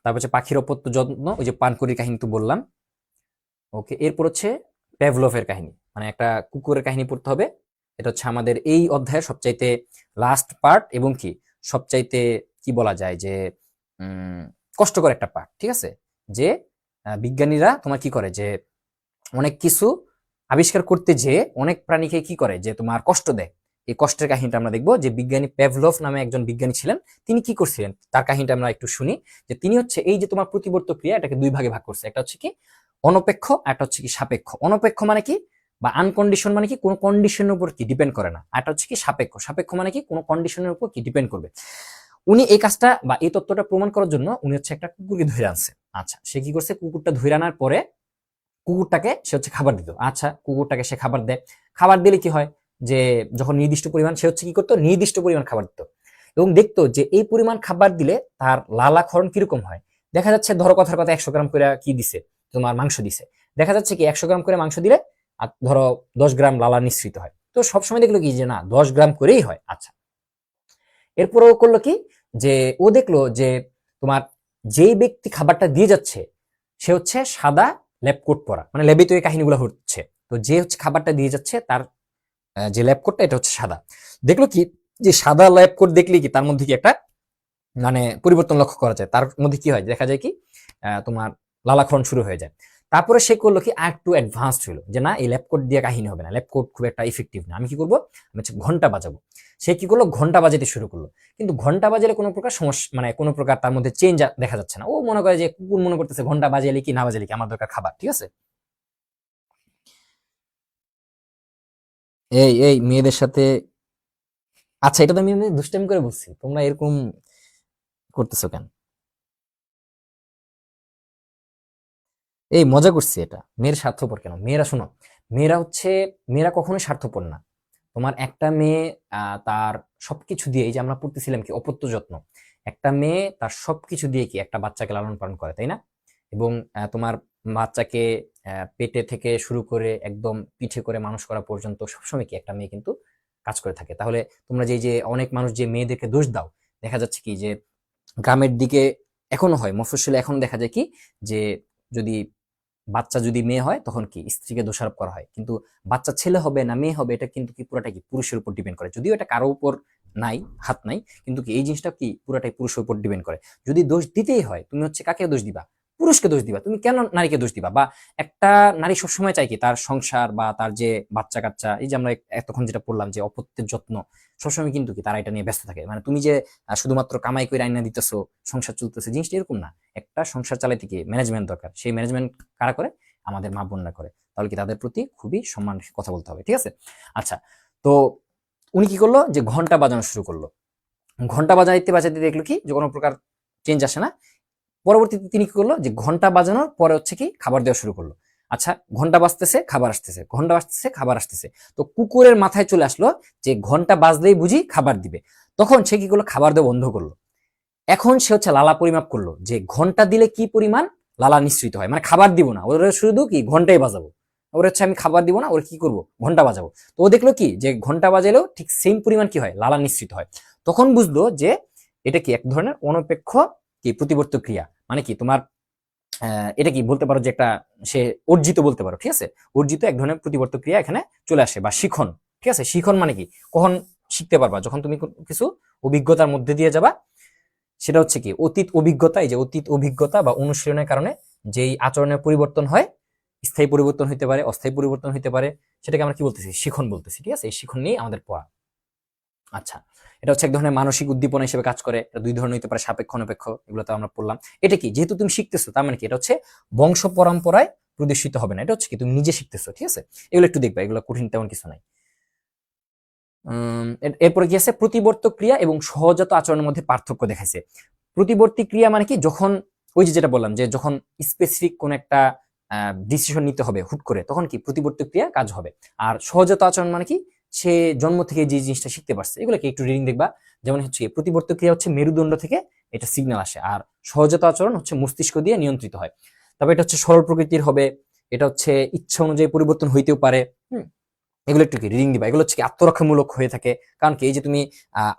তারপর হচ্ছে পাখির অপত্য যত্ন, ওই যে পানকুড়ির কাহিনী তো বললাম। ওকে, এরপর হচ্ছে প্যাভলভের কাহিনী, মানে একটা কুকুরের কাহিনী পড়তে হবে। এটা হচ্ছে আমাদের এই অধ্যায়ের সবচাইতে লাস্ট পার্ট, এবং কি সবচাইতে কি বলা যায়, যে কষ্টকর একটা পার্ট, ঠিক আছে। যে বিজ্ঞানীরা তোমার কি করে, যে অনেক কিছু আবিষ্কার করতে যে অনেক প্রাণীকে কি করে, যে তোমার কষ্ট দেয়। এই কষ্টের কাহিনীটা আমরা দেখবো, যে বিজ্ঞানী পেভলভ নামে একজন বিজ্ঞানী ছিলেন, তিনি কি করছিলেন, তার কাহিনীটা আমরা একটু শুনি। যে তিনি হচ্ছে এই যে তোমার প্রতিবর্ত ক্রিয়া, এটাকে দুই ভাগে ভাগ করছে, একটা হচ্ছে কি অনপেক্ষ, একটা হচ্ছে কি সাপেক্ষ। অনপেক্ষ মানে কি, বা আনকন্ডিশন মানে কি, কোনো কন্ডিশনের উপর কি ডিপেন্ড করে না। আর একটা হচ্ছে কি সাপেক্ষ, সাপেক্ষ মানে কি কোনো কন্ডিশনের উপর কি ডিপেন্ড করবে। উনি এই কাজটা বা এই তত্ত্বটা প্রমাণ করার জন্য উনি হচ্ছে একটা কুকুরকে ধরে আনছে। আচ্ছা, সে কি করছে, কুকুরটা ধরে আনার পরে কুকুরটাকে সে হচ্ছে খাবার দিত। আচ্ছা, কুকুরটাকে সে খাবার দেয়, খাবার দিলে কি হয় যে যখন নির্দিষ্ট পরিমাণ, সে হচ্ছে কি করতো, নির্দিষ্ট পরিমাণ খাবার দিত এবং দেখতো যে এই পরিমাণ খাবার দিলে তার লালাক্ষরণ কিরকম হয়। দেখা যাচ্ছে ধরো কথার কথা 100 গ্রাম করে কি দিছে, তোমার মাংস দিছে, দেখা যাচ্ছে কি 100 গ্রাম করে মাংস দিলে আর ধরো 10 গ্রাম লালা নিঃসৃত হয়। তো সবসময় দেখলো কি যে না 10 গ্রাম করেই হয়। আচ্ছা, এরপরে ও করলো কি যে ও দেখলো যে তোমার যেই ব্যক্তি খাবারটা দিয়ে যাচ্ছে সে হচ্ছে সাদা ল্যাব কোট পরা, মানে ল্যাবে তো এই কাহিনীগুলো হচ্ছে। তো যে হচ্ছে খাবারটা দিয়ে যাচ্ছে তার যে ল্যাব কোটটা এটা হচ্ছে সাদা। দেখলো কি যে সাদা ল্যাব কোট দেখলে কি তার মধ্যে কি একটা মানে পরিবর্তন লক্ষ্য করা যায়, তার মধ্যে কি হয় দেখা যায় কি তোমার লালাক্ষরণ শুরু হয়ে যায়। তারপরে সে করলো কি আর একটু অ্যাডভান্সড হলো যে না এই ল্যাব কোট দিয়ে কাহিনী হবে না, ল্যাব কোট খুব একটা ইফেক্টিভ না, আমি কি করবো, আমি হচ্ছে ঘন্টা বাজাবো। সে কি করলো, ঘন্টা বাজাতে শুরু করলো। কিন্তু ঘন্টা বাজালে কোনো প্রকার সমস্যা, মানে কোনো প্রকার তার মধ্যে চেঞ্জ দেখা যাচ্ছে না। ও মনে করে যে কুকুর মনে করতেছে ঘন্টা বাজালে কি না বাজালে কি, আমার দরকার খাবার, ঠিক আছে। এই এই মেয়েদের সাথে, আচ্ছা এটা তো আমি এমনি দুষ্টামি করে বলছি, তোমরা এরকম করতেছো কেন? এই মজা করছি, এটা মেয়ের স্বার্থপর কেন? মেয়েরা শোনো, মেয়েরা হচ্ছে, মেয়েরা কখনোই স্বার্থপর না। তোমার একটা মেয়ে তার সবকিছু দিয়ে, এই যে আমরা পড়তেছিলাম কি অপত্য যত্ন, একটা মেয়ে তার সবকিছু দিয়ে কি একটা বাচ্চাকে লালন পালন করে, তাই না? এবং তোমার বাচ্চাকে পেটে থেকে শুরু করে একদম পিঠে করে মানুষ করা পর্যন্ত সবসময় কি একটা মেয়ে কিন্তু কাজ করে থাকে। তাহলে তোমরা যে যে অনেক মানুষ যে মেয়েদেরকে দোষ দাও, দেখা যাচ্ছে কি যে গ্রামের দিকে এখনো হয়, মফস্বলে এখনো দেখা যায় কি যে যদি বাচ্চা যদি মেয়ে হয় তখন কি স্ত্রীকে দোষারোপ করা হয়, কিন্তু বাচ্চা ছেলে হবে না মেয়ে হবে এটা কিন্তু কি পুরাটা কি পুরুষের উপর ডিপেন্ড করে, যদিও এটা কারো উপর নাই, হাত নাই, কিন্তু কি এই জিনিসটা কি পুরাটাই পুরুষের উপর ডিপেন্ড করে। যদি দোষ দিতেই হয় তুমি হচ্ছে কাকে দোষ দিবা, পুরুষকে দোষ দিবা, তুমি কেন নারীকে দোষ দিবা? বা একটা নারী সবসময় চাই কি তার সংসার বা তার যে বাচ্চা কাচ্চা, এই যে আমরা এতক্ষণ যেটা পড়লাম যে অপত্যের যত্ন, সবসময় কিন্তু কি তারা এটা নিয়ে ব্যস্ত থাকে। মানে তুমি যে শুধুমাত্র কামাই করে আইনা দিতেছো সংসার চলতেছে, জিনিসটা এরকম না। একটা সংসার চালাইতে কি ম্যানেজমেন্ট দরকার, সেই ম্যানেজমেন্ট কারা করে, আমাদের মা বোনরা করে। তাহলে কি তাদের প্রতি খুবই সম্মান কথা বলতে হবে, ঠিক আছে। আচ্ছা, তো উনি কি করলো যে ঘন্টা বাজানো শুরু করলো, ঘন্টা বাজাইতে বাজাইতে দেখলো কি যে কোনো প্রকার চেঞ্জ আসে না। পরবর্তীতে তিনি কি করলো যে ঘন্টা বাজানোর পরে হচ্ছে কি খাবার দেওয়া শুরু করলো। আচ্ছা, ঘন্টা বাজতেছে খাবার আসতেছে, ঘন্টা বাজতেছে খাবার আসতেছে, তো কুকুরের মাথায় চলে আসলো যে ঘন্টা বাজলেই বুঝি খাবার দিবে। তখন সে কি করলো, খাবার দেওয়া বন্ধ করলো। এখন সে হচ্ছে লালা পরিমাপ করলো যে ঘন্টা দিলে কি পরিমাণ লালা নিঃসৃত হয়, মানে খাবার দিব না ওরা, শুধু কি ঘন্টাই বাজাবো, ওর হচ্ছে আমি খাবার দিব না, ওর কি করব ঘন্টা বাজাবো। তো ও দেখলো কি যে ঘন্টা বাজালেও ঠিক সেম পরিমাণ কি হয়, লালা নিঃসৃত হয়। তখন বুঝলো যে এটা কি এক ধরনের অনপেক্ষ কি প্রতিবর্ত ক্রিয়া, মানে কি তোমার এটা কি বলতে পারো যে একটা সে অর্জিত বলতে পারো, ঠিক আছে। অর্জিত এক ধরনের প্রতিবর্ত ক্রিয়া এখানে চলে আসে, বা শিখন, ঠিক আছে। শিখন মানে কি, কখন শিখতে পারবা, যখন তুমি কিছু অভিজ্ঞতার মধ্যে দিয়ে যাবা, সেটা হচ্ছে কি অতীত অভিজ্ঞতা, এই যে অতীত অভিজ্ঞতা বা অনুশীলনের কারণে যেই আচরণের পরিবর্তন হয়, স্থায়ী পরিবর্তন হইতে পারে, অস্থায়ী পরিবর্তন হইতে পারে, সেটাকে আমরা কি বলতেছি, শিখন বলতেছি, ঠিক আছে। এই শিখন নিয়ে আমাদের পড়া। আচ্ছা, এটা হচ্ছে এক ধরনের মানসিক উদ্দীপনা হিসেবে কাজ করে। এটা দুই ধরনের হতে পারে, সাপেক্ষ অনপেক্ষ, এগুলো তো আমরা পড়লাম। এটা কি যেহেতু তুমি শিখতেছো, তার মানে কি এটা হচ্ছে বংশ পরম্পরায় প্রদর্শিত হবে না, এটা হচ্ছে কি তুমি নিজে শিখতেছো, ঠিক আছে। এগুলো একটু দেখবা, এগুলো কঠিন তেমন কিছু নাই। এরপরে কি আছে, প্রতিবর্ত ক্রিয়া এবং সহজাত আচরণের মধ্যে পার্থক্য দেখাইছে। প্রতিবর্তী ক্রিয়া মানে কি, যখন ওই যে যেটা বললাম যে যখন স্পেসিফিক কোন একটা ডিসিশন নিতে হবে হুট করে, তখন কি প্রতিবর্ত ক্রিয়া কাজ হবে। আর সহজাত আচরণ মানে কি, সে জন্ম থেকে যে জিনিসটা শিখতে পারছে, এগুলোকে একটু রিডিং দেখবা। যেমন হচ্ছে প্রতিবর্ত ক্রিয়া হচ্ছে মেরুদণ্ড থেকে এটা সিগন্যাল আসে, আর সহজাত আচরণ হচ্ছে মস্তিষ্ক দিয়ে নিয়ন্ত্রিত হয়। তবে এটা হচ্ছে সরল প্রকৃতির হবে, এটা হচ্ছে ইচ্ছা অনুযায়ী পরিবর্তন হইতেও পারে। হুম, এগুলো একটু কি রিডিং দিবা। এগুলো হচ্ছে কি আত্মরক্ষামূলক হয়ে থাকে। কারণ কি এই যে তুমি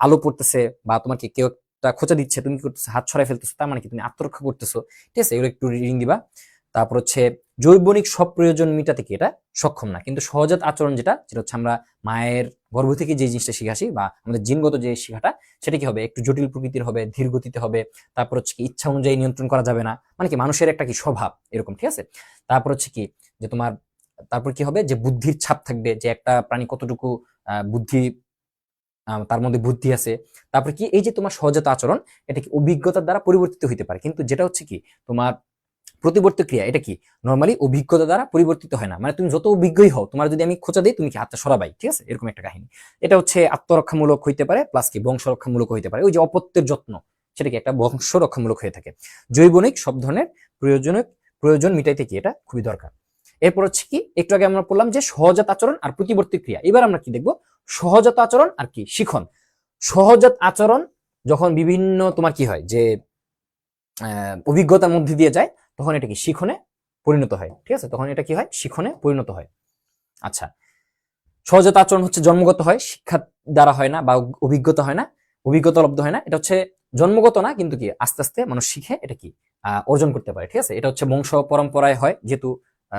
আলো পড়তেছে বা তোমাকে কেউ একটা খোঁচা দিচ্ছে, তুমি কি করতেছো, হাত ছড়াই ফেলতেছো, তার মানে কি তুমি আত্মরক্ষা করতেছো, ঠিক আছে। এগুলো একটু রিডিং দিবা। তারপর হচ্ছে জৈবনিক সব প্রয়োজন মিটাতে কি এটা সক্ষম না, কিন্তু সহজাত আচরণ যেটা, যেটা হচ্ছে আমরা মায়ের গর্ভ থেকে যে জিনিসটা শিখাসি বা আমাদের জিনগত যে শিখাটা, সেটা কি হবে একটু জটিল প্রকৃতির হবে, ধীর গতিতে হবে। তারপর হচ্ছে কি ইচ্ছা অনুযায়ী নিয়ন্ত্রণ করা যাবে না, মানে কি মানুষের একটা কি স্বভাব এরকম, ঠিক আছে। তারপর হচ্ছে কি যে তোমার, তারপর কি হবে যে বুদ্ধির ছাপ থাকবে, যে একটা প্রাণী কতটুকু বুদ্ধি, তার মধ্যে বুদ্ধি আছে। তারপর কি এই যে তোমার সহজাত আচরণ, এটা কি অভিজ্ঞতার দ্বারা পরিবর্তিত হইতে পারে, কিন্তু যেটা হচ্ছে কি তোমার প্রতিবর্তী ক্রিয়া এটা কি নর্মালি অভিজ্ঞতা দ্বারা পরিবর্তিত হয় না, মানে তুমি যত অভিজ্ঞই হও, তোমার যদি আমি খোঁচা দিই তুমি কি হাতটা সরাবাই, ঠিক আছে, এরকম একটা কাহিনী। এটা হচ্ছে আত্মরক্ষামূলক হইতে পারে, প্লাস কি বংশরক্ষামূলক হইতে পারে। ওই যে অপত্যের যত্ন, সেটা কি একটা বংশরক্ষামূলক হয়ে থাকে। জৈবনিক সব ধরনের প্রয়োজন মিটাইতে কি এটা খুবই দরকার। এরপর হচ্ছে কি, একটু আগে আমরা বললাম যে সহজাত আচরণ আর প্রতিবর্তী ক্রিয়া। এবার আমরা কি দেখবো, সহজাত আচরণ আর কি শিখন। সহজাত আচরণ যখন বিভিন্ন তোমার কি হয় যে অভিজ্ঞতার মধ্যে দিয়ে যায়, তখন এটা কি শিখনে পরিণত হয়, ঠিক আছে, তখন এটা কি হয়, শিখনে পরিণত হয়। আচ্ছা, সহজাত আচরণ হচ্ছে জন্মগত হয়, শিক্ষা দ্বারা হয় না, বা অভিজ্ঞতা হয় না, অভিজ্ঞতা লব্ধ হয় না। এটা হচ্ছে জন্মগত না, কিন্তু কি আস্তে আস্তে মানুষ শিখে এটা কি অর্জন করতে পারে, ঠিক আছে। এটা হচ্ছে বংশ পরম্পরায় হয়, যেহেতু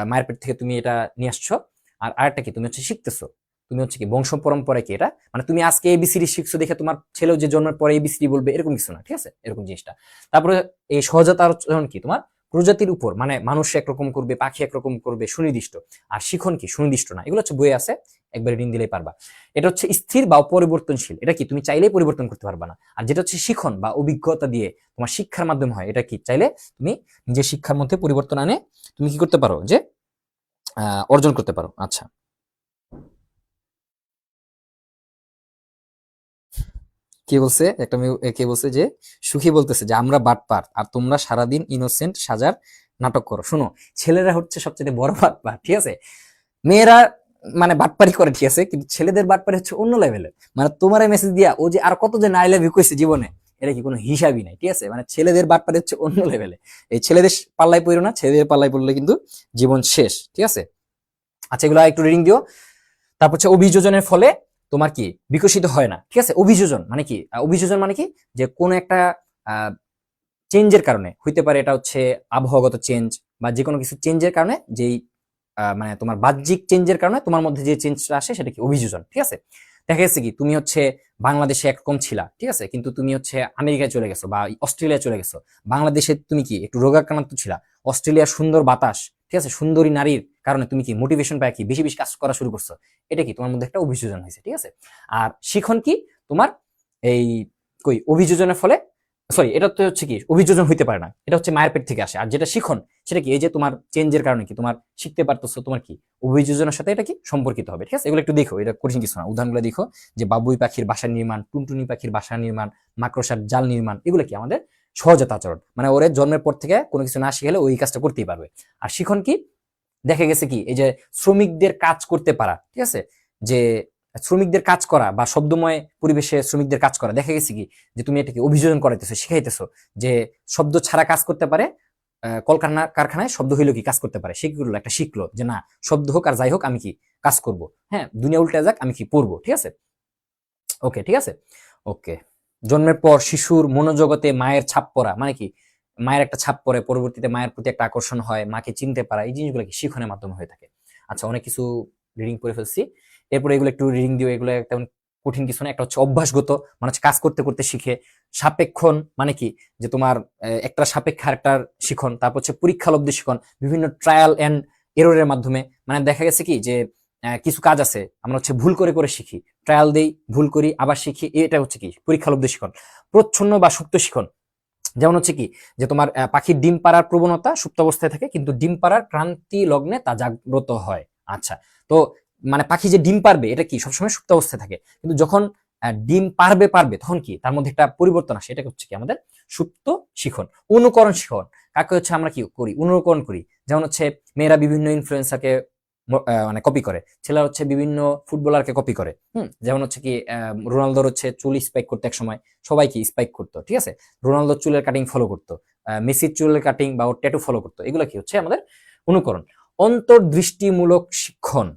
মায়ের পেট থেকে তুমি এটা নিয়ে আসছো। আর আরেকটা কি, তুমি হচ্ছে শিখতেছো, তুমি হচ্ছে কি বংশ পরম্পরায় কি এটা, মানে তুমি আজকে এবিসিডি শিখছো দেখে তোমার ছেলেও যে জন্মের পরে এবিসিডি বলবে এরকম কিছু না, ঠিক আছে, এরকম জিনিসটা। তারপরে এই সহজাত আচরণ কি, তোমার প্রজাতির উপর, মানে মানুষ একরকম করবে, পাখি একরকম করবে, সুনির্দিষ্ট। আর শিখন কি সুনির্দিষ্ট না, এগুলো হচ্ছে বইয়ে আছে, একবারে রিং দিলেই পারবা। এটা হচ্ছে স্থির বা পরিবর্তনশীল, এটা কি তুমি চাইলেই পরিবর্তন করতে পারবা না। আর যেটা হচ্ছে শিখন বা অভিজ্ঞতা দিয়ে তোমার শিক্ষার মাধ্যমে হয়, এটা কি চাইলে তুমি নিজের শিক্ষার মধ্যে পরিবর্তন আনে তুমি কি করতে পারো, যে অর্জন করতে পারো। আচ্ছা, কে বলছে, একটা মেয়ে কে বলছে যে সুখী বলতেছে যে আমরা বাটপার আর তোমরা সারাদিন ইনোসেন্ট সাজার নাটক করো। শুনো, ছেলেরা হচ্ছে সবচেয়ে বড় বাটপার, ঠিক আছে, মেয়েরা মানে বাটপারি করে, ঠিক আছে, কিন্তু ছেলেদের বাটপারি হচ্ছে অন্য লেভেলের। মানে তোমার মেসেজ দিয়া ও যে আর কত যে আই লাভ ইউ কইছে জীবনে, এটা কি কোনো হিসাবই নাই, ঠিক আছে। মানে ছেলেদের বাটপারি হচ্ছে অন্য লেভেলে। এই ছেলেদের পাল্লায় পড়ো না, ছেলেদের পাল্লায় পড়লে কিন্তু জীবন শেষ, ঠিক আছে। আচ্ছা, এগুলো একটু রিডিং দিও। তারপর হচ্ছে অভিযোজনের ফলে তোমার কি বিকশিত হয় না, ঠিক আছে। অভিযোজন মানে কি, অভিযোজন মানে কি, যে কোন একটা চেঞ্জের কারণে হইতে পারে, এটা হচ্ছে আবহাওয়াগত চেঞ্জ বা যে কোনো কিছু চেঞ্জের কারণে, যেই মানে তোমার বাহ্যিক চেঞ্জের কারণে তোমার মধ্যে যে চেঞ্জটা আসে সেটা কি অভিযোজন, ঠিক আছে। দেখা গেছে কি, তুমি হচ্ছে বাংলাদেশে একরকম ছিলা, ঠিক আছে, কিন্তু তুমি হচ্ছে আমেরিকায় চলে গেছো বা অস্ট্রেলিয়া চলে গেছো। বাংলাদেশে তুমি কি একটু রোগাক্রান্ত ছিলা, অস্ট্রেলিয়ার সুন্দর বাতাস, ঠিক আছে, সুন্দরী নারীর কারণে তুমি কি মোটিভেশন পায় কি বেশি বেশি কাজ করা শুরু করছো। এটা কি তোমার মধ্যে একটা অভিযোজন হয়েছে, ঠিক আছে। আর শিখন কি, তোমার এই কই অভিযোজনের ফলে, সরি, এটা তো হচ্ছে কি অভিযোজন হইতে পারে না, এটা হচ্ছে মায়ের পেট থেকে আসে। আর যেটা শিখন, সেটা কি এই যে তোমার চেঞ্জের কারণে কি তোমার শিখতে পারতেছো, তোমার কি অভিযোজনের সাথে এটা কি সম্পর্কিত হবে, ঠিক আছে। এগুলো একটু দেখো, এটা কঠিন কিছু না, উদাহরণগুলো দেখো, যে বাবুই পাখির বাসা নির্মাণ, টুনটুনি পাখির বাসা নির্মাণ, মাকড়সার জাল নির্মাণ, এগুলো কি আমাদের সহজাত আচরণ, মানে ওরে জন্মের পর থেকে কোনো কিছু না শিখলে ওই কাজটা করতেই পারবে। আর শিখন কি, দেখা গেছে কি এই যে শ্রমিকদের কাজ করতে পারা, ঠিক আছে, যে শ্রমিকদের কাজ করা বা শব্দময় পরিবেশে শ্রমিকদের কাজ করা, দেখা গেছে কি যে তুমি এটাকে অভিযোজন করাইতেছো, শিখাইতেছো যে শব্দ ছাড়া কাজ করতে পারে, কারখানায় শব্দ হইলো কি কাজ করতে পারে, সেগুলো একটা শিখলো যে না, শব্দ হোক আর যাই হোক আমি কি কাজ করব, হ্যাঁ, দুনিয়া উল্টে যাক আমি কি পড়বো, ঠিক আছে। ওকে, ঠিক আছে, ওকে। জন্মের পর শিশুর মনোজগতে মায়ের ছাপ পড়া, মানে কি মায়ের একটা ছাপ পড়ে, পরবর্তীতে মায়ের প্রতি একটা আকর্ষণ হয়, মাকে চিনতে পারা, এই জিনিসগুলো কি শিখনের মাধ্যমে হয়ে থাকে। আচ্ছা, অনেক কিছু রিডিং করে ফেলছি, এরপরে এগুলো একটু রিডিং দিও, এগুলো তেমন কঠিন কিছু না। একটা হচ্ছে অভ্যাসগত, মানে হচ্ছে কাজ করতে করতে শিখে। সাপেক্ষণ মানে কি, যে তোমার একটা সাপেক্ষে আরেকটার শিখন। তারপর হচ্ছে পরীক্ষালব্ধ শিখন, বিভিন্ন ট্রায়াল এন্ড এররের মাধ্যমে, মানে দেখা গেছে কি যে কিছু কাজ আছে আমরা হচ্ছে ভুল করে করে শিখি, ট্রায়াল দেই, ভুল করি, আবার শিখি, এটা হচ্ছে কি পরীক্ষালব্ধ শিখন। প্রচ্ছন্ন বা সুপ্ত শিখন, যেমন হচ্ছে কি যে তোমার পাখির ডিম পাড়ার প্রবণতা সুপ্ত অবস্থায় থাকে, কিন্তু ডিম পাড়ার ক্রান্তি লগ্নে তা জাগ্রত হয়। আচ্ছা, তো মানে পাখি যে ডিম পারবে এটা কি সবসময় সুপ্ত অবস্থায় থাকে, কিন্তু যখন ডিম পারবে তখন কি তার মধ্যে একটা পরিবর্তন আসে, এটা হচ্ছে কি আমাদের সুপ্ত শিখন। অনুকরণ শিখন, কাকে হচ্ছে আমরা কি করি, অনুকরণ করি। যেমন হচ্ছে মেয়েরা বিভিন্ন ইনফ্লুয়েন্সারকে মানে কপি করে, ছেলেরা হচ্ছে বিভিন্ন ফুটবলারকে কপি করে। যেমন হচ্ছে কি রোনালদোর হচ্ছে চুল স্পাইক করতে এক সময় সবাই কি স্পাইক করতো, ঠিক আছে, রোনালদোর চুলের কাটিং ফলো করতো, মেসির চুলের কাটিং বা ওর ট্যাটু ফলো করতো, এগুলো কি হচ্ছে আমাদের অনুকরণ। অন্তর্দৃষ্টিমূলক শিক্ষণ,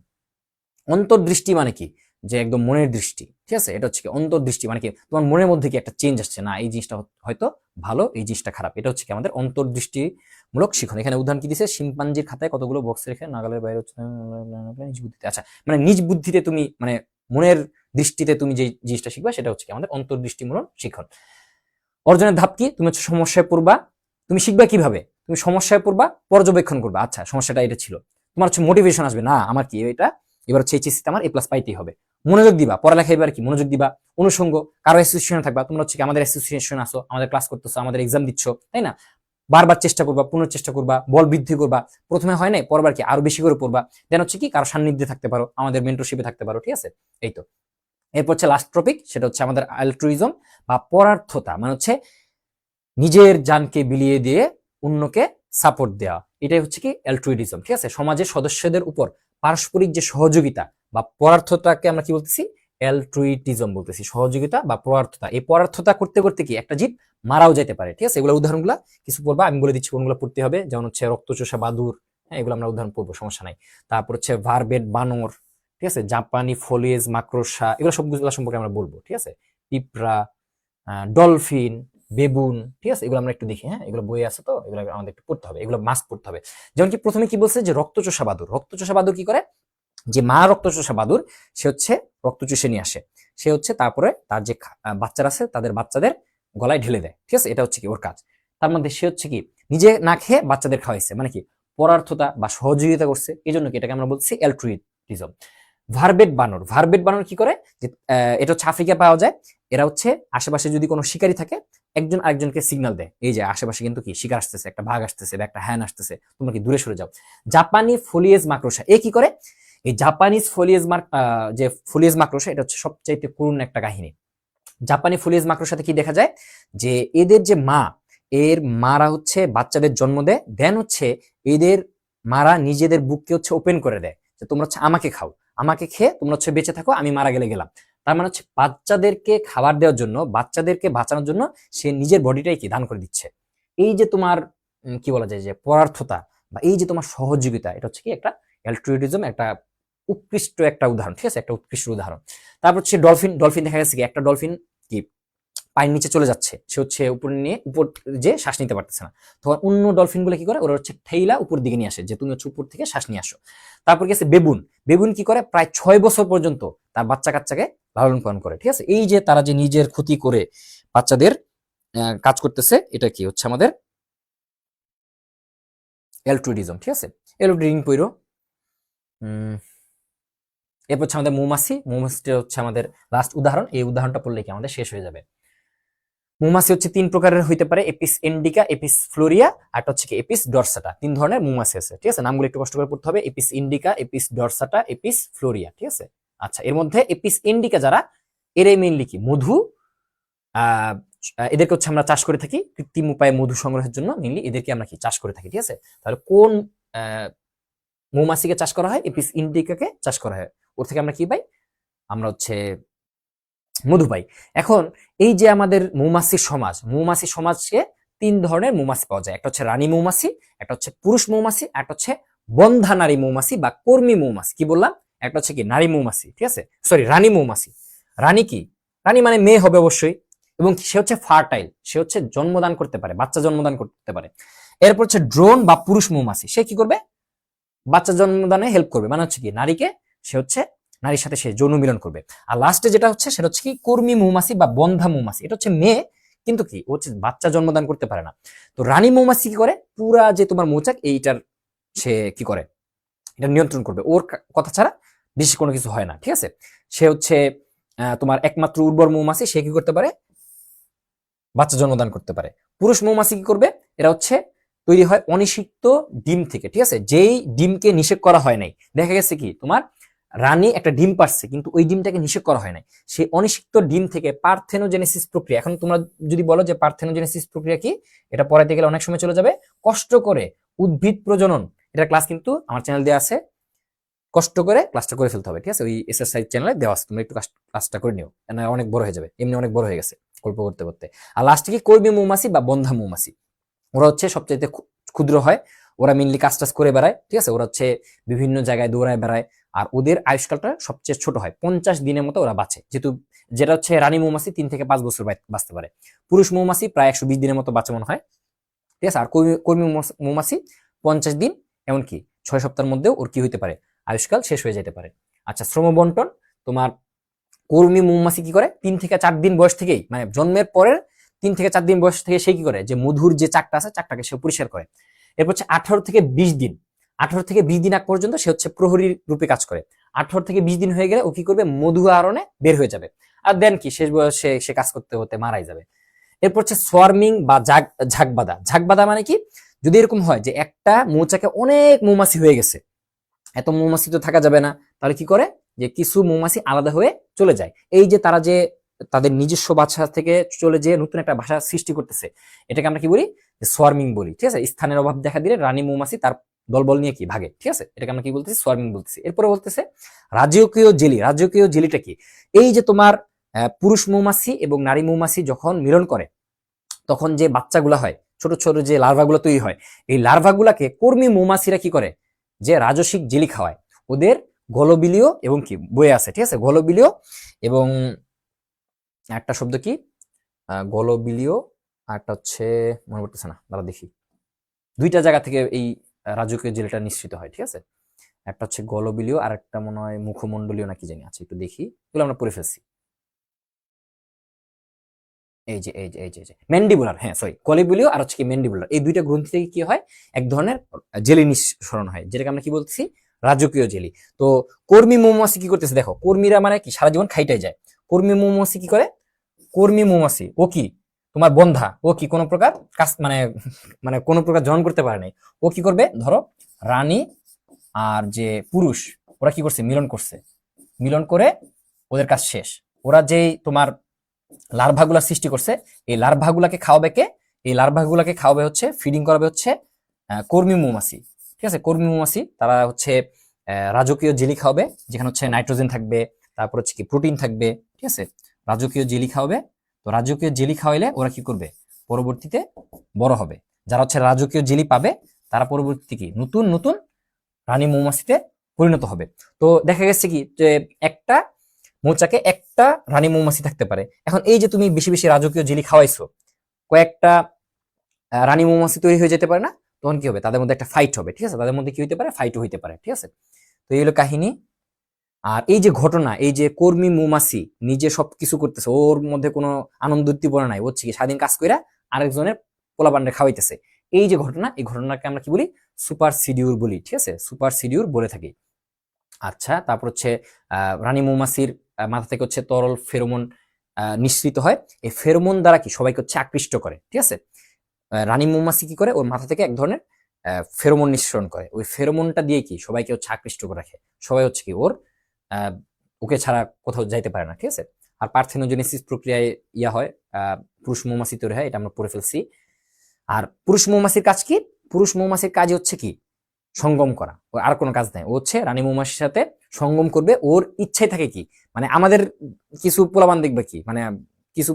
অন্তর্দৃষ্টি মানে কি, যে একদম মনের দৃষ্টি, ঠিক আছে, এটা হচ্ছে কি অন্তর্দৃষ্টি মানে কি তোমার মনের মধ্যে কি একটা চেঞ্জ আসছে, না এই জিনিসটা হয়তো ভালো, এই জিনিসটা খারাপ, এটা হচ্ছে কি আমাদের অন্তর্দৃষ্টিমূলক শিখন। এখানে উদাহরণ কি দিছে, শিম্পাঞ্জির খাতায় কতগুলো বক্স রেখে নাগালের বাইরে হচ্ছে নিজ বুদ্ধিতে। আচ্ছা, মানে নিজ বুদ্ধিতে তুমি মানে মনের দৃষ্টিতে তুমি যে জিনিসটা শিখবা সেটা হচ্ছে কি আমাদের অন্তর্দৃষ্টিমূলক শিখন। অর্জনের ধাপ কি, তুমি হচ্ছে সমস্যায় পড়বা, তুমি শিখবা কিভাবে, তুমি সমস্যায় পড়বা, পর্যবেক্ষণ করবা, আচ্ছা সমস্যাটা এটা ছিল, তোমার হচ্ছে মোটিভেশন আসবে, না আমার কি এটা এবার হচ্ছে এইচএসসিতে আমার এ প্লাস পাইতেই হবে, মনোযোগ দিবা পড়ালেখা, এবার কি মনোযোগ দিবা, অনুষঙ্গ কারো অ্যাসোসিয়েশনে থাকবা, তোমরা হচ্ছে কি আমাদের অ্যাসোসিয়েশন আসো, আমাদের ক্লাস করতেছো, আমাদের এক্সাম দিচ্ছ, তাই না, বারবার চেষ্টা করবা, পুনর্চেষ্টা করবা, বল বৃদ্ধি করবা, প্রথমে হয় নাই, পরবার কি আরো বেশি করে পড়বা, দেন হচ্ছে কি কারো সান্নিধ্যে থাকতে পারো, আমাদের মেন্টরশিপে থাকতে পারো, ঠিক আছে। এই তো এরপর হচ্ছে লাস্ট টপিক, সেটা হচ্ছে আমাদের অ্যালট্রুইজম বা পরার্থতা, মানে হচ্ছে নিজের জানকে বিলিয়ে দিয়ে অন্যকে সাপোর্ট দেওয়া, এটাই হচ্ছে কি অ্যালট্রুইডিজম, ঠিক আছে। সমাজের সদস্যদের উপর পারস্পরিক যে সহযোগিতা বা পরার্থতাকে আমরা কি বলতেছি, অ্যালট্রুইটিজম বলতেছি, সহযোগিতা বা পরার্থতা। এই পরার্থতা করতে করতে কি একটা জীব মারাও যেতে পারে, ঠিক আছে। এগুলো উদাহরণগুলো কিছু পড়বা, আমি বলে দিচ্ছি কোনগুলো পড়তে হবে, যেমন হচ্ছে রক্তচোষা বাদুর, হ্যাঁ এগুলো আমরা উদাহরণ পড়বো, সমস্যা নাই। তারপর হচ্ছে ভারবেট বানর, ঠিক আছে, জাপানি ফলিয়েজ মাকড়সা, এগুলো সবগুলো সম্পর্কে আমরা বলবো, ঠিক আছে। পিঁপড়া, ডলফিন, বেবুন, ঠিক আছে, এগুলো আমরা একটু দেখি, হ্যাঁ এগুলো বইয়ে আছে তো, এগুলো আমাদের একটু পড়তে হবে, এগুলো মাস্ট পড়তে হবে। যেমন কি প্রথমে কি বলছে যে রক্তচোষা বাদুর, রক্তচোষা বাদুর কি করে, যে মা রক্তচোষা বাদুর সে হচ্ছে রক্ত চুষে নিয়ে আসে, সে হচ্ছে তারপরে তার যে বাচ্চারা আছে তাদের বাচ্চাদের গলায় ঢেলে দেয়, ঠিক আছে, এটা হচ্ছে কি ওর কাজ। তার মধ্যে সে হচ্ছে কি নিজে না খেয়ে বাচ্চাদের খাওয়াইছে, মানে কি পরার্থতা বা সহযোগিতা করছে, এই জন্য কি এটাকে আমরা বলছি অ্যালট্রুইটিজম। ভারবেট বানর, ভারবেট বানর কি করে, যে এটা হচ্ছে আফ্রিকা পাওয়া যায়, এরা হচ্ছে আশেপাশে যদি কোনো শিকারী থাকে একজন আরেকজনকে সিগন্যাল দেয়, এই যে আশেপাশে কিন্তু কি শিকার আসতেছে, একটা বাঘ আসতেছে বা একটা হ্যান আসতেছে, তোমরা কি দূরে সরে যাও। জাপানি ফলিয়েজ মাকড়সা এ কি করে, এই জাপানিজ ফলিয়েজ যে ফলিয়েজ মাকড়সা, এটা হচ্ছে সবচাইতে করুণ একটা কাহিনী। জাপানি ফলিয়েজ মাকড়সাতে কি দেখা যায়, যে এদের যে মা, এর মারা হচ্ছে বাচ্চাদের জন্ম দেয়, দেন হচ্ছে এদের মারা নিজেদের বুককে হচ্ছে ওপেন করে দেয়, যে তোমরা হচ্ছে আমাকে খাও, আমাকে খেয়ে তোমরা হচ্ছে বেঁচে থাকো, আমি মারা গেলে গেলাম। তার মানে হচ্ছে বাচ্চাদেরকে খাবার দেওয়ার জন্য, বাচ্চাদেরকে বাঁচানোর জন্য সে নিজের বডিটাই কি দান করে দিচ্ছে। এই যে তোমার কি বলা যায় যে পরার্থতা বা এই যে তোমার সহযোগিতা, এটা হচ্ছে কি একটা অ্যালট্রুইডিজম, একটা উৎকৃষ্ট একটা উদাহরণ, ঠিক আছে, একটা উৎকৃষ্ট উদাহরণ। তারপর হচ্ছে ডলফিন, ডলফিন দেখা গেছে কি একটা ডলফিন কি পানির নিচে চলে যাচ্ছে, সে হচ্ছে উপর যে শ্বাস নিতে পারতেছে না, তখন অন্য ডলফিন গুলো কি করে, ওরা হচ্ছে ঠেইলা উপর দিকে নিয়ে আসে, যে তুমি হচ্ছে উপর থেকে শ্বাস নিয়ে আসো। তারপর গেছে বেবুন, বেবুন কি করে প্রায় 6 বছর পর্যন্ত তার বাচ্চা কাচ্চাকে লালন পালন করে, ঠিক আছে। এই যে তারা যে নিজের ক্ষতি করে বাচ্চাদের কাজ করতেছে, এটা কি হচ্ছে আমাদের অ্যালট্রুইডিজম, ঠিক আছে। অ্যালট্রুইডিং পইরো। এরপর হচ্ছে আমাদের মৌমাছি, মৌমাছিটা হচ্ছে আমাদের লাস্ট উদাহরণ, এই উদাহরণটা পড়লে কি আমাদের শেষ হয়ে যাবে। মৌমাছি হচ্ছে 3 প্রকারের হইতে পারে, এপিস ইন্ডিকা, এপিস ফ্লোরিয়া, আর হচ্ছে কি এপিস ডরসাটা, 3 ধরনের মৌমাছি আছে, ঠিক আছে। নামগুলো একটু কষ্ট করে পড়তে হবে, Apis indica, Apis dorsata, Apis florea, ঠিক আছে। আচ্ছা, এর মধ্যে এপিস ইন্ডিকা যারা, এরাই মেইনলি কি মধু, আহ এদেরকে হচ্ছে আমরা চাষ করে থাকি কৃত্রিম উপায়ে মধু সংগ্রহের জন্য, মেইনলি এদেরকে আমরা কি চাষ করে থাকি, ঠিক আছে। তাহলে কোন মৌমাছিকে চাষ করা হয়, এপিস ইন্ডিকাকে চাষ করা হয়, ওর থেকে আমরা কি পাই, আমরা হচ্ছে মধু পাই। এখন এই যে আমাদের মৌমাছির সমাজ, মৌমাছি সমাজকে 3 ধরনের মৌমাছি পাওয়া যায়, একটা হচ্ছে রানী মৌমাছি, একটা হচ্ছে পুরুষ মৌমাছি, একটা হচ্ছে বন্ধা নারী মৌমাছি বা কর্মী মৌমাছি। কি বললাম, একটা হচ্ছে কি নারী মৌমাছি, ঠিক আছে, সরি রানী মৌমাছি। রানী কি, রানী মানে মেয়ে হবে অবশ্যই, এবং সে হচ্ছে ফার্টাইল, সে হচ্ছে জন্মদান করতে পারে, বাচ্চা জন্মদান করতে পারে। এরপর হচ্ছে ড্রোন বা পুরুষ মৌমাছি, সে কি করবে, বাচ্চা জন্মদানে হেল্প করবে, মানে হচ্ছে কি নারীকে, সে হচ্ছে নারীর সাথে সে যৌন মিলন করবে। আর লাস্টে যেটা হচ্ছে সেটা হচ্ছে কি কর্মী মৌমাছি বা বন্ধা মৌমাছি, এটা হচ্ছে মেয়ে, কিন্তু কি ও হচ্ছে বাচ্চা জন্মদান করতে পারে না। তো রানী মৌমাছি কি করে, পুরা যে তোমার মৌচাক এইটার সে কি করে, এটা নিয়ন্ত্রণ করবে, ওর কথা ছাড়া বেশি কোনো কিছু হয় না, ঠিক আছে। সে হচ্ছে তোমার একমাত্র উর্বর মৌমাছি, সে কি করতে পারে, বাচ্চা জন্মদান করতে পারে। পুরুষ মৌমাছি কি করবে, এরা হচ্ছে তৈরি হয় অনিষিক্ত ডিম থেকে, ঠিক আছে, যেই ডিমকে নিষেক করা হয় নাই। দেখা গেছে কি তোমার রানী একটা ডিম পারছে, কিন্তু ওই ডিমটাকে নিষেক করা হয় নাই, সেই অনিষিক্ত ডিম থেকে পার্থেনোজেনেসিস প্রক্রিয়া। এখন তোমরা যদি বলো যে পার্থেনোজেনেসিস প্রক্রিয়া কি, এটা পড়াইতে গেলে অনেক সময় চলে যাবে, কষ্ট করে উদ্ভিদ প্রজনন, এটা ক্লাস কিন্তু আমার চ্যানেল দেওয়া আছে, কষ্ট করে ক্লাসটা করে ফেলতে হবে, ঠিক আছে, ওই এক্সারসাইজ চ্যানেলে দেওয়া আছে, তুমি একটু ক্লাসটা করে নিও, না অনেক বড় হয়ে যাবে, এমনি অনেক বড় হয়ে গেছে গল্প করতে করতে। আর লাস্টে কি কর্মী মৌমাছি বা বন্ধা মৌমাছি, ওরা হচ্ছে সবচাইতে ক্ষুদ্র হয়, ওরা মেনলি কাজ টাজ করে বেড়ায়, ঠিক আছে, ওরা হচ্ছে বিভিন্ন জায়গায় দৌড়ায় বেড়ায়, আর ওদের আয়ুষ্কালটা সবচেয়ে ছোট হয়, 50 দিনের মতো ওরা বাঁচে, যেহেতু যেটা হচ্ছে রানী মৌমাছি 3 থেকে 5 বছর বাঁচতে পারে, পুরুষ মৌমাছি প্রায় 120 দিনের মতো বাঁচে মনে হয়, ঠিক আছে। আর কর্মী মৌমাছি 50 দিন, এমনকি 6 সপ্তাহের মধ্যেও ওর কি হইতে পারে, আয়ুষ্কাল শেষ হয়ে যেতে পারে। আচ্ছা, শ্রম বন্টন, তোমার কর্মী মৌমাছি কি করে, 3 থেকে 4 দিন বয়স থেকেই, মানে জন্মের পরের 3 থেকে 4 দিন বয়স থেকে সে কি করে, যে মধুর যে চাকটা আছে চাকটাকে সে পরিষ্কার করে। এরপর হচ্ছে 18 থেকে 20 দিন, 18 থেকে 20 দিন আগ পর্যন্ত সে হচ্ছে প্রহরী রূপে কাজ করে। 18 থেকে 20 দিন হয়ে গেলে ও কি করবে, মধু আহরণে বের হয়ে যাবে, আর দেন কি শেষ বয়সে সে কাজ করতে হতে মারাই যাবে। এরপর হচ্ছে সোয়ার্মিং বা ঝাঁক বাঁধা মানে কি, যদি এরকম হয় যে একটা মৌচাকে অনেক মৌমাছি হয়ে গেছে, এত মৌমাছি তো থাকা যাবে না, তাহলে কি করে যে কিছু মৌমাছি আলাদা হয়ে চলে যায়। এই যে তারা যে তাদের নিজস্ব বাসা থেকে চলে যেয়ে নতুন একটা বাসা সৃষ্টি করতেছে, এটাকে আমরা কি বলি, সোয়ার্মিং বলি। ঠিক আছে, স্থানের অভাব দেখা দিলে রানী মৌমাছি তার দলবল নিয়ে কি ভাগে। ঠিক আছে, এটাকে আমরা কি বলতেছি, সোয়ার্মিং বলতেছি। এরপরে বলতেছে রাজকীয় জেলি। রাজকীয় জেলিটা কি, এই যে তোমার পুরুষ মৌমাছি এবং নারী মৌমাছি যখন মিলন করে তখন যে বাচ্চাগুলা হয়, ছোট ছোট যে লার্ভাগুলো তৈরি হয়, এই লার্ভাগুলাকে কর্মী মৌমাছিরা কি করে, যে রাজসিক জেলি খাওয়ায়। ওদের গলবিলীয় এবং কি বয়ে আছে, ঠিক আছে, গলবিলীয় এবং একটা শব্দ কি, গলবিলীয়, আর একটা হচ্ছে মনে পড়তেছে না, দাঁড়া দেখি, দুইটা জায়গা থেকে এই রাজকীয় জেলিটা নিঃসৃত হয়। ঠিক আছে, একটা হচ্ছে গলবিলীয় আর একটা মনে হয় মুখমণ্ডলীয় নাকি জানি আছে, একটু দেখি, এগুলো আমরা পড়ে ফেলছি। এই যে ম্যান্ডিবুলার, হ্যাঁ সরি, কলিবুলীয় আর হচ্ছে কি ম্যান্ডিবুলার, এই দুইটা গ্রন্থি থেকে কি হয়, এক ধরনের জেলি নিঃসরণ হয়, যেটাকে আমরা কি বলতেছি, রাজকীয় জেলি। তো কর্মী মৌমাছি কি করতেছে দেখো, কর্মীরা মানে কি সারা জীবন খাইটাই যায়। কর্মী মৌমাছি কি করে, কর্মী মৌমাছি ও কি তোমার বন্ধা, ও কি কোনো প্রকার কাজ মানে মানে কোনো প্রকার জন্ম করতে পারে নাই। ও কি করবে, ধরো রানী আর যে পুরুষ, ওরা কি করছে, মিলন করছে, মিলন করে ওদের কাজ শেষ। ওরা যেই তোমার লার্ভাগুলা সৃষ্টি করছে, এই লার্ভাগুলাকে খাওয়াবে কে, এই লার্ভাগুলাকে খাওয়াবে হচ্ছে, ফিডিং করাবে হচ্ছে কর্মী মৌমাছি। ঠিক আছে, কর্মী মৌমাছি তারা হচ্ছে রাজকীয় জেলি খাওয়াবে, যেখানে হচ্ছে নাইট্রোজেন থাকবে, তারপর হচ্ছে কি প্রোটিন থাকবে। ঠিক আছে, রাজকীয় জেলি খাওয়াবে। তো রাজকীয় জেলি খাওয়াইলে ওরা কি করবে, পরবর্তীতে বড় হবে। যারা হচ্ছে রাজকীয় জেলি পাবে তারা পরবর্তীতে কি নতুন নতুন রানী মৌমাছিতে পরিণত হবে। তো দেখা গেছে কি যে একটা মৌচাকে একটা রানী মৌমাছি থাকতে পারে। এখন এই যে তুমি বেশি বেশি রাজকীয় জেলি খাওয়াইছো, কয়েকটা রানী মৌমাছি তৈরি হয়ে যেতে পারে না, তখন কি হবে, তাদের মধ্যে একটা ফাইট হবে। ঠিক আছে, তাদের মধ্যে কি হইতে পারে, ফাইটও হইতে পারে। ঠিক আছে, তো এই হলো কাহিনী। আর এই যে ঘটনা, এই যে কর্মী মৌমাছি নিজে সবকিছু করতেছে, ওর মধ্যে কোনো আনন্দ উদ্দীপনা নাই, হচ্ছে কি স্বাধীন কাজ কইরা আরেকজনের পোলাপান্ডে খাওয়াইতেছে, এই যে ঘটনা, এই ঘটনাকে আমরা কি বলি, সুপার সিডিউর বলি। ঠিক আছে, সুপার সিডিউর বলে থাকি। আচ্ছা, তারপর হচ্ছে রানী মৌমাছির মাথা থেকে হচ্ছে তরল ফেরোমন নিঃসৃত হয়। এই ফেরোমন দ্বারা কি সবাইকে হচ্ছে আকৃষ্ট করে। ঠিক আছে, রানী মৌমাছি কি করে, ওর মাথা থেকে এক ধরনের ফেরোমন নিঃসরণ করে, ওই ফেরোমনটা দিয়ে কি সবাইকে হচ্ছে আকৃষ্ট করে রাখে। সবাই হচ্ছে কি ওর আহ, ওকে ছাড়া কোথাও যাইতে পারে না। ঠিক আছে, আর পার্থেনোজেনেসিস প্রক্রিয়ায় ইয়া হয়, পুরুষ মৌমাছি তৈরি হয়, এটা আমরা পড়ে ফেলছি। আর পুরুষ মৌমাছির কাজ কি, পুরুষ মৌমাছির কাজ হচ্ছে কি সঙ্গম করা, ওর আর কোনো কাজ নাই। ও হচ্ছে রানী মৌমাছির সাথে সঙ্গম করবে, ওর ইচ্ছাই থাকে কি, মানে আমাদের কিছু পোলাপান দেখবে কি, মানে কিছু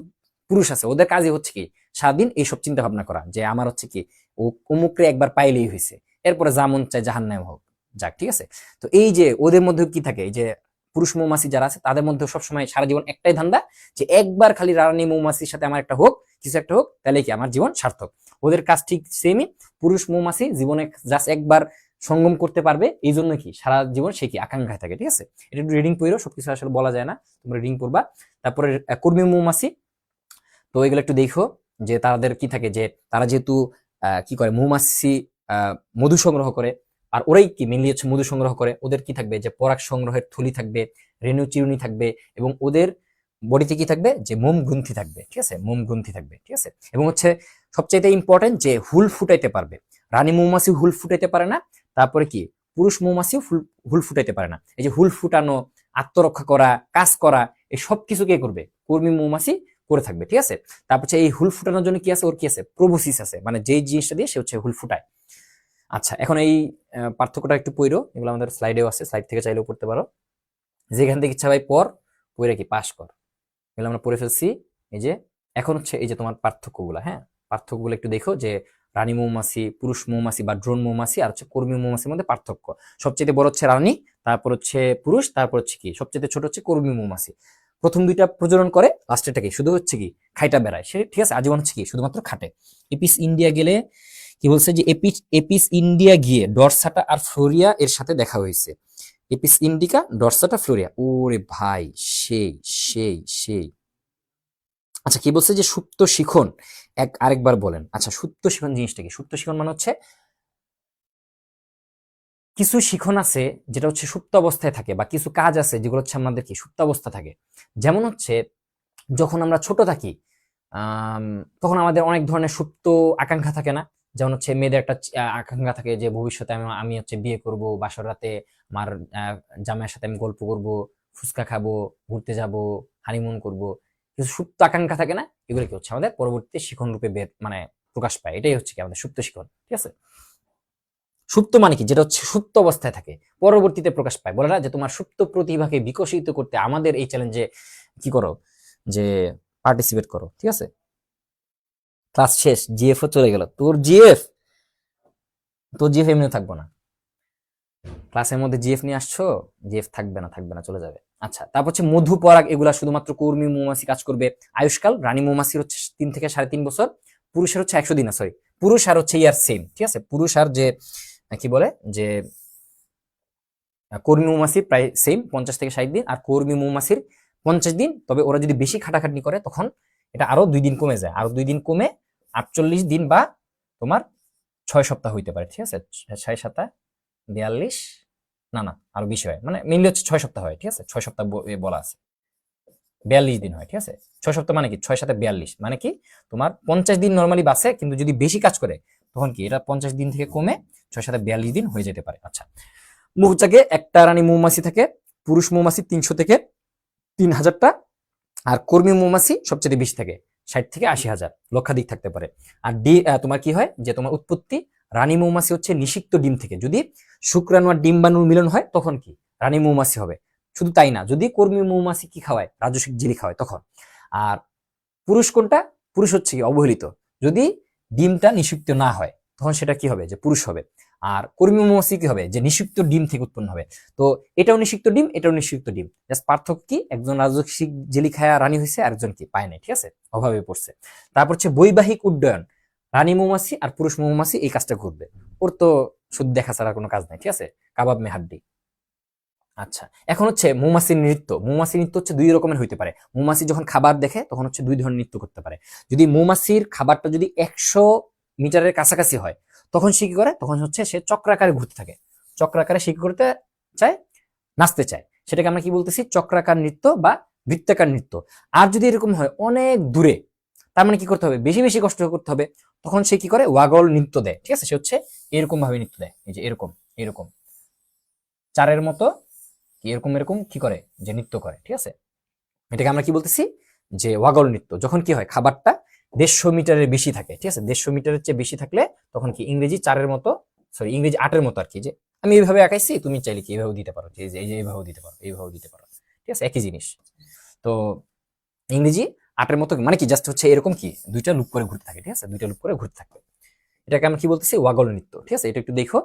পুরুষ আছে, ওদের কাজই হচ্ছে কি সারাদিন এইসব চিন্তা ভাবনা করা, যে আমার হচ্ছে কি ও অমুকরে একবার পাইলেই হয়েছে, এরপরে যা মন চায় জাহান্নাম হোক যাক। ঠিক আছে, তো এই যে ওদের মধ্যে কি থাকে, এই যে পুরুষ মৌমাছি যারা আছে তাদের মধ্যে সবসময় সারা জীবন একটাই ধান্দা, যে একবার খালি রানী মৌমাছির সাথে আমার একটা হোক, কিছু একটা হোক, তাহলে কি আমার জীবন সার্থক। ওদের কাজ ঠিক সেমই, পুরুষ মৌমাছি জীবনে জাস্ট একবার সঙ্গম করতে পারবে, এই জন্য কি সারা জীবন সে কি আকাঙ্ক্ষায় থাকে। ঠিক আছে, এটা একটু রিডিং পড়ো, সবকিছু আসলে বলা যায় না, তোমরা রিডিং পড়বা। তারপরে কর্মী মৌমাছি, তো এগুলো একটু দেখো, যে তাদের কি থাকে, যে তারা যেহেতু কি করে, মৌমাছি মধু সংগ্রহ করে, আর ওরাই কি মেনলি হচ্ছে মধু সংগ্রহ করে, ওদের কি থাকবে, যে পরাগ সংগ্রহের থলি থাকবে, রেণু চিরুনি থাকবে, এবং ওদের বডিতে কি থাকবে, যে মোম গ্রন্থি থাকবে। ঠিক আছে, মোম গ্রন্থি থাকবে। ঠিক আছে, এবং হচ্ছে সবচাইতে ইম্পর্টেন্ট, যে হুল ফুটাইতে পারবে। রানী মৌমাছি হুল ফুটাইতে পারে না, তারপরে কি পুরুষ মৌমাছিও হুল ফুটাইতে পারে না। এই যে হুল ফুটানো, আত্মরক্ষা করা, কাজ করা, এই সব কিছু কে করবে, কর্মী মৌমাছি করে থাকবে। ঠিক আছে, তারপর হচ্ছে এই হুল ফুটানোর জন্য কি আছে, ওর কি আছে, প্রোবোসিস আছে, মানে যেই জিনিসটা দিয়ে সে হচ্ছে হুল ফুটায়। আচ্ছা, এখন এই পার্থক্যটা একটু পড়ো, এগুলো আমাদের স্লাইডেও আছে, স্লাইড থেকে চাইলেও পড়তে পারো, যেখান থেকে ইচ্ছা ভাই পড়, পড়ে কি পাস কর। এগুলো আমরা পড়ে ফেলছি। এই যে এখন হচ্ছে এই যে তোমার পার্থক্যগুলো, হ্যাঁ, পার্থক্যগুলো একটু দেখো, যে রানী মৌমাছি, পুরুষ মৌমাছি বা ড্রোন মৌমাছি আর হচ্ছে কর্মী মৌমাছির মধ্যে পার্থক্য। সবচেয়ে বড় হচ্ছে রানী, তারপর হচ্ছে পুরুষ, তারপর হচ্ছে কি সবচেয়ে ছোট হচ্ছে কর্মী মৌমাছি। প্রথম দুইটা প্রজনন করে, লাস্টেরটা কি শুধু হচ্ছে কি খাইটা বেড়ায় সে। ঠিক আছে, আজীবন হচ্ছে কি শুধুমাত্র খাটে। এপিস ইন্ডিয়া গেলে কি বলছে, যে এপিস ইন্ডিয়া গিয়ে ডরসাটা আর ফ্লোরিয়া এর সাথে দেখা হয়েছে। এপিস ইন্ডিকা, ডরসাটা, ফ্লোরিয়া, ওরে ভাই সেই সেই সেই। আচ্ছা, কি বলছে, যে সুপ্ত শিখন, আরেকবার বলেন। আচ্ছা, সুপ্ত শিখন জিনিসটা কি, সুপ্ত শিখন মানে হচ্ছে কিছু শিখন আছে যেটা হচ্ছে সুপ্ত অবস্থায় থাকে, বা কিছু কাজ আছে যেগুলো হচ্ছে আমাদের কি সুপ্ত অবস্থা থাকে। যেমন হচ্ছে যখন আমরা ছোট থাকি, তখন আমাদের অনেক ধরনের সুপ্ত আকাঙ্ক্ষা থাকে না? যেমন হচ্ছে মেয়েদের একটা আকাঙ্ক্ষা থাকে যে ভবিষ্যতে আমি আমি হচ্ছে বিয়ে করব, বাসর রাতে আমার জামাইয়ের সাথে আমি গল্প করব, ফুচকা খাবো, ঘুরতে যাব, হানিমুন করব। কিছু সুপ্ত আকাঙ্ক্ষা থাকে না? এগুলো কি হচ্ছে আমাদের পরবর্তীতে শিখন রূপে মানে প্রকাশ পায়। এটাই হচ্ছে কি আমাদের সুপ্ত শিখন। ঠিক আছে? সুপ্ত মানে কি? যেটা হচ্ছে সুপ্ত অবস্থায় থাকে, পরবর্তীতে প্রকাশ পায়। বলে না যে তোমার সুপ্ত প্রতিভাকে বিকশিত করতে আমাদের এই চ্যালেঞ্জে কি করো, যে পার্টিসিপেট করো। ঠিক আছে? ক্লাস শেষ, জিএফ ও চলে গেল। তোর জিএফ এমনি থাকবো না। ক্লাসের মধ্যে জিএফ নিয়ে আসছো, জিএফ থাকবে না, থাকবে না, চলে যাবে। আচ্ছা, তারপর হচ্ছে মধু পরাগ, এগুলা শুধুমাত্র কর্মী মৌমাছি কাজ করবে। আয়ুষ্কাল, রানী মৌমাছির হচ্ছে 3 থেকে 3.5 বছর, পুরুষের হচ্ছে 100 দিন। সরি, পুরুষ আর হচ্ছে ইয়ার সেম। ঠিক আছে? পুরুষ আর যে কি বলে যে কর্মী মৌমাছির প্রায় সেম, 50 থেকে 60 দিন, আর কর্মী মৌমাছির 50 দিন। তবে ওরা যদি বেশি খাটাখাটনি করে তখন এটা আরো 2 দিন কমে যায়, আরো 2 দিন কমে 48 দিন বা তোমার 6 সপ্তাহ হইতে পারে। ঠিক আছে? 6 7 42, না না আরো বেশি হয়, মানে মেইনলি হচ্ছে 6 সপ্তাহ হয়। ঠিক আছে? 6 সপ্তাহ বলা আছে, 42 দিন হয়। ঠিক আছে? 6 সপ্তাহ মানে কি? 6 7 42 মানে কি? তোমার 50 দিন নর্মালি বাঁচে, কিন্তু যদি বেশি কাজ করে তখন কি এটা 50 দিন থেকে কমে 6 7 42 দিন হয়ে যেতে পারে। আচ্ছা, মৌচাকে একটা রানী মৌমাছি থাকে, পুরুষ মৌমাছি 300 থেকে 3000টা, আর কর্মী মৌমাছি সবচেয়ে বেশি থাকে, 60 থেকে 80,000, লক্ষাধিক থাকতে পারে। আর তোমার কি হয় যে তোমার উৎপত্তি রানী মৌমাছি হচ্ছে নিষিক্ত ডিম থেকে। যদি শুক্রাণু আর ডিম্বাণুর মিলন হয় তখন কি রানী মৌমাছি হবে। শুধু তাই না, যদি কর্মী মৌমাছি কি খাওয়ায়, রাজসিক জেলি খাওয়ায় তখন। আর পুরুষ কোনটা? পুরুষ হচ্ছে কি অবহেলিত, যদি ডিমটা নিষিক্ত না হয় তখন সেটা কি হবে, যে পুরুষ হবে। আর কর্মী মৌমাছি কি হবে, যে নিষিক্ত ডিম থেকে উৎপন্ন হবে। তো এটাও নিষিক্ত ডিম, এটাও নিষিক্ত ডিম, জাস্ট পার্থক্য কি, একজন রাজসিক জেলি খায়া রানী হয়েছে, আরেকজন কি পায় নাই। ঠিক আছে? অভাবে পড়ছে। তারপর হচ্ছে বৈবাহিক উড্ডয়ন, রানী মৌমাছি আর পুরুষ মৌমাছি এই কাজটা করবে। ওর তো শুধু দেখা ছাড়া কোনো কাজ নাই। ঠিক আছে? কাবাব মে হাড্ডি। আচ্ছা, এখন হচ্ছে মৌমাছির নৃত্য। মৌমাছির নৃত্য হচ্ছে 2 রকমের হইতে পারে। মৌমাছি যখন খাবার দেখে তখন হচ্ছে 2 ধরনের নৃত্য করতে পারে। যদি মৌমাছির খাবারটা যদি 100 মিটারের কাছাকাছি হয় তখন সে কি করে, তখন হচ্ছে সে চক্রাকারে ঘুরতে থাকে। চক্রাকারে সে কি করতে চায়, নাচতে চায়। সেটাকে আমরা কি বলতেছি, চক্রাকার নৃত্য বা বৃত্তাকার নৃত্য। আর যদি এরকম হয় অনেক দূরে, তার মানে কি করতে হবে, বেশি বেশি কষ্ট করতে হবে। তখন সে কি করে, ওয়াগল নৃত্য দেয়। ঠিক আছে? সে হচ্ছে এরকম ভাবে নৃত্য দেয়, এই যে এরকম এরকম চারের মতো এরকম এরকম কি করে, যে নৃত্য করে। ঠিক আছে? এটাকে আমরা কি বলতেছি, যে ওয়াগল নৃত্য। যখন কি হয়, খাবারটা 150 মিটারের বেশি থাকে। ঠিক আছে? 150 মিটারের চেয়ে বেশি থাকলে তখন কি ইংরেজি 4-এর মতো, সরি ইংরেজি 8-এর মতো আর কি। যে আমি এইভাবে আঁকাইছি, তুমি চাইলে কি এইভাবে দিতে পারো, এই যে এইভাবে দিতে পারো, এইভাবে দিতে পারো। ঠিক আছে? একই জিনিস। তো ইংরেজি 8-এর মতো মানে কি, জাস্ট হচ্ছে এরকম কি 2টা লুপ করে ঘুরতে থাকে। ঠিক আছে? 2টা লুপ করে ঘুরতে থাকবে। এটাকে আমি কি বলতেছি, ওয়াগল নৃত্য। ঠিক আছে? এটা একটু দেখো,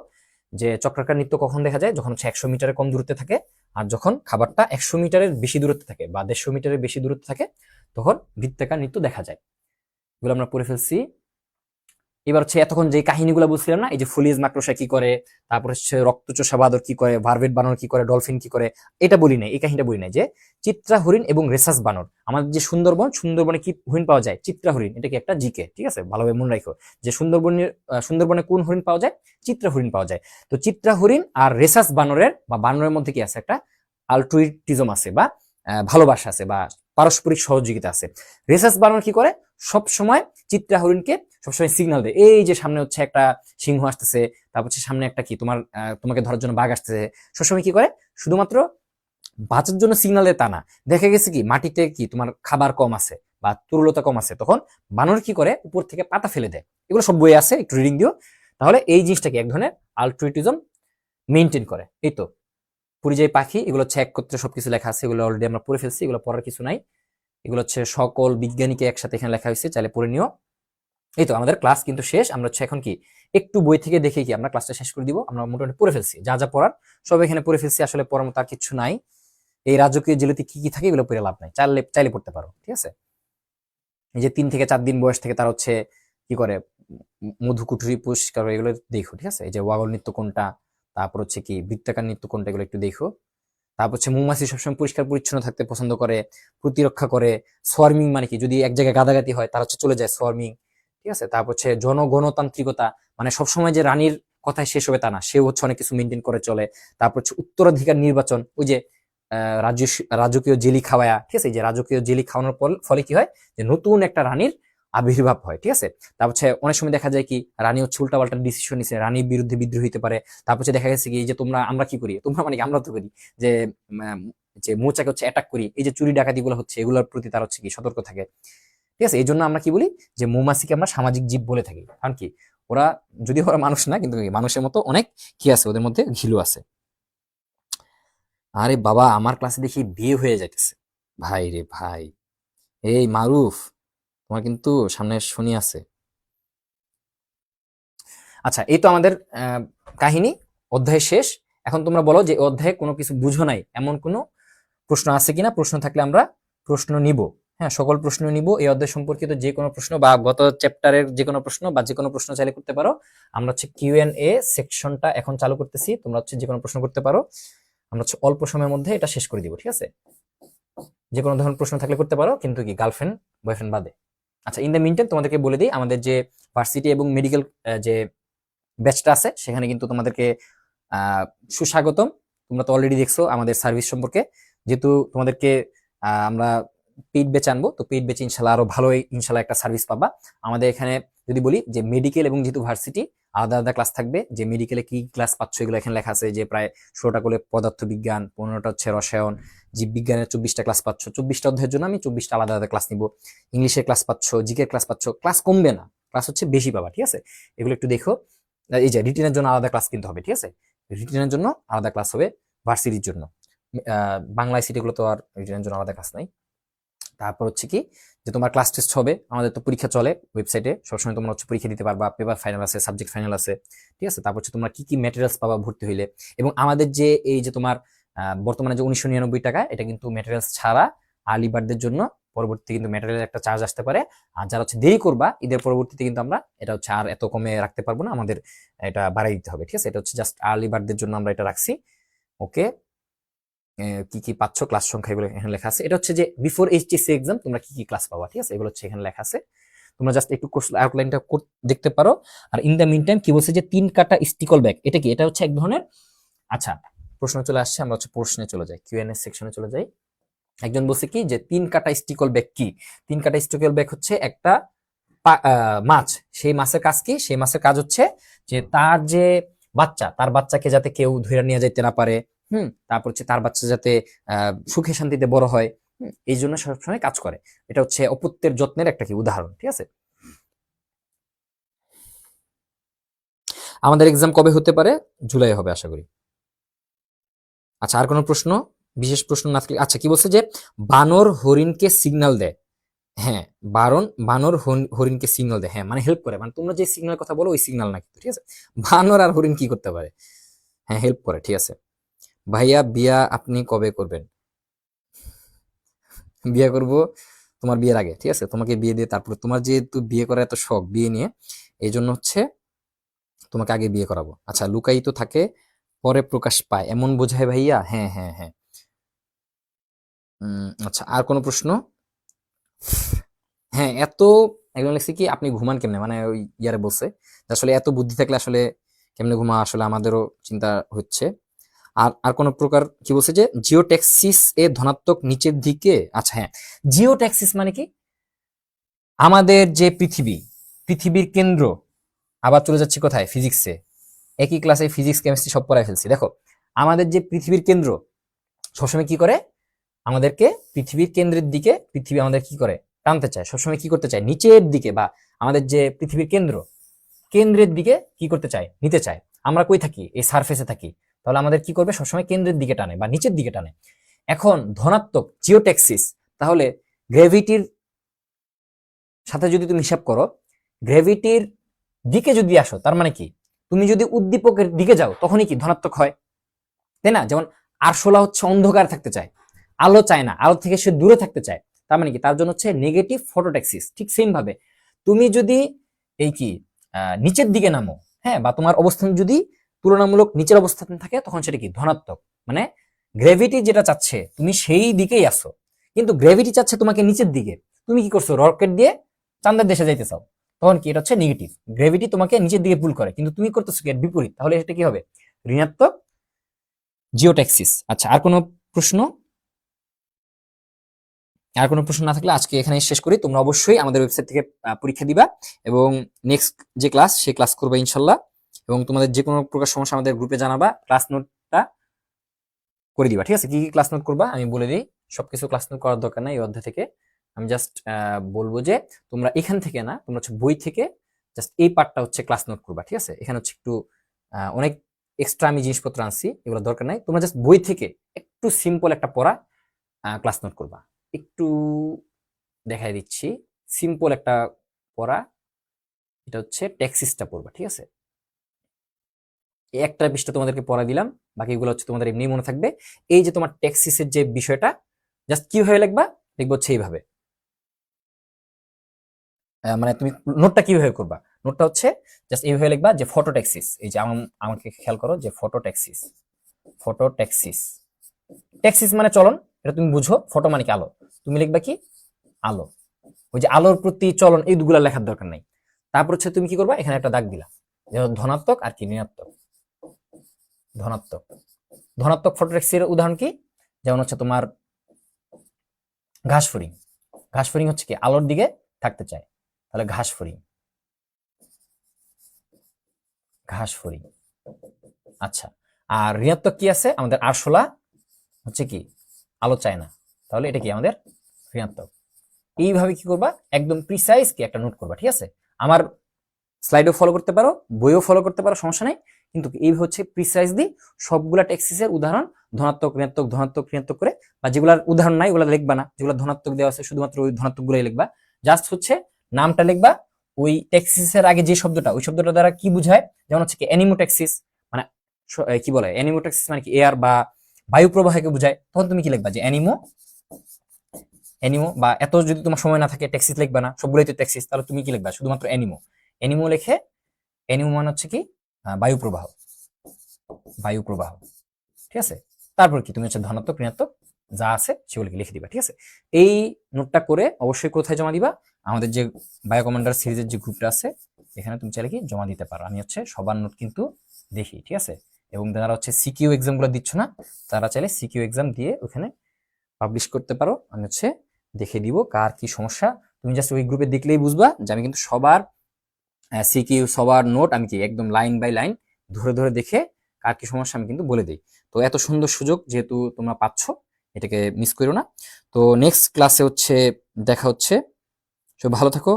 যে চক্রাকার নৃত্য কখন দেখা যায়, যখন হচ্ছে 100 মিটারের কম দূরত্বে থাকে, আর যখন খাবারটা 100 মিটারের বেশি দূরত্বে থাকে বা 150 মিটারের বেশি দূরত্বে থাকে তখন বৃত্তাকার নৃত্য দেখা যায়। এগুলো আমরা পড়ে ফেলছি। এবার হচ্ছে এতক্ষণ যে কাহিনীগুলো বলছিলাম না, এই যে ফুলিজ মাকড়সা কি করে, তারপর হচ্ছে রক্তচোষা বাঁদর কি করে, ভার্ভেট বানর কি করে, ডলফিন কি করে, এটা বলি নাই, এই কাহিনীটা বলি নাই। যে চিত্রা হরিণ এবং রেসাস বানর, আমাদের যে সুন্দরবনে কি হরিণ পাওয়া যায়, চিত্রা হরিণ। এটা কি একটা জিকে। ঠিক আছে? ভালোভাবে মনে রাখো যে সুন্দরবনে কোন হরিণ পাওয়া যায়, চিত্রা হরিণ পাওয়া যায়। তো চিত্রা হরিণ আর রেসাস বানরের বা বানরের মধ্যে কি আছে, একটা আলট্রুইটিজম আছে বা ভালোবাসা আছে বা পারস্পরিক সহযোগিতা আছে। রেসাস বানর কি করে, সব সময় চিত্রা হরিণকে সবসময় সিগন্যাল দেয়, এই যে সামনে হচ্ছে একটা সিংহ আসতেছে, তারপর হচ্ছে সামনে একটা কি তোমাকে ধরার জন্য বাঘ আসতেছে। সবসময় কি করে, শুধুমাত্র বাঁচার জন্য সিগন্যাল দেয় তা না, দেখা গেছে কি মাটিতে কি তোমার খাবার কম আছে বা তরলতা কম আছে, তখন বানর কি করে, উপর থেকে পাতা ফেলে দেয়। এগুলো সব বই আছে, একটু রিডিং দিও। তাহলে এই জিনিসটাকে এক ধরনের আলট্রুইটিজম মেনটেন করে। এই তো পরিযায়ী পাখি, এগুলো হচ্ছে একত্রে সবকিছু লেখা আছে, এগুলো অলরেডি আমরা পড়ে ফেলছি, এগুলো পড়ার কিছু নাই। এগুলো হচ্ছে সকল বিজ্ঞানীকে একসাথে এখানে লেখা হয়েছে, চাইলে পড়ে নিও। এই তো আমাদের ক্লাস কিন্তু শেষ। আমরা হচ্ছে এখন কি একটু বই থেকে দেখে কি আমরা ক্লাসটা শেষ করে দিব। আমরা মোটামুটি পড়ে ফেলছি, যা যা পড়ার সব এখানে পড়ে ফেলছি। আসলে পড়ার মতো আর কিছু নাই। এই রাজকীয় জেলিতে কি কি থাকে এগুলো পড়ে লাভ নাই, চাইলে চাইলে পড়তে পারো। ঠিক আছে? এই যে 3 থেকে 4 দিন বয়স থেকে তারা হচ্ছে কি করে, মধুকুঠুরি পুরস্কার, এগুলো দেখো। ঠিক আছে? এই যে ওয়াগল নৃত্য কোনটা, তারপর হচ্ছে কি বৃত্তাকার নৃত্য কোনটা, এগুলো একটু দেখো। তারপর হচ্ছে মৌমাছি সবসময় পরিষ্কার পরিচ্ছন্ন থাকতে পছন্দ করে, প্রতিরক্ষা করে। সোয়ার্মিং মানে কি, যদি এক জায়গায় গাদাগাদি হয় তারা হচ্ছে চলে যায়, সোয়ার্মিং। ঠিক আছে? তারপর হচ্ছে জনগণতান্ত্রিকতা, মানে সবসময় যে রানীর কথায় শেষ হবে তা না, সেও হচ্ছে অনেক কিছু মেনটেন করে চলে। তারপর হচ্ছে উত্তরাধিকার নির্বাচন, ওই যে রাজকীয় জেলি খাওয়ায়া, ঠিক আছে, এই যে রাজকীয় জেলি খাওয়ানোর ফলে কি হয় যে নতুন একটা রানীর আবির্ভাব হয়, ঠিক আছে। তারপর হচ্ছে অনেক সময় দেখা যায় কি রানী হচ্ছে উল্টাপাল্টা ডিসিশন নিছে, রানীর বিরুদ্ধে বিদ্রোহ হতে পারে। তারপর হচ্ছে দেখা গেছে কি যে আমরা কি করি, তোমরা মানে কি আমরা তো করি যে যে মৌচাকে হচ্ছে অ্যাটাক করি, এই যে চুরি ডাকাতি গুলো হচ্ছে এগুলোর প্রতি তার হচ্ছে কি সতর্ক থাকে, ঠিক আছে। এই জন্য আমরা কি বলি যে মৌমাছিকে আমরা সামাজিক জীব বলে থাকি, কারণ কি ওরা যদি ওরা মানুষ না, কিন্তু মানুষের মতো অনেক কি আছে ওদের মধ্যে, ঘিলু আছে। আরে বাবা, আমার ক্লাসে দেখি বিয়ে হয়ে যাইতেছে, ভাই রে ভাই। এই মারুফ, তোমার কিন্তু সামনে শনি আছে। আচ্ছা, এই তো আমাদের কাহিনী, অধ্যায় শেষ। এখন তোমরা বলো যে অধ্যায়ে কোনো কিছু বুঝো নাই এমন কোনো প্রশ্ন আছে কিনা। প্রশ্ন থাকলে আমরা প্রশ্ন নিব। হ্যাঁ, সকল প্রশ্ন নিব। এই অধ্যায় সম্পর্কিত যে কোনো প্রশ্ন বা গত চ্যাপ্টারের যে কোনো প্রশ্ন বা যে কোনো প্রশ্ন চাইলে করতে পারো। আমরা হচ্ছে Q&A সেকশনটা এখন চালু করতেছি, তোমরা হচ্ছে যে কোনো প্রশ্ন করতে পারো। আমরা হচ্ছে অল্প সময়ের মধ্যে এটা শেষ করে দিব, ঠিক আছে। যে কোনো ধরনের প্রশ্ন থাকলে করতে পারো, কিন্তু কি গার্লফ্রেন্ড বয়ফ্রেন্ড বাদে। আচ্ছা, ইন দ্য মিনটাইম তোমাদেরকে বলে দিই, আমাদের যে ভার্সিটি এবং মেডিকেল যে ব্যাচটা আছে সেখানে কিন্তু তোমাদেরকে সুস্বাগতম। তোমরা তো অলরেডি দেখছো আমাদের সার্ভিস সম্পর্কে। যেহেতু তোমাদেরকে আমরা পেইড ব্যাচ আনবো, তো পেইড ব্যাচ ইনশাল্লাহ আরো ভালো ইনশাল্লাহ একটা সার্ভিস পাবা। আমাদের এখানে যদি বলি যে মেডিকেল এবং যেহেতু ভার্সিটি, আলাদা আলাদা ক্লাস থাকবে। যে মেডিকেলে কি ক্লাস পাচ্ছ এগুলো এখানে লেখা আছে, যে প্রায় 16টা করে পদার্থ বিজ্ঞান, 15টা হচ্ছে রসায়ন, জীববিজ্ঞানের 24টা ক্লাস পাচ্ছ। 24টা অধ্যায়ের জন্য আমি 24টা আলাদা আলাদা ক্লাস নিব। ইংলিশের ক্লাস পাচ্ছ, জিকে ক্লাস পাচ্ছ। ক্লাস কমবে না, ক্লাস হচ্ছে বেশি পাবা, ঠিক আছে। এগুলো একটু দেখো। এই যে রিটেনের জন্য আলাদা ক্লাস কিনতে হবে, ঠিক আছে। রিটেনের জন্য আলাদা ক্লাস হবে ভার্সিটির জন্য। বাংলায় সিটিগুলো তো আর রিটেনের জন্য আলাদা ক্লাস নাই। তারপর হচ্ছে কি যে তোমার ক্লাস টেস্ট হবে, আমাদের তো পরীক্ষা চলে ওয়েবসাইটে, সবসময় তোমরা হচ্ছে পরীক্ষা দিতে পারবা, পেপার ফাইনাল আছে, সাবজেক্ট ফাইনাল আছে, ঠিক আছে। তারপর হচ্ছে তোমরা কি কি ম্যাটেরিয়ালস পাবা ভর্তি হইলে। এবং আমাদের যে এই যে তোমার বর্তমানে যে 1999 টাকা, এটা কিন্তু ম্যাটেরিয়ালস ছাড়া আর্লি বার্থদের জন্য। পরবর্তীতে কিন্তু ম্যাটেরিয়াল একটা চার্জ আসতে পারে। আর যারা হচ্ছে দেরি করবা ঈদের পরবর্তীতে, কিন্তু আমরা এটা হচ্ছে আর এত কমে রাখতে পারবো না, আমাদের এটা বাড়াই দিতে হবে, ঠিক আছে। এটা হচ্ছে জাস্ট আর্লি বার্থদের জন্য আমরা এটা রাখছি। ওকে, কি কি পাচ্ছ, ক্লাস সংখ্যা এগুলো এখানে লেখা আছে। এটা হচ্ছে যে বিফোর এইচএসসি এক্সাম তোমরা কি কি ক্লাস পাবা, ঠিক আছে, এগুলো হচ্ছে এখানে লেখা আছে। তোমরা জাস্ট একটু কোর্স আউটলাইনটা দেখতে পারো। আর ইন দ্য মিন টাইম কি বলছে যে 3 কাটা স্টিকল ব্যাগ, এটা কি? এটা হচ্ছে এক ধরনের, আচ্ছা প্রশ্ন চলে আসছে, আমরা হচ্ছে প্রশ্নে চলে যাই, Q&A সেকশনে চলে যাই। একজন বলছে কি যে 3 কাটা স্টিকল ব্যাগ কি? 3 কাটা স্টিকল ব্যাগ হচ্ছে একটা মাছ। সেই মাছের কাজ কি? সেই মাছের কাজ হচ্ছে যে তার যে বাচ্চা, তার বাচ্চাকে যাতে কেউ ধরে নিয়ে যাইতে না পারে, তারপর হচ্ছে তার বাচ্চা যাতে সুখে শান্তিতে বড় হয়, এই জন্য সবসময় কাজ করে। এটা হচ্ছে অপুত্রের যত্নের একটা কি উদাহরণ, ঠিক আছে। আমাদের এক্সাম কবে হতে পারে? জুলাই হবে আশা করি। আচ্ছা, আর কোনো প্রশ্ন, বিশেষ প্রশ্ন না থাকলে। আচ্ছা, কি বলছে যে বানর হরিণকে সিগন্যাল দেয়। হ্যাঁ, বানর হরিণকে সিগন্যাল দেয়, হ্যাঁ মানে হেল্প করে, মানে তোমরা যে সিগন্যাল কথা বলো ওই সিগন্যাল না, কিন্তু ঠিক আছে। বানর আর হরিণ কি করতে পারে? হ্যাঁ, হেল্প করে, ঠিক আছে। ভাইয়া বিয়া আপনি কবে করবেন? বিয়ে করব তোমার বিয়ের আগে, ঠিক আছে। তোমাকে বিয়ে দিয়ে তারপরে, তোমার যেহেতু বিয়ে করার এত শখ বিয়ে নিয়ে, এই জন্য হচ্ছে তোমাকে আগে বিয়ে করাবো। আচ্ছা, লুকায়িত থাকে পরে প্রকাশ পায় এমন বোঝায় ভাইয়া? হ্যাঁ হ্যাঁ হ্যাঁ। আচ্ছা, আর কোনো প্রশ্ন? হ্যাঁ, একজন লেখছে কি আপনি ঘুমান কেমনে, মানে ওই ইয়ারে বলছে যে আসলে এত বুদ্ধি থাকলে আসলে কেমনে ঘুমা, আসলে আমাদেরও চিন্তা হচ্ছে। আর আর কোন প্রকার কি বলছে যে জিওট্যাক্সিস এ ধনাত্মক নিচের দিকে। আচ্ছা হ্যাঁ, জিওট্যাক্সিস মানে কি? আমাদের যে পৃথিবীর কেন্দ্র। আবার চলে যাচ্ছি কোথায়? ফিজিক্সে। একই ক্লাসে ফিজিক্স কেমিস্ট্রি সব পড়ায় ফেলছি। দেখো, আমাদের যে পৃথিবীর কেন্দ্র সবসময় কি করে, আমাদেরকে পৃথিবীর কেন্দ্রের দিকে পৃথিবী আমাদের কি করে, টানতে চায়। সবসময় কি করতে চায়? নিচের দিকে, বা আমাদের যে পৃথিবীর কেন্দ্রের দিকে কি করতে চায়? নিতে চায়। আমরা কই থাকি? এই সারফেসে থাকি। তাহলে আমাদের কি করবে? সবসময় কেন্দ্রের দিকে টানে বা নিচের দিকে টানে। এখন ধনাত্মক জিওট্যাক্সিস, তাহলে গ্র্যাভিটির সাথে যদি তুমি হিসাব করো, গ্র্যাভিটির দিকে যদি আসো, তার মানে কি তুমি যদি উদ্দীপকের দিকে যাও তখনই কি ধনাত্মক হয়, তাই না? যেমন আরশোলা হচ্ছে অন্ধকার থাকতে চায়, আলো চায় না, আলো থেকে সে দূরে থাকতে চায়। তার মানে কি? তার জন্য হচ্ছে নেগেটিভ ফটোট্যাক্সিস। ঠিক সেম ভাবে তুমি যদি এই কি নিচের দিকে নামো, হ্যাঁ, বা তোমার অবস্থান যদি তুলনামূলক নিচের অবস্থান থাকে, তখন সেটা কি ধনাত্মক। মানে গ্র্যাভিটি যেটা চাচ্ছে তুমি সেই দিকেই আসো, কিন্তু গ্র্যাভিটি চাচ্ছে তোমাকে নিচের দিকে। তুমি কি করছো? রকেট দিয়ে চাঁদের দেশে যাইতে চাও, তখন কি? এটা হচ্ছে নেগেটিভ। গ্র্যাভিটি তোমাকে নিচের দিকে পুল করে, কিন্তু তুমি করতেছো কি এর বিপরীত, তাহলে এটা কি হবে? ঋণাত্মক জিওট্যাক্সিস। আচ্ছা, আর কোনো প্রশ্ন? আর কোনো প্রশ্ন না থাকলে আজকে এখানে শেষ করি। তোমরা অবশ্যই আমাদের ওয়েবসাইট থেকে পরীক্ষা দিবা এবং নেক্সট যে ক্লাস সেই ক্লাস করবে ইনশাল্লাহ। এবং তোমাদের যে কোনো প্রকার সমস্যা আমাদের গ্রুপে জানাবা, ক্লাস নোটটা করে দিবা, ঠিক আছে? কি কি ক্লাস নোট করবা আমি বলে দিই। সবকিছু ক্লাস নোট করার দরকার নাই এই অধ্যায় থেকে। আমি জাস্ট বলবো যে তোমরা এখান থেকে না, তোমরা হচ্ছে বই থেকে জাস্ট এই পার্টটা হচ্ছে ক্লাস নোট করবা, ঠিক আছে? এখানে হচ্ছে একটু অনেক এক্সট্রা আমি জিনিসপত্র আনছি, এগুলো দরকার নাই। তোমরা জাস্ট বই থেকে একটু সিম্পল একটা পড়া ক্লাস নোট করবা। একটু দেখাই দিচ্ছি, সিম্পল একটা পড়া, এটা হচ্ছে ট্যাক্সিসটা পড়বা, ঠিক আছে? এই একটা পৃষ্ঠা তোমাদেরকে পড়া দিলাম, বাকিগুলো হচ্ছে তোমাদের এমনি মনে থাকবে। এই যে তোমার ট্যাক্সিসের যে বিষয়টা, জাস্ট কিভাবে লিখবা, লিখবো হচ্ছে এইভাবে। মানে তুমি নোটটা কিভাবে করবা, নোটটা হচ্ছে জাস্ট এইভাবে লিখবা যে ফটো ট্যাক্সিস। এই যে আমাকে খেয়াল করো যে photo taxis, photo taxis, taxis মানে চলন, এটা তুমি বুঝো। ফটো মানে কি আলো, তুমি লিখবা কি আলো। ওই যে আলোর প্রতি চলন, এই দুগুলা লেখার দরকার নাই। তারপর হচ্ছে তুমি কি করবা, এখানে একটা দাগ দিলা, ধনাত্মক আর কি ঋণাত্মক। ধনাত্মক, ধনাত্মক ফটো ট্যাক্সির উদাহরণ কি, যেমন হচ্ছে তোমার ঘাস ফড়িং। ঘাস ফড়িং হচ্ছে কি আলোর দিকে থাকতে চায়, তাহলে ঘাস ফড়িং, ঘাস ফড়িং। আচ্ছা, আর ঋণাত্মক কি আছে আমাদের, আরশোলা হচ্ছে কি আলো চায় না, তাহলে এটা কি আমাদের ঋণাত্মক। এইভাবে কি করবা, একদম প্রিসাইজ কি একটা নোট করবা, ঠিক আছে? আমার স্লাইডও ফলো করতে পারো, বইও ফলো করতে পারো, সমস্যা নেই। কিন্তু এই হচ্ছে প্রিসাইজলি সবগুলা ট্যাক্সিসের উদাহরণ ধনাত্মক ঋণাত্মক ধনাত্মক ঋণাত্মক করে, বা যেগুলোর উদাহরণ নাই ওগুলো লিখবা না, যেগুলো ধনাত্মক দেওয়া আছে শুধুমাত্র ওই ধনাত্মক গুলাই লিখবা। জাস্ট হচ্ছে নামটা লিখবা, ওই ট্যাক্সিসের আগে যে শব্দটা, ওই শব্দটা দ্বারা কি বুঝায়, যেমন হচ্ছে কি অ্যানিমোট্যাক্সিস, মানে কি বলে অ্যানিমোট্যাক্সিস মানে কি এয়ার বা বায়ু প্রবাহকে বুঝায়, তখন তুমি কি লিখবা যে অ্যানিমো, অ্যানিমো। বা এত যদি তোমার সময় না থাকে ট্যাক্সিস লিখবা না, সবগুলোই তো ট্যাক্সিস, তাহলে তুমি কি লিখবা শুধুমাত্র অ্যানিমো। অ্যানিমো লিখে, অ্যানিমো মানে হচ্ছে কি বায়ু প্রবাহ, বায়ু প্রবাহ, ঠিক আছে? তারপর কি তুমি হচ্ছে ধনাত্মক ঋণাত্মক যা আছে সেগুলোকে লিখে দিবা, ঠিক আছে? এই নোটটা করে অবশ্যই কোথায় জমা দিবা, আমাদের যে বায়ো কমান্ডার সিরিজের যে গ্রুপটা আছে এখানে তুমি চাইলে কি জমা দিতে পারো। আমি হচ্ছে সবার নোট কিন্তু দেখি, ঠিক আছে? এবং যারা হচ্ছে সিকিউ এক্সাম গুলো দিচ্ছ না, তারা চাইলে সিকিউ এক্সাম দিয়ে ওখানে পাবলিশ করতে পারো। আমি হচ্ছে দেখে দিব কার কি সমস্যা। তুমি জাস্ট ওই গ্রুপে দেখলেই বুঝবা যে আমি কিন্তু সবার সিকিউ, সবার নোট আমি কি একদম লাইন বাই লাইন ধরে ধরে দেখে কার কি সমস্যা আমি কিন্তু বলে দিই। তো এত সুন্দর সুযোগ যেহেতু তোমরা পাচ্ছ, এটাকে মিস করো না। তো নেক্সট ক্লাসে হচ্ছে দেখা হচ্ছে। সব ভালো থাকো,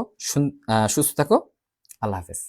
সুস্থ থাকো। আল্লাহ হাফেজ।